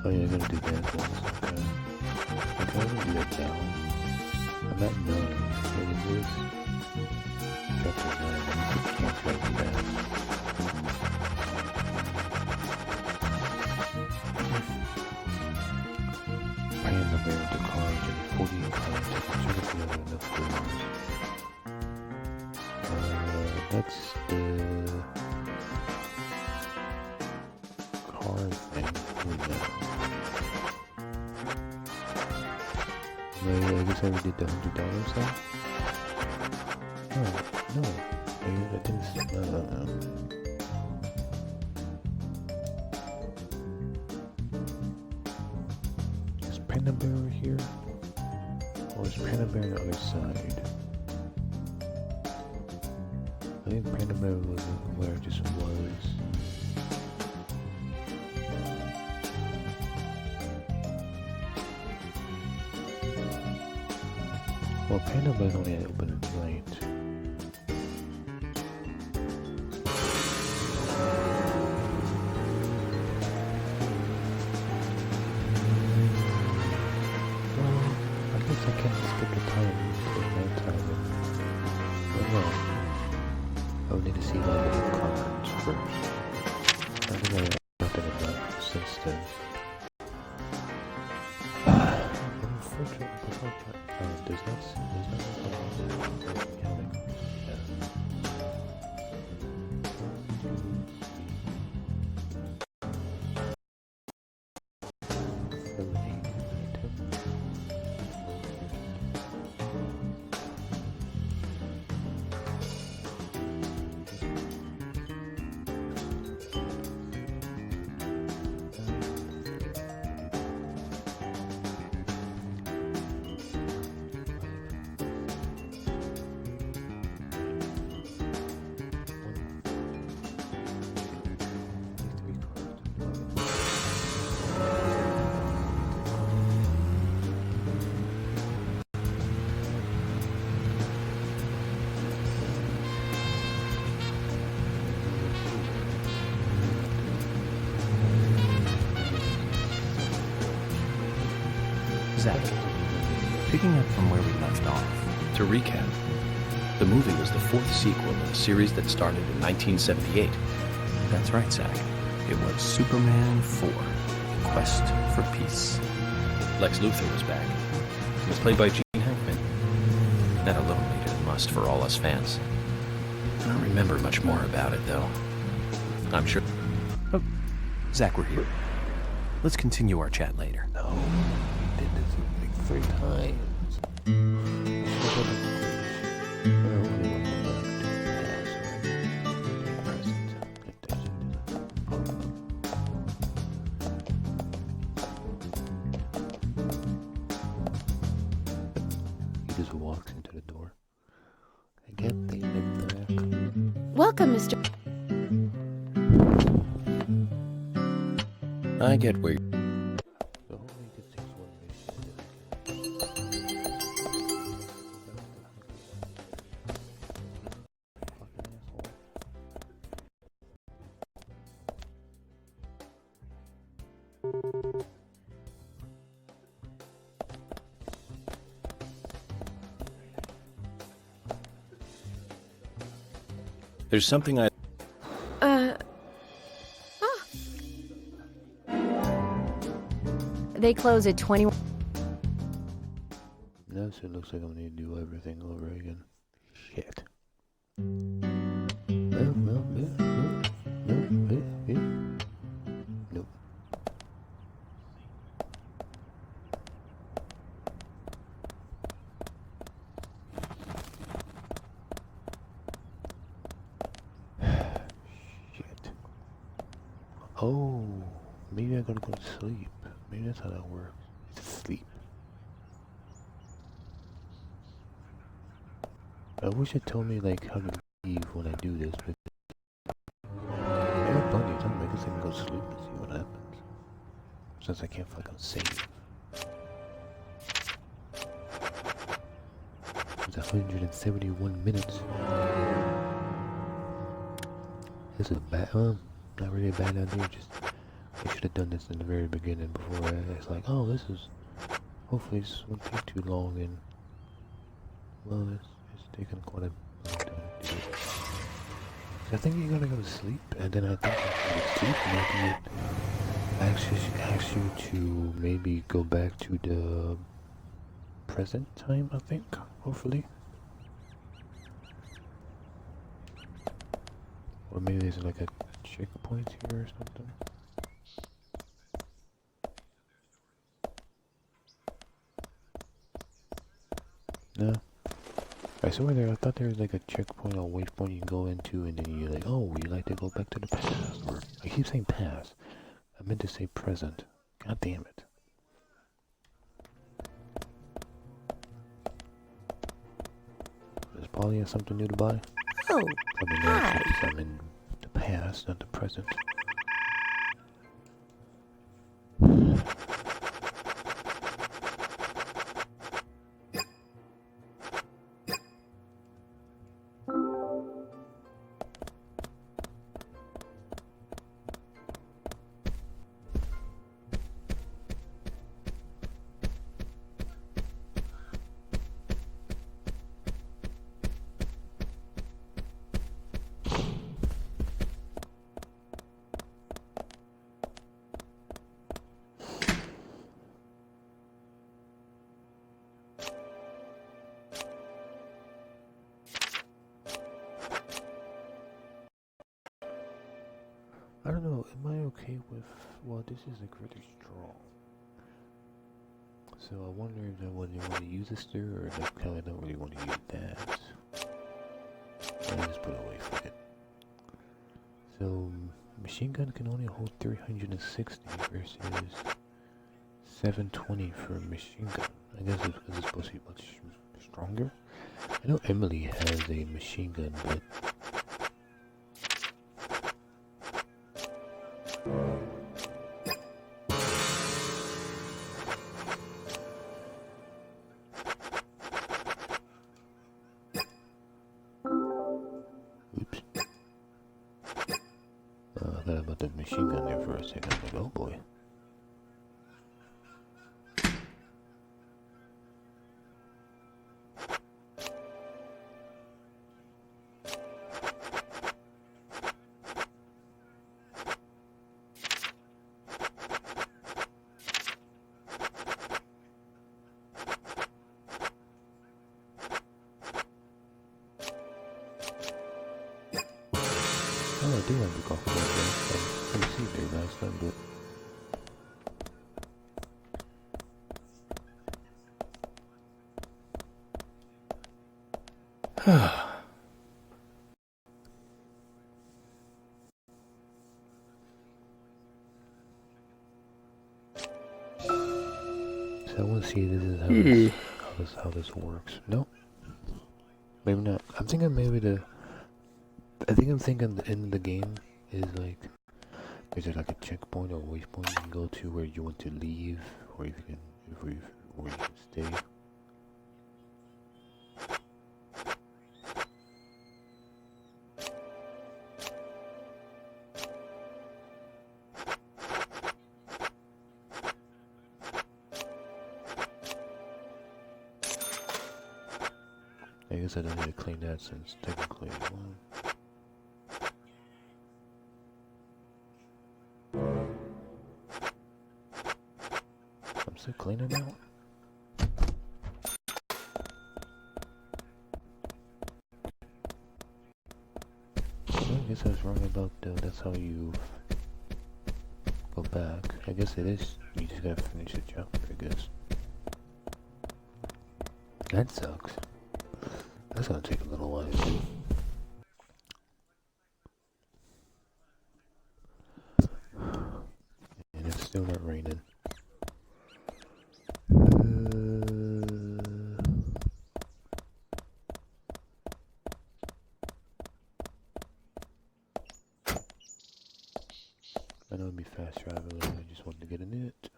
Oh yeah, I gotta do that once. Okay. Okay, I'm gonna do that now. I'm at 9. What is this? Chapter 9. I can't try to do that. Paying the bear into cars and 40 cars. Check if we have enough doors. That's the car thing. What is that? I guess I already did the $100 then? Oh, no. I didn't. No. Is Panda Bear over here? Or is Panda Bear on the other side? I think Panda Bear was where it just was. Well, Panda Bear's only open at night. Well, I guess I can skip the time until nighttime. Well, no. I would need to see my little cards first. I think I have nothing enough since then. There's not counting. Zach, picking up from where we left off. To recap, the movie was the 4th sequel in a series that started in 1978. That's right, Zach. It was Superman 4, quest for peace. Lex Luthor was back. He was played by Gene Hackman. That alone made it a must for all us fans. I don't remember much more about it, though. I'm sure... Oh, Zach, we're here. Let's continue our chat later. No, we did this like 3 times. He just walks into the door. I get the back. Welcome, Mr. I get where There's something I... They close at 21. Now so it looks like I'm gonna need to do everything over again. Shit. Nope. Shit. Oh, maybe I gotta go to sleep. Maybe that's how that works. It's sleep. I wish it told me like how to leave when I do this, but I have plenty of time. I guess I can go to sleep and see what happens. Since I can't fucking save. It's 171 minutes. This is bad. Not really a bad idea. Just I should have done this in the very beginning before it's like, oh, this is. Hopefully, this won't take too long. And well, it's taken quite a long time to do it. So I think you gotta go to sleep, and then I think after you sleep, maybe it asks you to maybe go back to the present time. I think, hopefully. Or maybe there's like a checkpoint here or something. No. I swear there, I thought there was like a checkpoint or waypoint you can go into and then you're like, oh, you like to go back to the past. Or, I keep saying past. I meant to say present. God damn it. Does Polly have something new to buy? Oh, hi. I'm in the past, not the present. I don't know, am I okay with, well, this is like really strong. So I wonder if I want to use this there, or like how I don't really want to use that. I just put it away for it. So, machine gun can only hold 360 versus 720 for a machine gun. I guess it's because it's supposed to be much stronger. I know Emily has a machine gun, but oops. I thought about the machine gun there for a second. I'm like, oh boy. Oh, I do have the coffee right there. I received it last time, but... So I want to see this is how this works. No, maybe not. I'm thinking maybe I think I'm thinking the end of the game is like there's like a checkpoint or waypoint you can go to where you want to leave, or if you can, or you can stay. I guess I don't need to clean that since technically I'm still cleaning now. I guess I was wrong about that's how you go back. I guess it is. You just gotta finish the chapter, I guess. That sucks. That's gonna take a little while. And it's still not raining. I know it'd be fast traveling, I just wanted to get in it.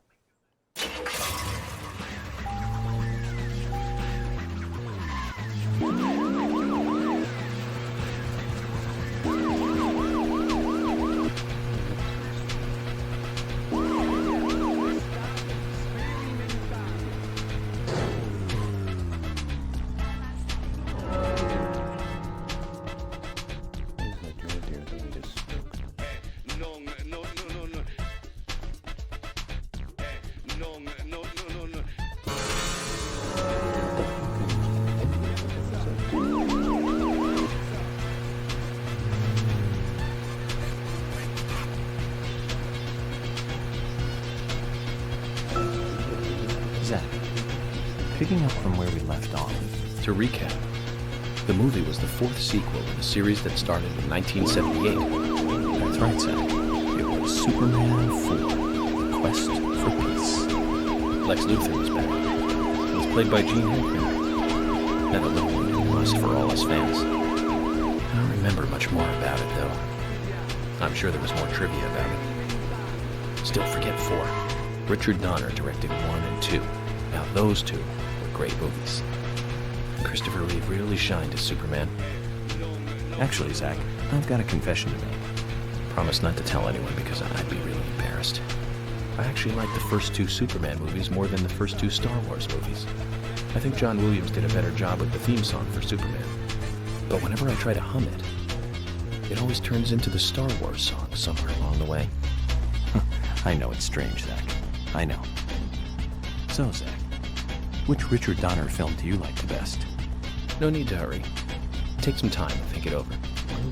Zach, picking up from where we left off. To recap, the movie was the fourth sequel in a series that started in 1978. That's right, Zach. It was Superman 4, Quest for Peace. Lex Luthor was back. It was played by Gene Hackman. And a little news for all us fans. I don't remember much more about it, though. I'm sure there was more trivia about it. Still forget 4. Richard Donner directed 1 and 2. Now those 2 were great movies. Christopher Reeve really shined as Superman. Actually, Zach, I've got a confession to make. Promise not to tell anyone because I'd be really embarrassed. I actually like the first 2 Superman movies more than the first 2 Star Wars movies. I think John Williams did a better job with the theme song for Superman. But whenever I try to hum it, it always turns into the Star Wars song somewhere along the way. I know it's strange, Zach. I know. So, Zach, which Richard Donner film do you like the best? No need to hurry. Take some time to think it over. I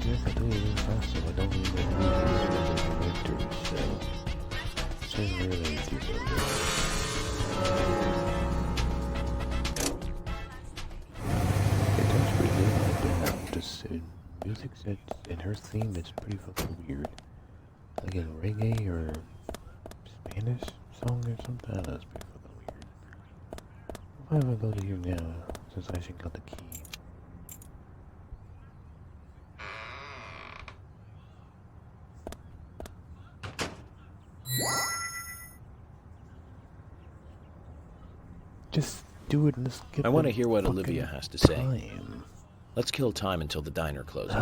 guess I do even faster. I don't really know directors, so it's really deep. It does pretty good. I don't just music sets and her theme is pretty fucking weird. Like a reggae or Spanish song or something. I don't know, it's pretty fucking weird. Why do I go to here now since I should got the key? Just do it and let's get I want to hear what Olivia has to say. Time. Let's kill time until the diner closes.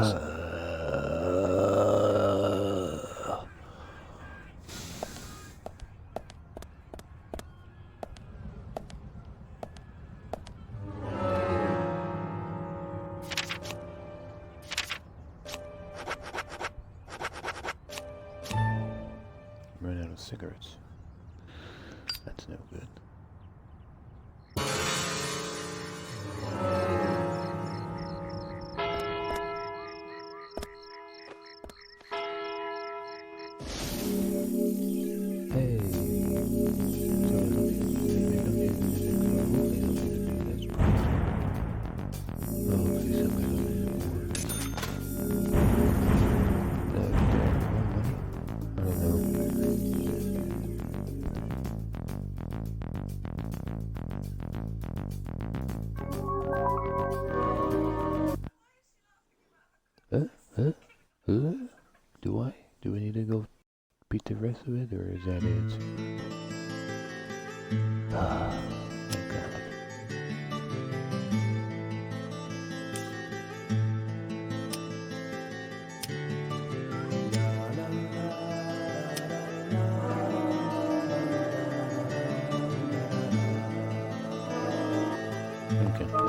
Run out of cigarettes. That's no good. Do we need to go beat the rest of it, or is that it? Ah, thank God.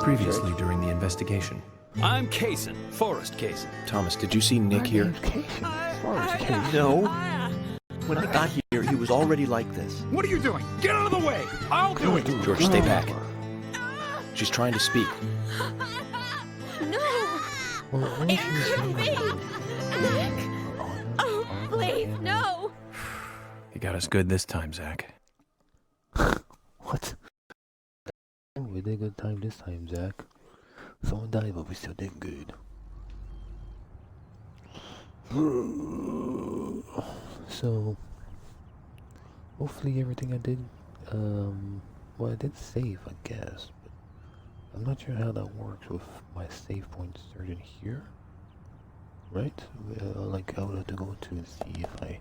Previously during the investigation. I'm Kaysen, Forrest Kaysen. Thomas, did you see Nick here? No. When I got here, he was already like this. What are you doing? Get out of the way! I'll do it! George, stay back. She's trying to speak. No! It couldn't be! Nick! Oh, please, no! You got us good this time, Zach. What? We did good time this time, Zach. Someone died, but we still did good. So, hopefully everything I did, well, I did save, I guess, but I'm not sure how that works with my save point starting here, right? Like, I would have to go to and see if I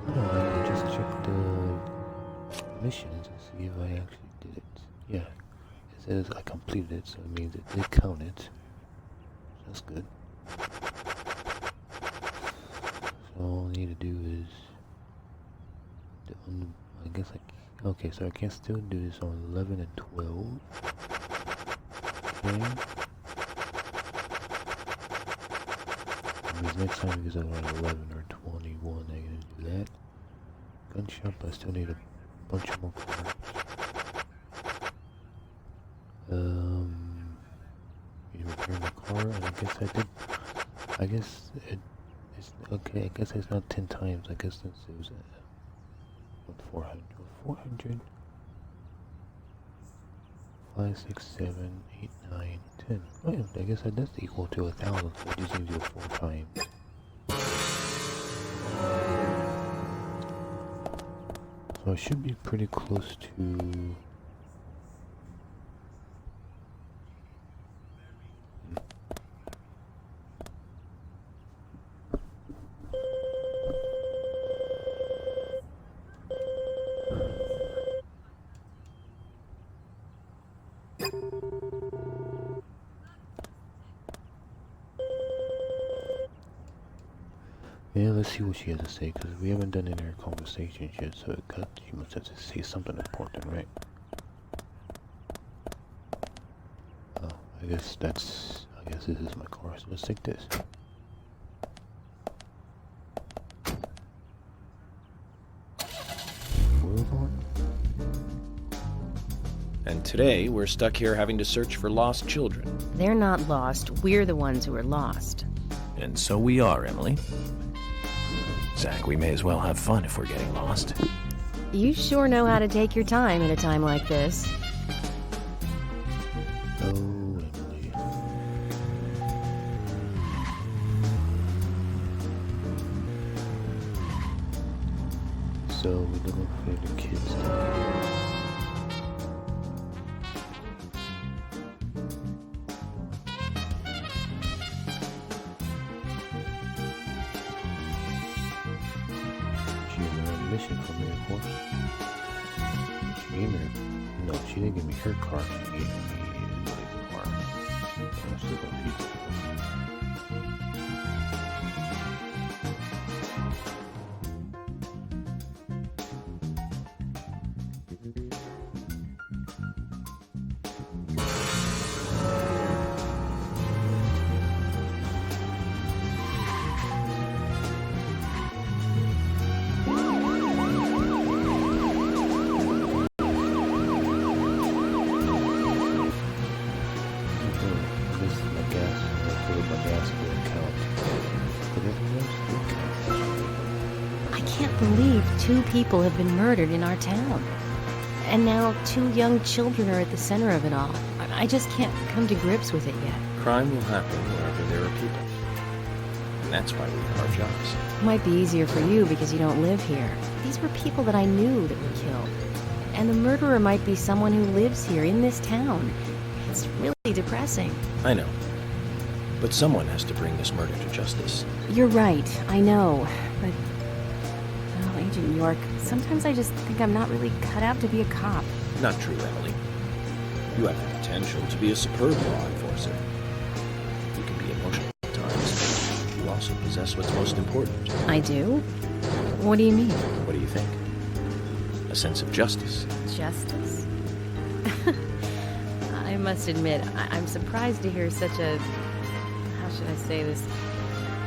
can just check the missions and see if I actually did it. Yeah, it says I completed it, so it means it did count it. That's good. So all I need to do is, I guess okay, so I can still do this on 11 and 12. Okay. That means next time because I'm on 11 or 21, I gotta do that. Gun shop, I still need a bunch more cards. You return the car, and I guess I did. I guess it's okay. I guess it's not 10 times. I guess since it was 400, 400, 5, 6, 7, 8, 9, 10. Oh yeah, I guess that's equal to 1,000. So I just need to do it 4 times. So I should be pretty close to. Yeah, let's see what she has to say, because we haven't done any of her conversations yet, so she must have to say something important, right? Oh, I guess this is my car, so let's take this. Move on. And today, we're stuck here having to search for lost children. They're not lost. We're the ones who are lost. And so we are, Emily. Zach, we may as well have fun if we're getting lost. You sure know how to take your time at a time like this. Oh, Emily. So we're looking for the kids now. Mission from me, of course. She gave me her. No, she didn't give me her car. She gave me Emily's car. I'm still confused. I can't believe 2 people have been murdered in our town. And now 2 young children are at the center of it all. I just can't come to grips with it yet. Crime will happen wherever there are people. And that's why we have our jobs. It might be easier for you because you don't live here. These were people that I knew that were killed. And the murderer might be someone who lives here in this town. It's really depressing. I know. But someone has to bring this murder to justice. You're right, I know. But, oh, Agent York, sometimes I just think I'm not really cut out to be a cop. Not true, Emily. You have the potential to be a superb law enforcer. You can be emotional at times, but you also possess what's most important. I do? What do you mean? What do you think? A sense of justice. Justice? I must admit, I'm surprised to hear such a... how should I say this?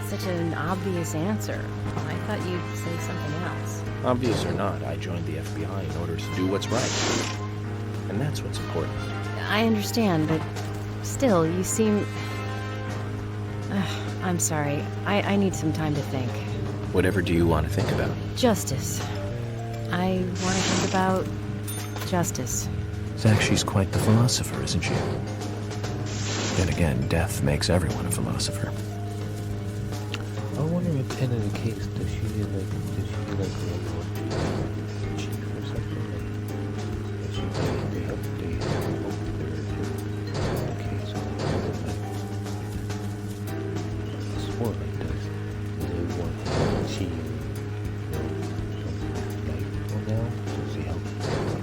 Such an obvious answer. I thought you'd say something else. Obvious or not, I joined the FBI in order to do what's right. And that's what's important. I understand, but still, you seem... I'm sorry. I need some time to think. Whatever do you want to think about? Justice. I want to think about justice. Zach, she's quite the philosopher, isn't she? Then again, death makes everyone a philosopher. I wonder if in the case does she do like chief or something? That she they help their case it's more like this. They want to achieve something like well now does he help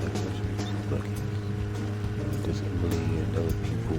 that person who's lucky? Does Emily and other people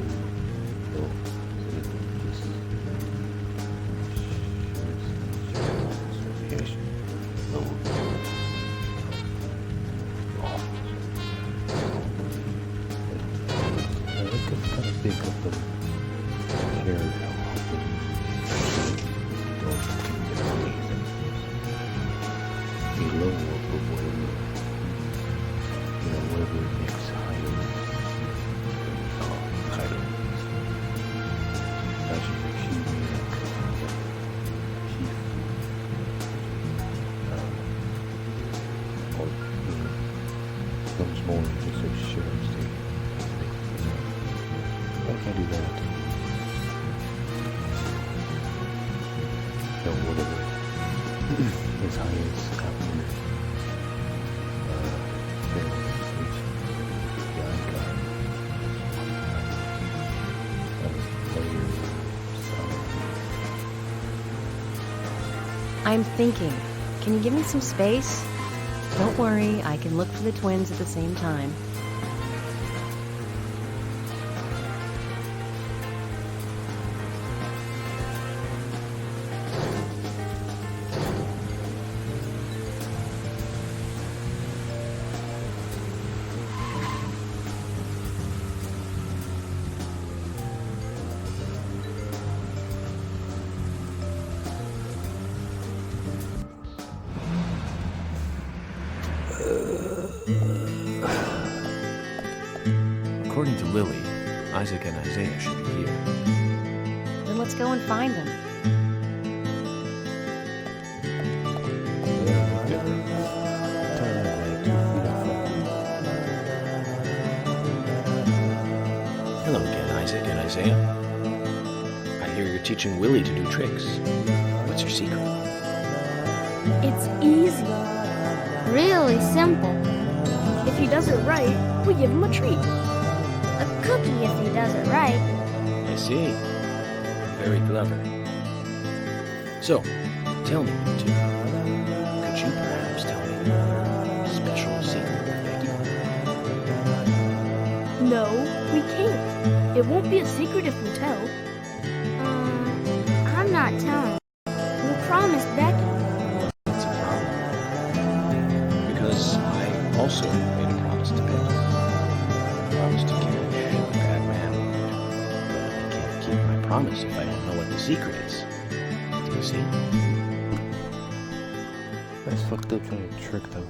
I'm thinking. Can you give me some space? Don't worry, I can look for the twins at the same time. According to Lily, Isaac and Isaiah should be here. Then let's go and find them. Hello again, Isaac and Isaiah. I hear you're teaching Willie to do tricks. What's your secret? It's easy. Really simple. If he does it right, we give him a treat. A cookie if he does it right. I see. Very clever. So, tell me, you two, could you perhaps tell me your special secret with Becky? No, we can't. It won't be a secret if we tell. I'm not telling. We promised Becky. That's a problem. Because I also made a promise to Becky. I promised to catch the bad man. But I can't keep my promise if I don't know what the secret is. Do you see? That's fucked up trying to trick them.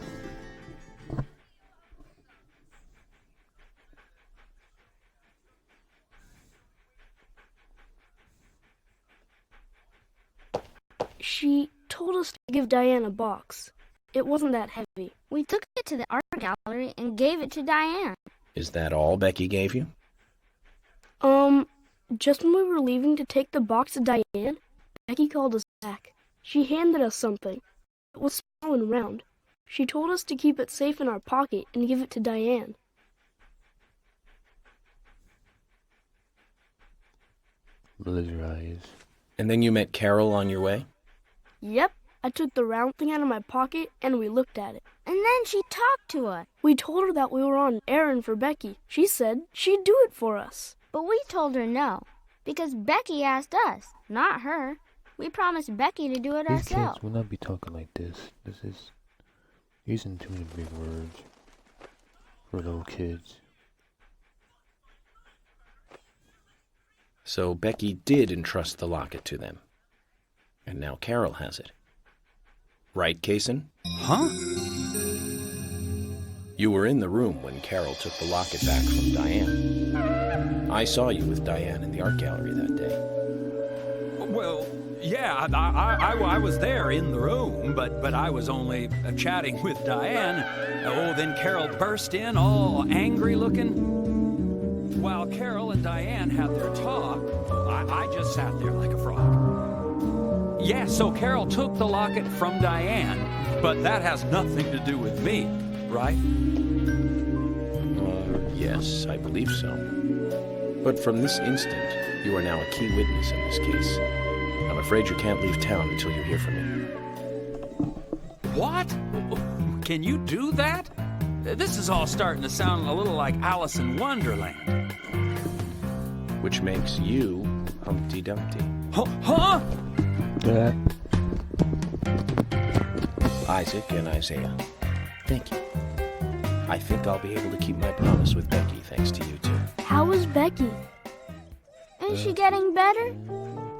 She told us to give Diane a box. It wasn't that heavy. We took it to the art gallery and gave it to Diane. Is that all Becky gave you? Just when we were leaving to take the box to Diane, Becky called us back. She handed us something. It was small and round. She told us to keep it safe in our pocket and give it to Diane. Blizz your eyes. And then you met Carol on your way? Yep. I took the round thing out of my pocket and we looked at it. And then she talked to us. We told her that we were on an errand for Becky. She said she'd do it for us. But we told her no, because Becky asked us, not her. We promised Becky to do it These ourselves. kids will not be talking like this. This is using too many big words for little kids. So Becky did entrust the locket to them. And now Carol has it. Right, Kaysen? Huh? You were in the room when Carol took the locket back from Diane. I saw you with Diane in the art gallery that day. Well, yeah, I was there in the room, but I was only chatting with Diane. Oh, then Carol burst in, all angry looking. While Carol and Diane had their talk, I just sat there like a frog. Yeah, so Carol took the locket from Diane, but that has nothing to do with me, right? Yes, I believe so. But from this instant, you are now a key witness in this case. I'm afraid you can't leave town until you hear from me. What? Can you do that? This is all starting to sound a little like Alice in Wonderland. Which makes you Humpty Dumpty. Huh? Yeah. Isaac and Isaiah, thank you. I think I'll be able to keep my promise with Becky thanks to you two. How is Becky? Is she getting better?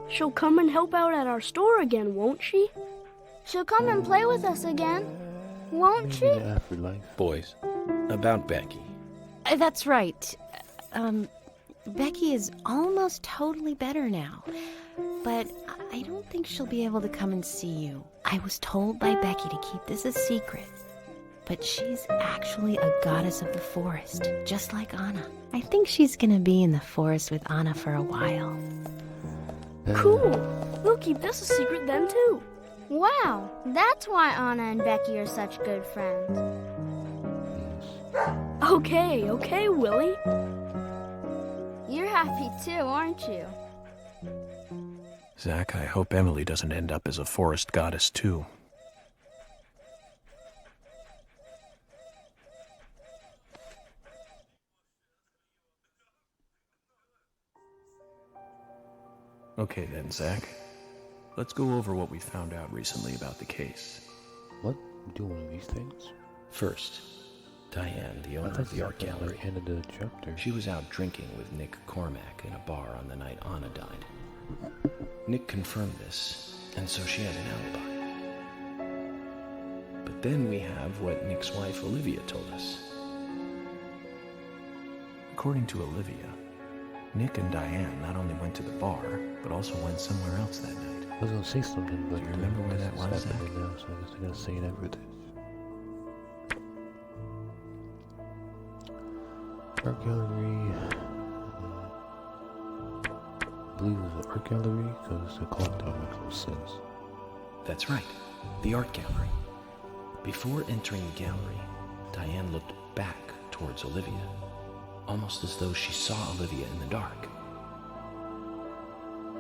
She'll come and help out at our store again, won't she? She'll come and play with us again, won't she? Boys, about Becky. That's right. Becky is almost totally better now. But I don't think she'll be able to come and see you. I was told by Becky to keep this a secret. But she's actually a goddess of the forest, just like Anna. I think she's gonna be in the forest with Anna for a while. Cool. We'll keep this a secret then, too. Wow, that's why Anna and Becky are such good friends. Okay, Willie. You're happy too, aren't you? Zach, I hope Emily doesn't end up as a forest goddess, too. Okay then, Zach. Let's go over what we found out recently about the case. What? Do one of these things? First, Diane, the owner of the art gallery, handed the chapter. She was out drinking with Nick Cormack in a bar on the night Anna died. Nick confirmed this, and so she had an alibi. But then we have what Nick's wife Olivia told us. According to Olivia, Nick and Diane not only went to the bar, but also went somewhere else that night. I was gonna say something, but do you remember where that was, Zach? Now, so I guess I gotta say it after this. Art gallery. I believe it was an art gallery because the clock tower makes no sense. That's right, the art gallery. Before entering the gallery, Diane looked back towards Olivia, almost as though she saw Olivia in the dark.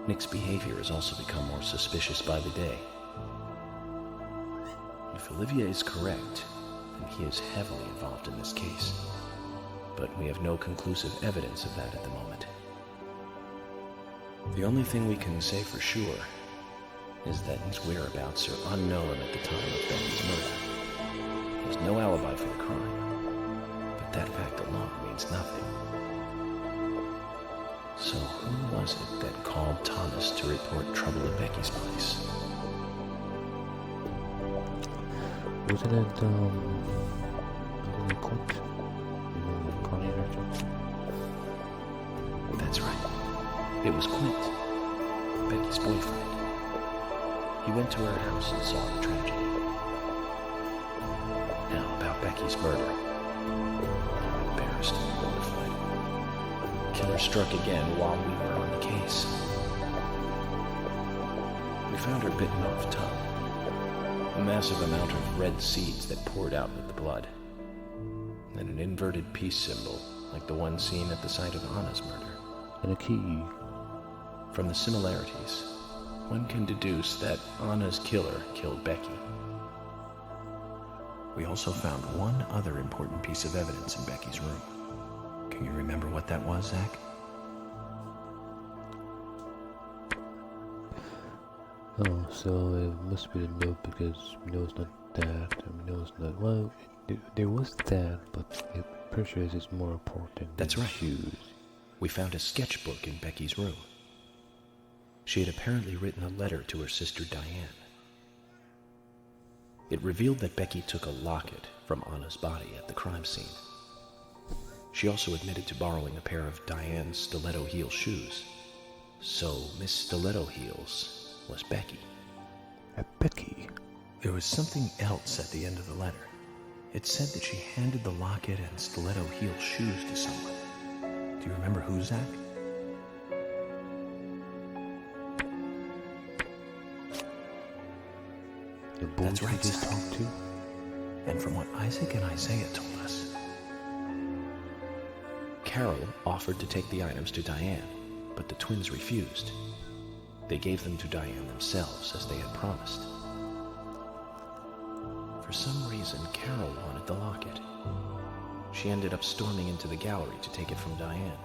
Nick's behavior has also become more suspicious by the day. If Olivia is correct, then he is heavily involved in this case. But we have no conclusive evidence of that at the moment. The only thing we can say for sure is that his whereabouts are unknown at the time of Becky's murder. There's no alibi for the crime, but that fact alone means nothing. So who was it that called Thomas to report trouble at Becky's place? Wasn't it, Quint? Connie or something? That's right. It was Quint, Becky's boyfriend. He went to her house and saw the tragedy. Now, about Becky's murder. I'm embarrassed and mortified. The killer struck again while we were on the case. We found her bitten off tongue. A massive amount of red seeds that poured out with the blood. And an inverted peace symbol, like the one seen at the site of Anna's murder. And a key. From the similarities, one can deduce that Anna's killer killed Becky. We also found one other important piece of evidence in Becky's room. Can you remember what that was, Zach? Oh, so it must be the note because we know it's not that, and we know it's not. Well, there was that, but I'm pretty sure it's more important. That's than right. Shoes. We found a sketchbook in Becky's room. She had apparently written a letter to her sister Diane. It revealed that Becky took a locket from Anna's body at the crime scene. She also admitted to borrowing a pair of Diane's stiletto heel shoes. So Miss Stiletto Heels was Becky. Becky? There was something else at the end of the letter. It said that she handed the locket and stiletto heel shoes to someone. Do you remember who, Zach? The boy That's right, we just Zach. talked to? And from what Isaac and Isaiah told us, Carol offered to take the items to Diane, but the twins refused. They gave them to Diane themselves, as they had promised. For some reason, Carol wanted the locket. She ended up storming into the gallery to take it from Diane.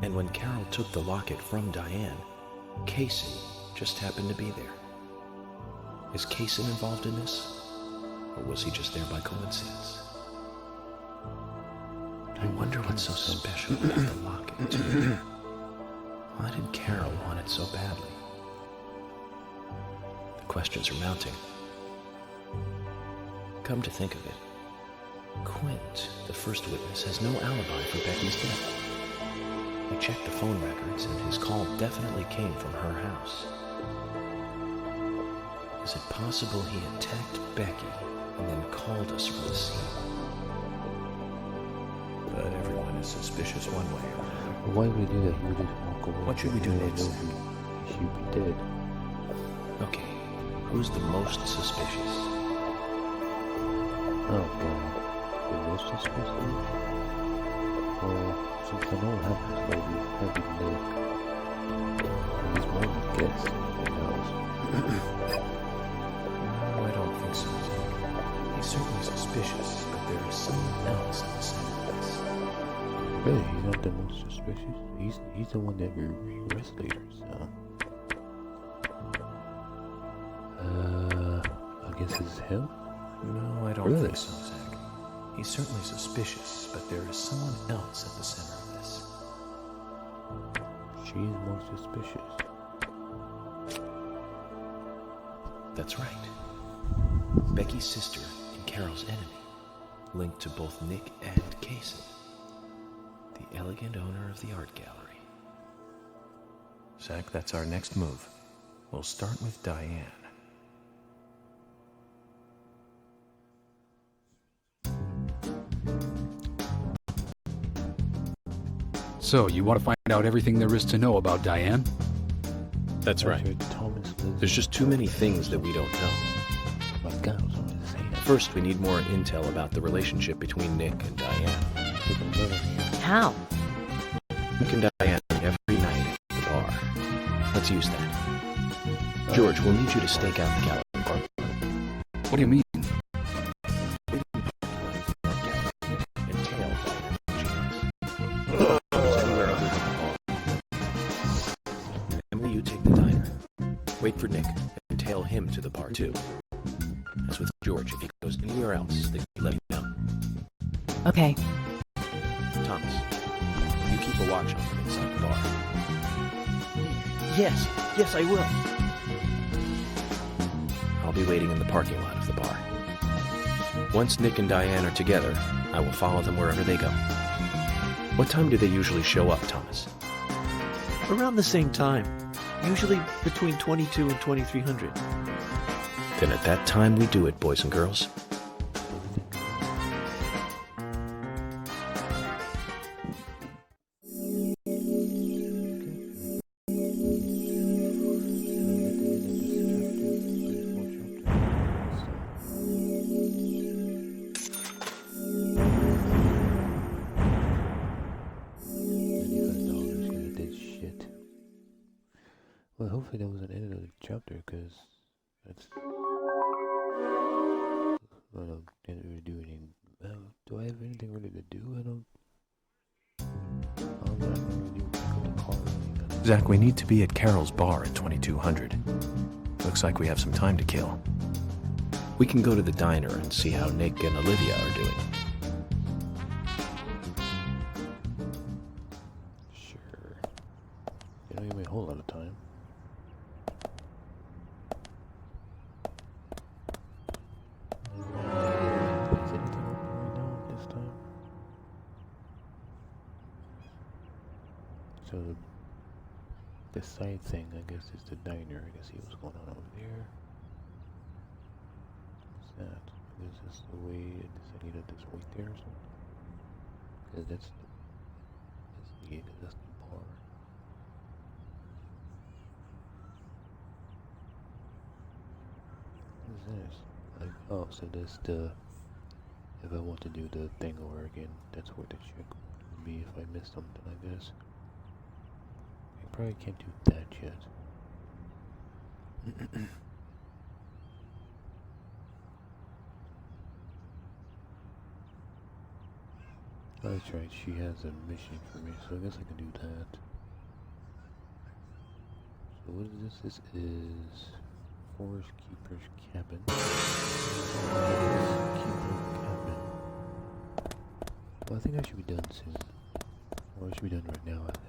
And when Carol took the locket from Diane, Kaysen just happened to be there. Is Kaysen involved in this? Or was he just there by coincidence? I wonder what's so special about the locket, too. Why did Carol want it so badly? The questions are mounting. Come to think of it, Quint, the first witness, has no alibi for Becky's death. We checked the phone records, and his call definitely came from her house. Is it possible he attacked Becky and then called us from the scene? But everyone is suspicious one way or another. Why would he do that? He would just walk away. What should we do next? He would be dead. Okay, who's the most suspicious? Oh god. The most suspicious? Well, since I know what happens, maybe that'd be Nick. And he's more than guess in the house. No, I don't think so, Zach. He's certainly suspicious, but there is someone else at the center of this. Really, he's not the most suspicious. He's the one that we arrest later, so. I guess it's him? No, I don't Really? think so, Zach. He's certainly suspicious, but there is someone else at the center of this. She's more suspicious. That's right. Becky's sister and Carol's enemy, linked to both Nick and Kaysen, the elegant owner of the art gallery. Zach, that's our next move. We'll start with Diane. So, you want to find out everything there is to know about Diane? That's right. There's just too many things that we don't know. My God, I was only saying that. First, we need more intel about the relationship between Nick and Diane. How? Nick and Diane every night at the bar. Let's use that. George, we'll need you to stake out the gallery. What do you mean? Emily, you take the diner. Wait for Nick and tail him to the bar too. As with George, if he goes anywhere else, then let me know. Okay. Thomas, you keep a watch on him inside the bar. Yes, I will. I'll be waiting in the parking lot of the bar. Once Nick and Diane are together, I will follow them wherever they go. What time do they usually show up, Thomas? Around the same time. Usually between 22 and 2300. Then at that time we do it, boys and girls. shit. Well, hopefully that was an end of the chapter, because that's... I didn't really do anything. Do I have anything really to do? I don't really do. Zach, we need to be at Carol's bar at 2200. Looks like we have some time to kill. We can go to the diner and see how Nick and Olivia are doing. Sure. You don't give me a whole lot of time. Is anything open right now at this time? So the side thing, I guess, is the diner. I can see what's going on over there. What's that? Is this the way? Does I need to just wait there or something? Because that's the bar. What is this? Like, oh, so that's the. If I want to do the thing over again, that's where the check would be if I missed something, I guess. I probably can't do that yet. Oh, that's right, she has a mission for me, so I guess I can do that. So what is this? This is Forest Keeper's Cabin. Well, I think I should be done soon. Or I should be done right now, I think.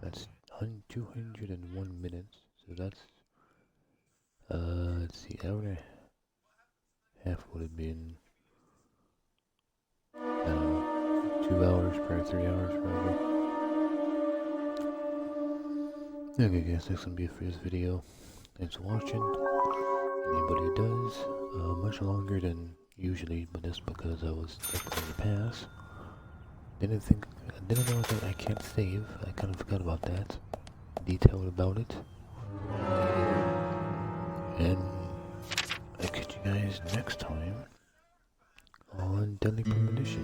That's 201 minutes, so that's, let's see, hour and a half would have been, 2 hours, probably 3 hours, probably. Okay guys, that's gonna be it for this video. Thanks for watching. Anybody who does, much longer than usually, but that's because I was stuck on the pass. Didn't know that I can't save. I kind of forgot about that. Detailed about it. And I'll catch you guys next time on Deadly Premonition.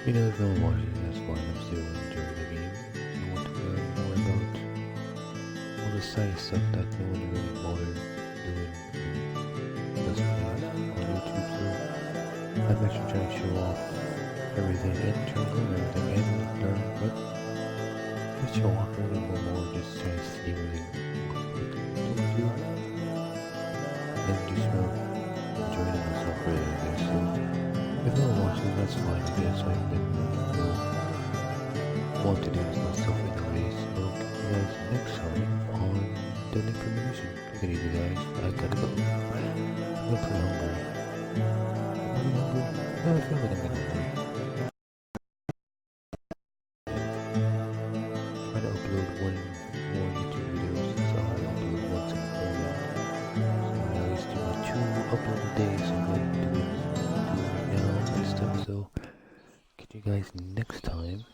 You know, if no one watches, that's fine. I'm still enjoying the game. I want to learn more about all the side stuff that no one really bothered doing. That's on YouTube, so I'm actually trying to show off everything and trying to learn everything and learn, but just show off a little bit more, just trying to see everything. And just enjoying myself really, I guess. So if no one watches, that's fine, I guess. I've been want to do this myself anyways. So see you guys next time on Deadly Premonition. Take it easy, guys. I gotta go. I'm pretty hungry. I'm hungry. No, I feel like I'm hungry. Try to upload one more YouTube videos, so I upload once in the morning. So I always do like 2 uploads a day, so I'm going to do it right now and stuff. So catch you guys next time